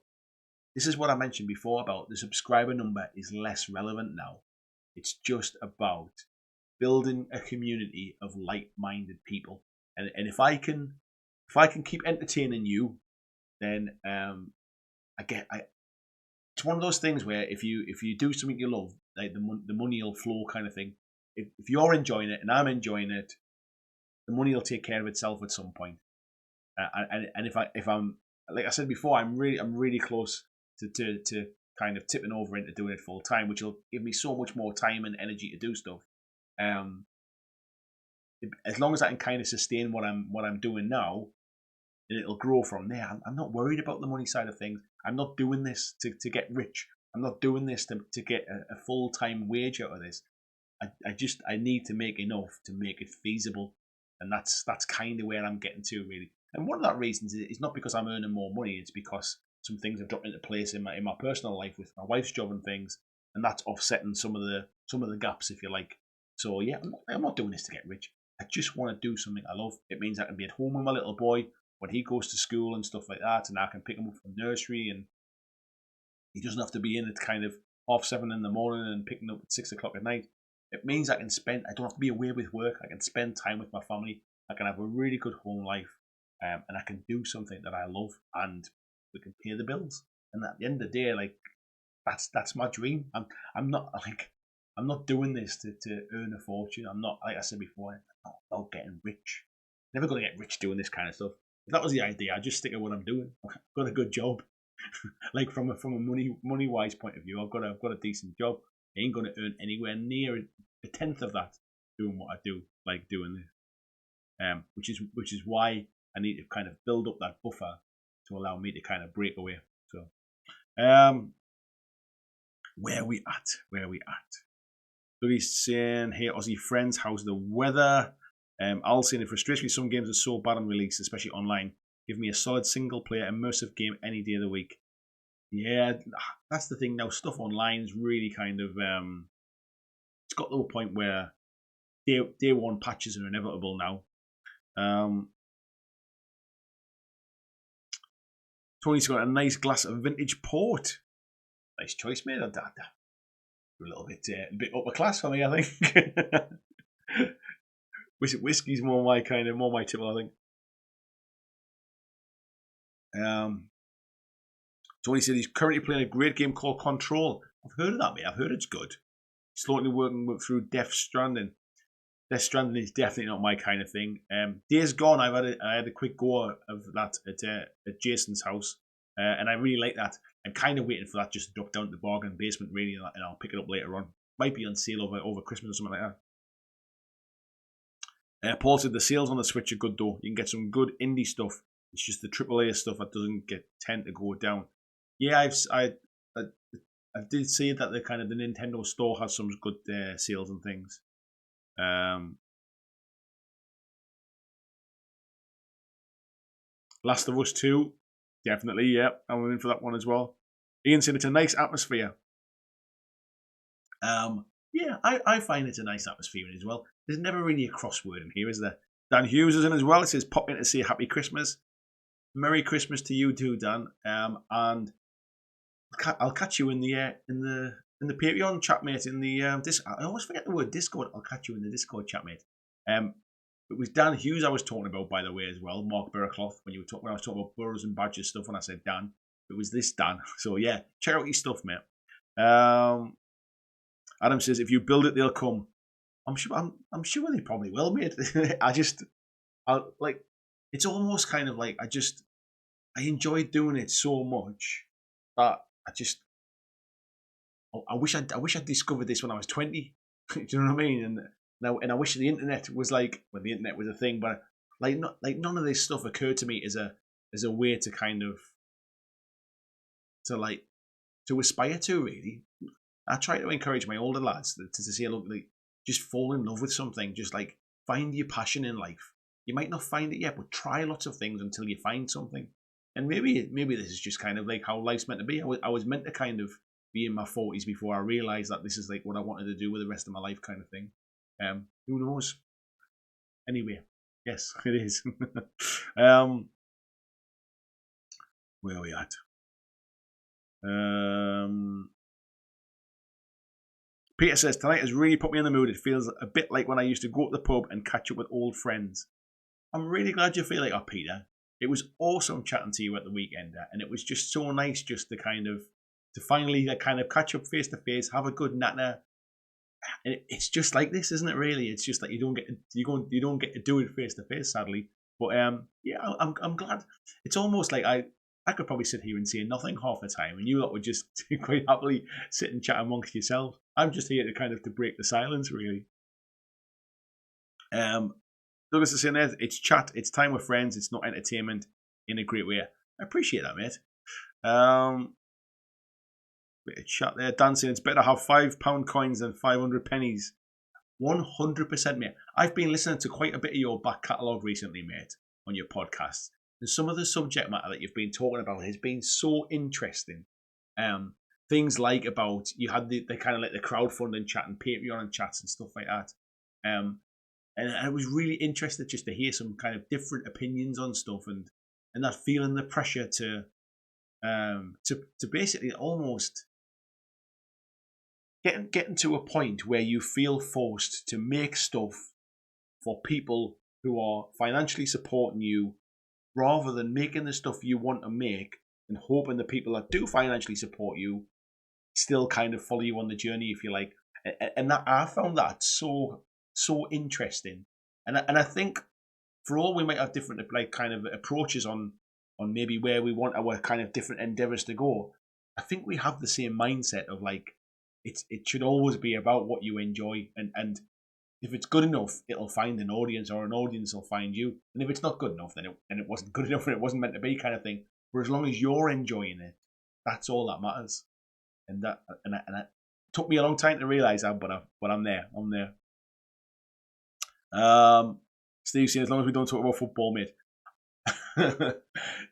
This is what I mentioned before about the subscriber number is less relevant now. It's just about building a community of like-minded people, and if I can keep entertaining you, then it's one of those things where if you do something you love, like the money will flow kind of thing. If you're enjoying it and I'm enjoying it, the money will take care of itself at some point. And if I'm like I said before, I'm really close to kind of tipping over into doing it full time, which will give me so much more time and energy to do stuff. As long as I can kind of sustain what I'm doing now, and it'll grow from there. I'm not worried about the money side of things. I'm not doing this to get rich. I'm not doing this to get a full-time wage out of this. I need to make enough to make it feasible, and that's kind of where I'm getting to really. And one of that reasons is not because I'm earning more money. It's because some things have dropped into place in my personal life with my wife's job and things, and that's offsetting some of the gaps, if you like. So yeah, I'm not doing this to get rich. I just want to do something I love. It means I can be at home with my little boy when he goes to school and stuff like that, and I can pick him up from nursery, and he doesn't have to be in at kind of 7:30 in the morning and picking up at 6 o'clock at night. It means I don't have to be away with work. I can spend time with my family. I can have a really good home life, and I can do something that I love, and we can pay the bills. And at the end of the day, like that's my dream. I'm not doing this to earn a fortune. I'm not, like I said before, I'm not about getting rich. Never going to get rich doing this kind of stuff. If that was the idea, I'd just stick at what I'm doing. I've got a good job. Like from a money wise point of view, I've got a decent job. I ain't going to earn anywhere near a tenth of that doing what I do, like doing this. Which is why I need to kind of build up that buffer to allow me to kind of break away. So, where we at? Billy's saying, "Hey Aussie friends, how's the weather?" Al saying, "It frustrates me. Some games are so bad on release, especially online. Give me a solid single player immersive game any day of the week." Yeah, that's the thing now. Stuff online is really kind of it's got to a point where day one patches are inevitable now. Tony's got a nice glass of vintage port. Nice choice, mate. A little bit upper class for me, I think. Whiskey's more my typical, I think. Tony said he's currently playing a great game called Control. I've heard of that, mate. I've heard it's good. Slowly working through Death Stranding. Death Stranding is definitely not my kind of thing. Days Gone, I had a quick go of that at Jason's house, and I really like that. I'm kind of waiting for that just to drop down to the bargain basement, really, and I'll pick it up later on. Might be on sale over Christmas or something like that. Paul said the sales on the Switch are good though. You can get some good indie stuff. It's just the AAA stuff that doesn't tend to go down. Yeah, I did see that the Nintendo store has some good sales and things. Last of Us 2, definitely, yeah. I'm in for that one as well. Ian said it's a nice atmosphere. Yeah, I find it's a nice atmosphere as well. There's never really a crossword in here, is there? Dan Hughes is in as well. It says pop in to say Happy Christmas. Merry Christmas to you too, Dan. And I'll catch you in the Patreon chat, mate. In the I always forget the word Discord. I'll catch you in the Discord chat, mate. It was Dan Hughes I was talking about, by the way, as well. Mark Burracloth, when I was talking about Burrows and Badgers stuff. When I said Dan, it was this Dan. So yeah, check out your stuff, mate. Adam says if you build it, they'll come. I'm sure they probably will, mate. It's almost kind of like I enjoy doing it so much that I wish I'd discovered this when I was 20. Do you know what I mean? And I wish the internet was like when the internet was a thing, but none of this stuff occurred to me as a way to kind of to aspire to, really. I try to encourage my older lads to say, look, like, just fall in love with something. Just like find your passion in life. You might not find it yet, but try lots of things until you find something. And maybe this is just kind of like how life's meant to be. I was meant to kind of be in my 40s before I realised that this is like what I wanted to do with the rest of my life, kind of thing. Who knows? Anyway, yes, it is. Where are we at? Peter says, tonight has really put me in the mood. It feels a bit like when I used to go to the pub and catch up with old friends. I'm really glad you feel like that, Peter. It was awesome chatting to you at the weekend, and it was just so nice just to finally kind of catch up face to face, have a good natter. And it's just like this, isn't it? Really, it's just like you don't get to do it face to face, sadly. But yeah, I'm glad. It's almost like I could probably sit here and say nothing half the time, and you lot would just quite happily sit and chat amongst yourselves. I'm just here to kind of to break the silence, really. Douglas is saying there, it's chat, it's time with friends, it's not entertainment in a great way. I appreciate that, mate. Bit of chat there. Dan saying it's better to have £5 coins than 500 pennies. 100%, mate. I've been listening to quite a bit of your back catalogue recently, mate, on your podcast. And some of the subject matter that you've been talking about has been so interesting. Things like about, you had the kind of like the crowdfunding chat and Patreon and chats and stuff like that. And I was really interested just to hear some kind of different opinions on stuff and that feeling the pressure to basically almost getting to a point where you feel forced to make stuff for people who are financially supporting you rather than making the stuff you want to make and hoping the people that do financially support you still kind of follow you on the journey, if you like. And that I found that so interesting. And I think for all we might have different like kind of approaches on maybe where we want our kind of different endeavors to go, I think we have the same mindset of like it should always be about what you enjoy, and if it's good enough, it'll find an audience, or an audience will find you. And if it's not good enough, then it wasn't good enough and it wasn't meant to be, kind of thing. But as long as you're enjoying it, that's all that matters. And it took me a long time to realize that, but I'm there. Steve saying, as long as we don't talk about football, mate.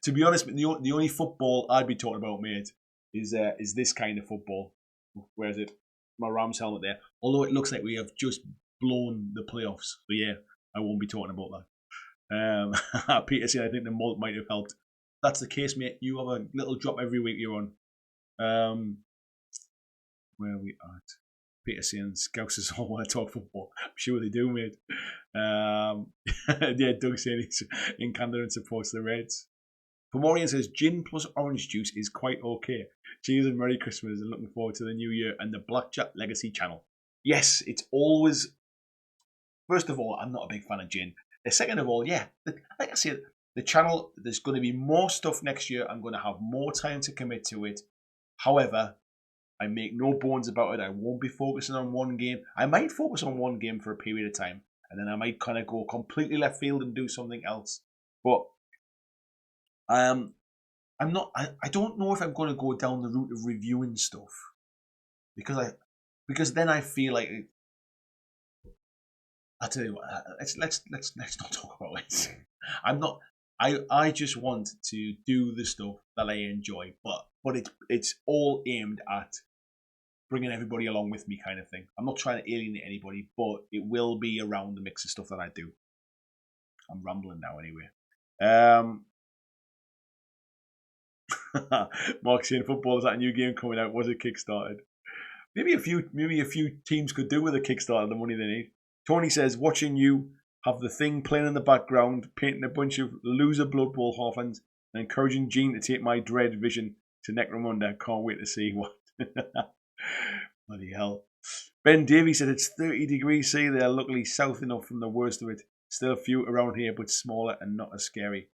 To be honest, the only football I'd be talking about, mate, is this kind of football. Where is it? My Rams helmet there. Although it looks like we have just blown the playoffs. So yeah, I won't be talking about that. Peter said, I think the malt might have helped. That's the case, mate. You have a little drop every week you're on. Where are we at? Peter saying, Scousers all want to talk football. I'm sure they do, mate. Yeah, Doug saying he's in Canada and supports the Reds. Pomorian says, gin plus orange juice is quite okay. Cheers and Merry Christmas, and looking forward to the new year and the BlackJack Legacy channel. Yes, it's always... First of all, I'm not a big fan of gin. Second of all, yeah, like I said, the channel, there's going to be more stuff next year. I'm going to have more time to commit to it. However, I make no bones about it. I won't be focusing on one game. I might focus on one game for a period of time, and then I might kind of go completely left field and do something else. But I'm not. I don't know if I'm going to go down the route of reviewing stuff because then I feel like I tell you what. Let's not talk about it. I'm not. I just want to do the stuff that I enjoy, but it's all aimed at bringing everybody along with me, kind of thing. I'm not trying to alienate anybody, but it will be around the mix of stuff that I do. I'm rambling now, anyway. Mark saying, football, is that a new game coming out? Was it kickstarted? Maybe a few teams could do with a Kickstarter the money they need. Tony says, watching you have the thing playing in the background, painting a bunch of loser Blood Bowl Halflings, and encouraging Gene to take my dread vision to Necromunda. Can't wait to see what. Bloody hell. Ben Davies said it's 30 degrees C there, luckily south enough from the worst of it. Still a few around here, but smaller and not as scary.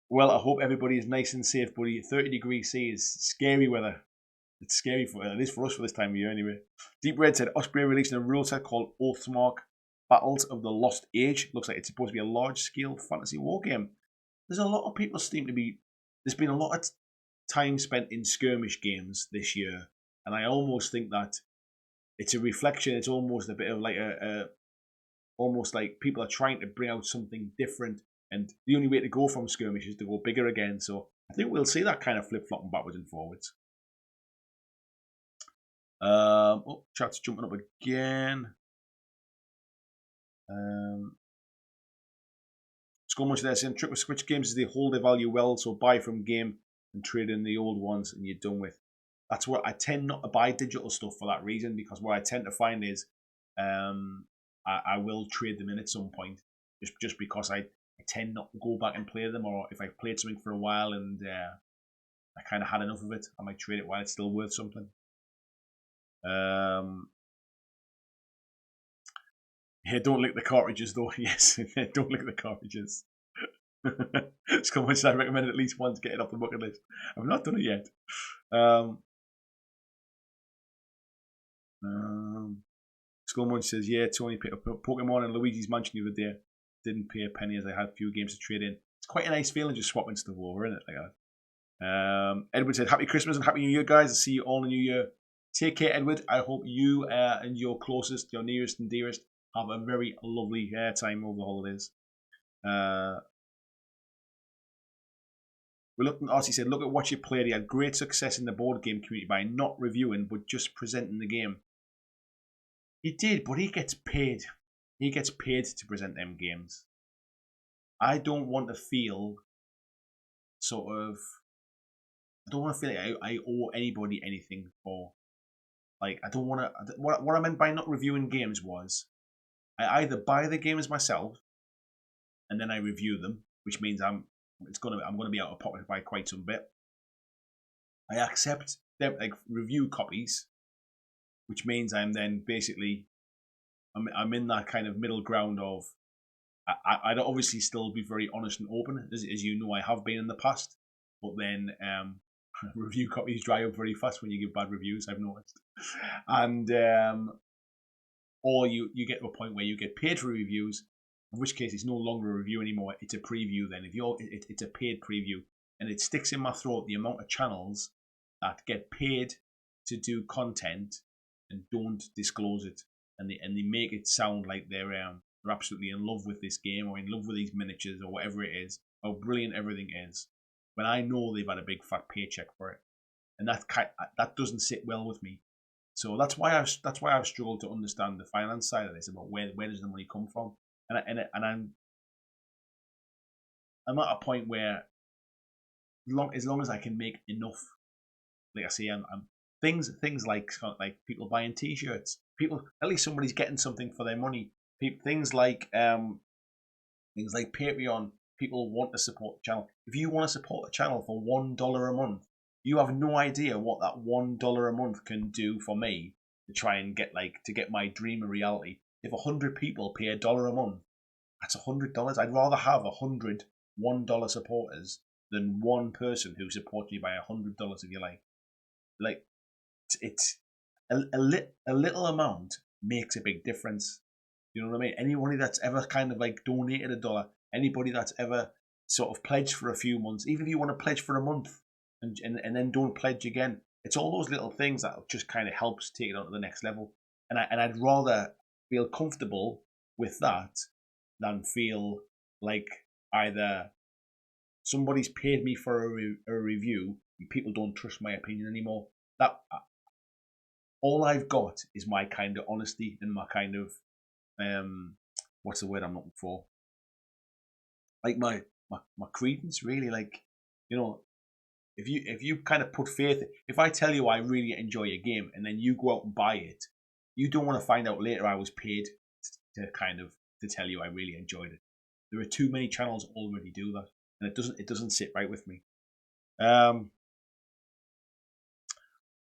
Well, I hope everybody is nice and safe, buddy. 30 degrees C is scary weather. It's scary for at least for us for this time of year, anyway. Deep Red said Osprey releasing a rule set called Oathmark Battles of the Lost Age. Looks like it's supposed to be a large-scale fantasy war game. There's a lot of people seem to be. There's been a lot of time spent in skirmish games this year, and I almost think that it's a reflection. It's almost a bit of like almost like people are trying to bring out something different, and the only way to go from skirmish is to go bigger again. So I think we'll see that kind of flip-flopping backwards and forwards. Chat's jumping up again. Skullmunch there saying, trick with Switch games is they hold their value well, so buy from game and trade in the old ones and you're done with. That's what I tend not to buy digital stuff for that reason, because what I tend to find is I will trade them in at some point, just because I tend not to go back and play them, or if I've played something for a while and I kind of had enough of it, I might trade it while it's still worth something. Yeah, don't lick the cartridges though. Yes, don't lick the cartridges. Scum said I recommend at least once get it off the bucket list. I've not done it yet. Skullmunch says, yeah, Tony picked up Pokemon and Luigi's Mansion the other day. Didn't pay a penny as I had a few games to trade in. It's quite a nice feeling just swapping stuff over, isn't it? Like that. Edward said, happy Christmas and happy New Year, guys. I'll see you all in the New Year. Take care, Edward. I hope you and your closest, your nearest and dearest have a very lovely time over the holidays. We're looking. Archie said, look at what you played. He had great success in the board game community by not reviewing but just presenting the game. He did, but he gets paid. He gets paid to present them games. I don't want to feel I don't want to feel like I owe anybody anything for. Like, I don't want to. What I meant by not reviewing games was I either buy the games myself and then I review them, which means I'm gonna be out of pocket by quite some bit. I accept them like review copies, which means I'm then basically I'm in that kind of middle ground of I'd obviously still be very honest and open, as you know I have been in the past, but then review copies dry up very fast when you give bad reviews, I've noticed. And or you get to a point where you get paid for reviews, in which case it's no longer a review anymore, it's a preview then. It's a paid preview, and it sticks in my throat the amount of channels that get paid to do content and don't disclose it, and they make it sound like they're absolutely in love with this game or in love with these miniatures or whatever it is, how brilliant everything is, when I know they've had a big fat paycheck for it, and that doesn't sit well with me. So that's why I've struggled to understand the finance side of this, about where does the money come from, and I'm at a point where as long as I can make enough, like I say, I'm things like people buying T-shirts, people, at least somebody's getting something for their money. Things like Patreon. People want to support the channel. If you want to support the channel for $1 a month, you have no idea what that $1 a month can do for me to try and get my dream a reality. If 100 people pay $1 a month, that's $100. I'd rather have 100 $1 supporters than one person who supports me by $100 if you like. Like, it's a little amount makes a big difference. You know what I mean? Anybody that's ever kind of like donated $1, anybody that's ever sort of pledged for a few months, even if you want to pledge for a month and then don't pledge again, it's all those little things that just kind of helps take it on to the next level. And I'd rather feel comfortable with that than feel like either somebody's paid me for a review and people don't trust my opinion anymore. That all I've got is my kind of honesty and my kind of what's the word I'm looking for? Like my credence, really. Like, you know, if you kind of put faith, if I tell you I really enjoy a game and then you go out and buy it, you don't want to find out later I was paid to tell you I really enjoyed it. There are too many channels already do that, and it doesn't sit right with me. Flying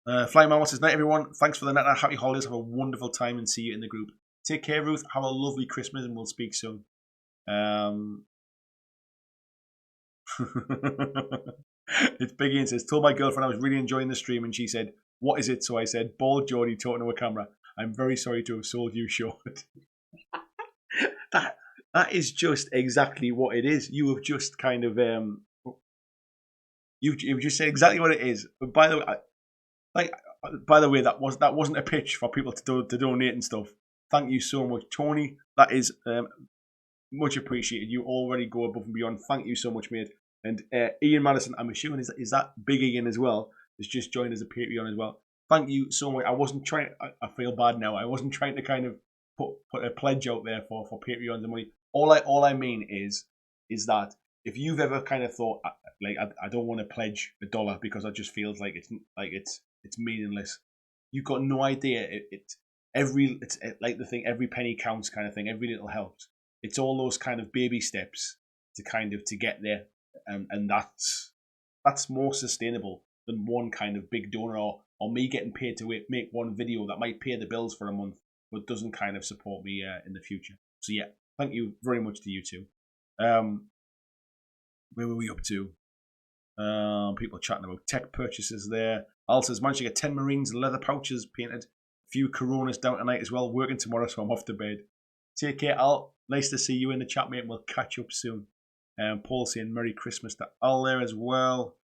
Man says, night everyone, thanks for the night, happy holidays, have a wonderful time and see you in the group. Take care, Ruth, have a lovely Christmas and we'll speak soon. It's Biggie and says, told my girlfriend I was really enjoying the stream and she said, what is it? So I said, bald Geordie talking to a camera. I'm very sorry to have sold you short. That is just exactly what it is. You have just kind of you've just said exactly what it is. But by the way, that wasn't a pitch for people to donate and stuff. Thank you so much, Tony. That is much appreciated. You already go above and beyond. Thank you so much, mate. And Ian Madison, I'm assuming is that Big Ian as well? Has just joined as a Patreon as well. Thank you so much. I wasn't trying. I feel bad now. I wasn't trying to kind of put a pledge out there for Patreons and money. All I mean is that if you've ever kind of thought like I don't want to pledge $1 because it just feels like it's it's meaningless. You've got no idea. It's like the thing, every penny counts kind of thing. Every little helps. It's all those kind of baby steps to get there, and that's more sustainable than one kind of big donor, or me getting paid to make one video that might pay the bills for a month but doesn't kind of support me in the future. So yeah, thank you very much to you two. Where were we up to? People chatting about tech purchases there. Al says, managed to get 10 Marines leather pouches painted. A few Coronas down tonight as well. Working tomorrow, so I'm off to bed. Take care, Al. Nice to see you in the chat, mate. We'll catch up soon. Paul saying Merry Christmas to Al there as well.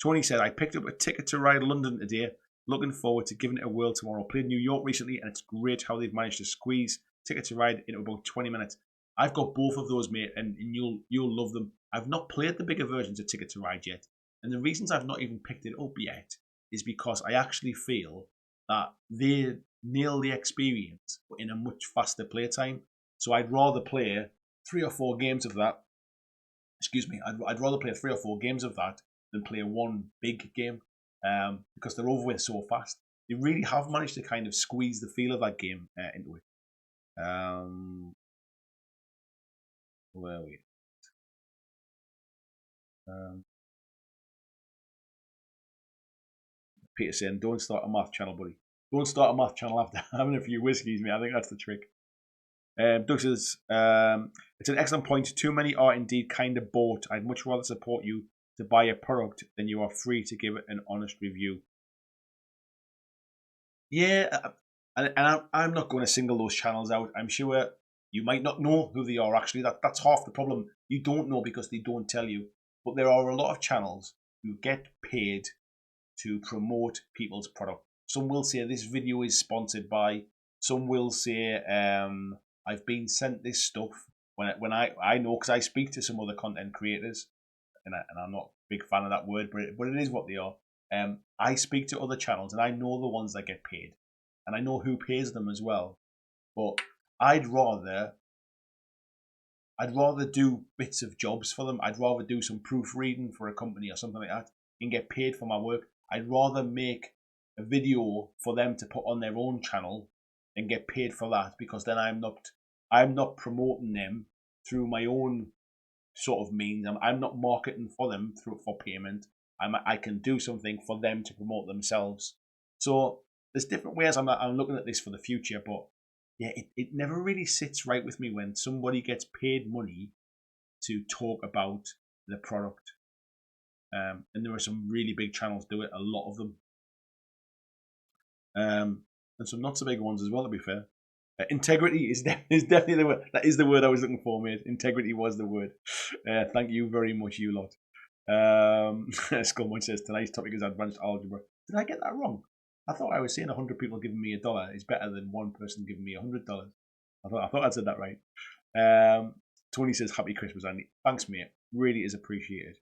Tony said, I picked up a ticket to ride London today. Looking forward to giving it a whirl tomorrow. Played New York recently, and it's great how they've managed to squeeze ticket to ride into about 20 minutes. I've got both of those, mate, and you'll love them. I've not played the bigger versions of Ticket to Ride yet. And the reasons I've not even picked it up yet is because I actually feel that they nail the experience in a much faster playtime. So I'd rather play 3 or 4 games of that. Excuse me. I'd rather play 3 or 4 games of that than play one big game, because they're over with so fast. They really have managed to kind of squeeze the feel of that game into it. Where are we? Peter saying, don't start a math channel, buddy. Don't start a math channel after having a few whiskies, mate. I think that's the trick. Doug says, it's an excellent point. Too many are indeed kind of bought. I'd much rather support you to buy a product than you are free to give it an honest review. Yeah, and I'm not going to single those channels out. I'm sure you might not know who they are, actually. That's half the problem. You don't know because they don't tell you. But there are a lot of channels who get paid to promote people's product. Some will say this video is sponsored by. Some will say I've been sent this stuff. When I know, because I speak to some other content creators, and I'm not a big fan of that word, but it is what they are. I speak to other channels, and I know the ones that get paid, and I know who pays them as well. But I'd rather do bits of jobs for them. I'd rather do some proofreading for a company or something like that and get paid for my work. I'd rather make a video for them to put on their own channel and get paid for that, because then I'm not promoting them through my own sort of means. I'm not marketing for them for payment. I can do something for them to promote themselves. So there's different ways I'm looking at this for the future, but yeah, it never really sits right with me when somebody gets paid money to talk about the product. And there are some really big channels do it, a lot of them. And some not so big ones as well, to be fair. Integrity is definitely the word. That is the word I was looking for, mate. Integrity was the word. Thank you very much, you lot. Skullmunch says, tonight's topic is advanced algebra. Did I get that wrong? I thought I was saying 100 people giving me $1 is better than one person giving me $100. I thought I said that right. Tony says, happy Christmas, Andy. Thanks, mate. Really is appreciated.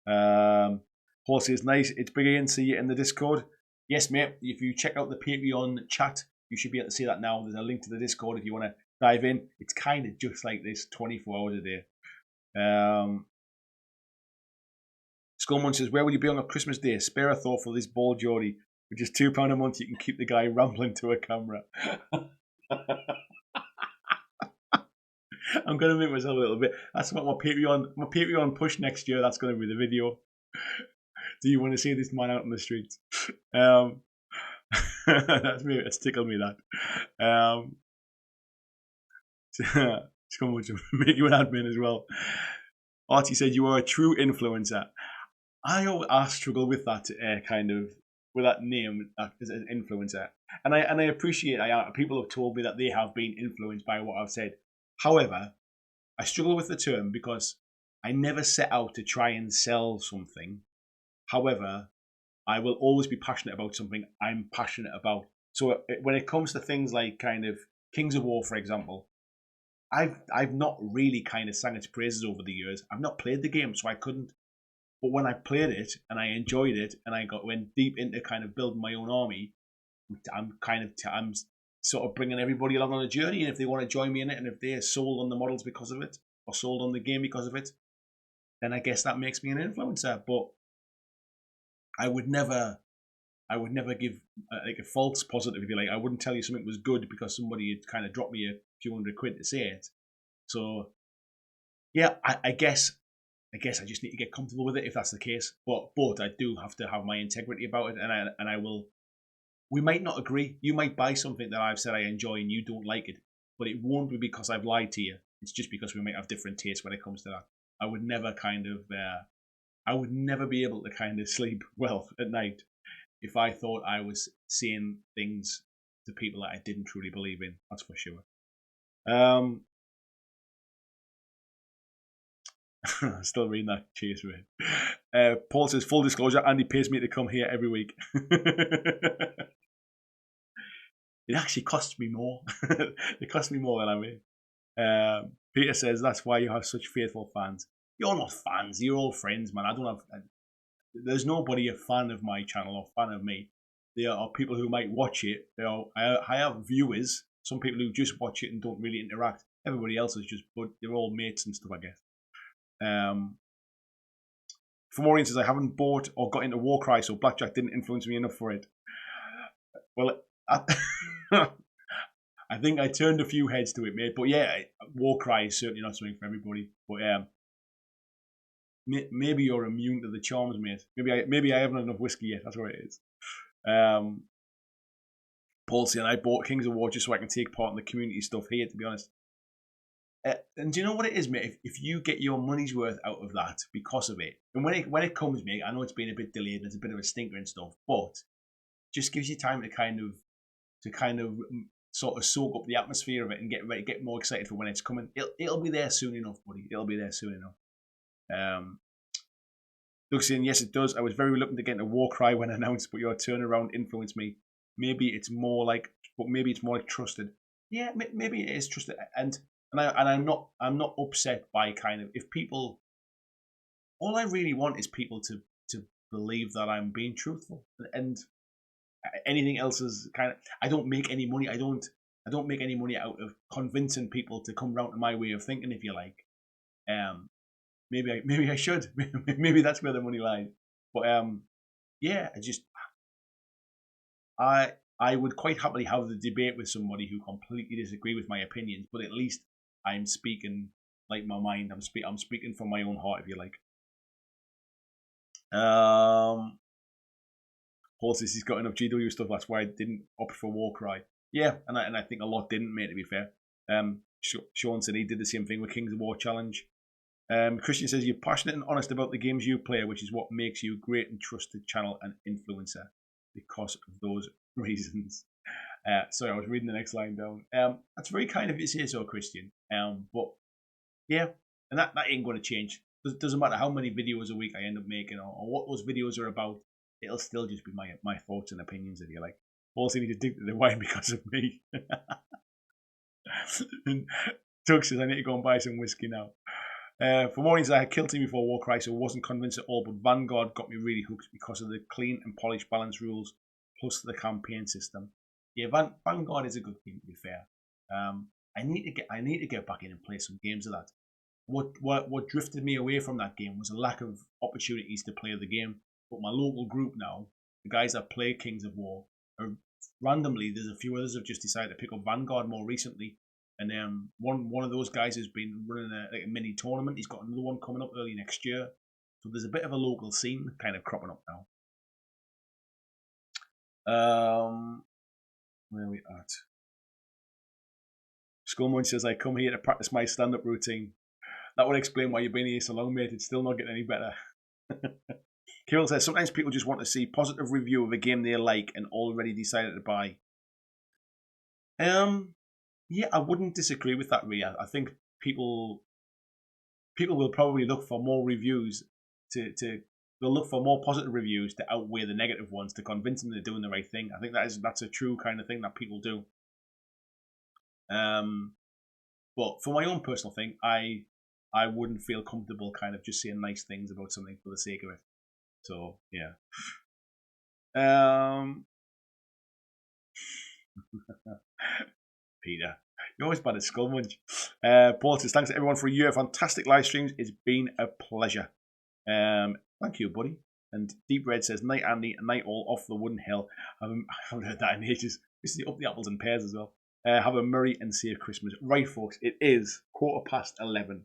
Paul says, nice. It's big Ian. See you in the Discord. Yes, mate. If you check out the Patreon chat, you should be able to see that now. There's a link to the Discord if you want to dive in. It's kind of just like this, 24 hours a day. Skullmunch says, where will you be on a Christmas Day? Spare a thought for this ball Geordie. For just £2 a month, you can keep the guy rambling to a camera. I'm going to make myself a little bit. That's what my Patreon push next year. That's going to be the video. Do you want to see this man out in the streets? That's me. It's tickled me that. Skullmunch will make you an admin as well. Artie said you are a true influencer. I struggle with that kind of, with that name as an influencer, and I appreciate people have told me that they have been influenced by what I've said. However, I struggle with the term because I never set out to try and sell something. However, I will always be passionate about something I'm passionate about. So when it comes to things like kind of Kings of War, for example, I've not really kind of sang its praises over the years. I've not played the game, so I couldn't. But when I played it and I enjoyed it and I went deep into kind of building my own army, I'm sort of bringing everybody along on a journey. And if they want to join me in it, and if they're sold on the models because of it, or sold on the game because of it, then I guess that makes me an influencer. But I would never I would never give like a false positive, if you like. I wouldn't tell you something was good because somebody had kind of dropped me a few £100 to say it. So yeah, I guess I just need to get comfortable with it if that's the case. But I do have to have my integrity about it, and I will. We might not agree. You might buy something that I've said I enjoy and you don't like it, but it won't be because I've lied to you. It's just because we might have different tastes when it comes to that. I would never I would never be able to kind of sleep well at night if I thought I was saying things to people that I didn't truly believe in. That's for sure. Still reading that. Cheers, mate. Paul says, full disclosure, Andy pays me to come here every week. It actually costs me more. It costs me more than I mean. Peter says, that's why you have such faithful fans. You're not fans. You're all friends, man. There's nobody a fan of my channel or fan of me. There are people who might watch it. I have viewers. Some people who just watch it and don't really interact. Everybody else is just, but they're all mates and stuff, I guess. Fomorian says, I haven't bought or got into Warcry, so BlackJack didn't influence me enough for it. Well, I think I turned a few heads to it, mate. But yeah, Warcry is certainly not something for everybody. But maybe you're immune to the charms, mate. Maybe I haven't had enough whiskey yet. That's what it is. Paul saying, I bought Kings of War just so I can take part in the community stuff here, to be honest. And do you know what it is, mate? If you get your money's worth out of that because of it, and when it comes, mate, I know it's been a bit delayed and it's a bit of a stinker and stuff, but just gives you time to kind of sort of soak up the atmosphere of it and get more excited for when it's coming. It'll be there soon enough, buddy. It'll be there soon enough. Doug saying, yes, it does. I was very reluctant to get into Warcry when announced, but your turnaround influenced me. Maybe it's more like trusted. Yeah, maybe it is trusted, and I'm not upset by kind of if people. All I really want is people to believe that I'm being truthful, and anything else is kind of. I don't make any money. I don't make any money out of convincing people to come round to my way of thinking, if you like. Maybe I should. Maybe that's where the money lies. But yeah, I would quite happily have the debate with somebody who completely disagree with my opinions, but at least I'm speaking like my mind. I'm speaking from my own heart, if you like. Paul says he's got enough GW stuff. That's why I didn't opt for Warcry. Yeah, and I think a lot didn't, mate. To be fair, Sean said he did the same thing with Kings of War Challenge. Christian says you're passionate and honest about the games you play, which is what makes you a great and trusted channel and influencer. Because of those reasons. Sorry, I was reading the next line down. That's very kind of you to say so, Christian. But yeah, and that ain't going to change. It doesn't matter how many videos a week I end up making or what those videos are about. It'll still just be my thoughts and opinions, if you like. Also, need to dig to the wine because of me. And Doug says I need to go and buy some whiskey now. For more reasons, I had killed him before Warcry, so I wasn't convinced at all, but Vanguard got me really hooked because of the clean and polished balance rules, plus the campaign system. Yeah, Vanguard is a good game, to be fair. I need to get back in and play some games of that. What drifted me away from that game was a lack of opportunities to play the game. But my local group now, the guys that play Kings of War, randomly, there's a few others have just decided to pick up Vanguard more recently. And one of those guys has been running a mini tournament. He's got another one coming up early next year. So there's a bit of a local scene kind of cropping up now. Where are we at? Skullmunch says, I come here to practice my stand-up routine. That would explain why you've been here so long, mate. It's still not getting any better. Kirill says, sometimes people just want to see positive review of a game they like and already decided to buy. Yeah, I wouldn't disagree with that, Ria. I think people will probably look for more reviews they'll look for more positive reviews to outweigh the negative ones to convince them they're doing the right thing. I think that's a true kind of thing that people do. But for my own personal thing, I wouldn't feel comfortable kind of just saying nice things about something for the sake of it. So yeah. Peter, you're always bad at Skullmunch. Paul says, thanks to everyone for a year of fantastic live streams. It's been a pleasure. Thank you, buddy. And Deep Red says, night Andy, night all, off the wooden hill. I haven't heard that in ages. This is up the apples and pears as well. Have a merry and safe Christmas. Right, folks, it is 11:15.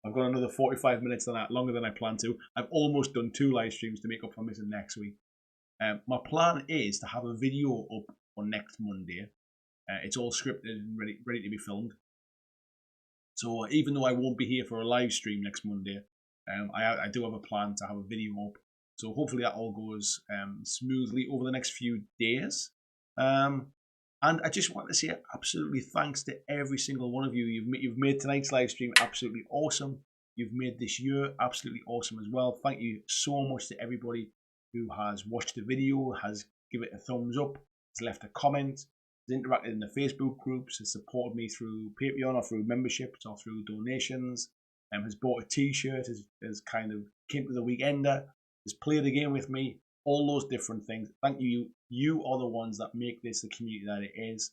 I've got another 45 minutes longer than I planned to. I've almost done 2 live streams to make up for missing next week. My plan is to have a video up on next Monday. It's all scripted and ready to be filmed. So even though I won't be here for a live stream next Monday, I do have a plan to have a video up. So hopefully that all goes smoothly over the next few days. And I just want to say absolutely thanks to every single one of you. You've made tonight's live stream absolutely awesome. You've made this year absolutely awesome as well. Thank you so much to everybody who has watched the video, has given it a thumbs up, has left a comment, has interacted in the Facebook groups, has supported me through Patreon or through memberships or through donations, has bought a t-shirt, has kind of came to the weekender, has played a game with me, all those different things. Thank you. You are the ones that make this the community that it is.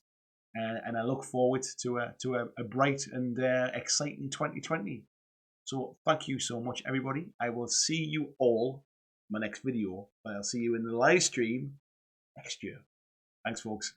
And I look forward to a bright and exciting 2020. So thank you so much, everybody. I will see you all in my next video, but I'll see you in the live stream next year. Thanks, folks.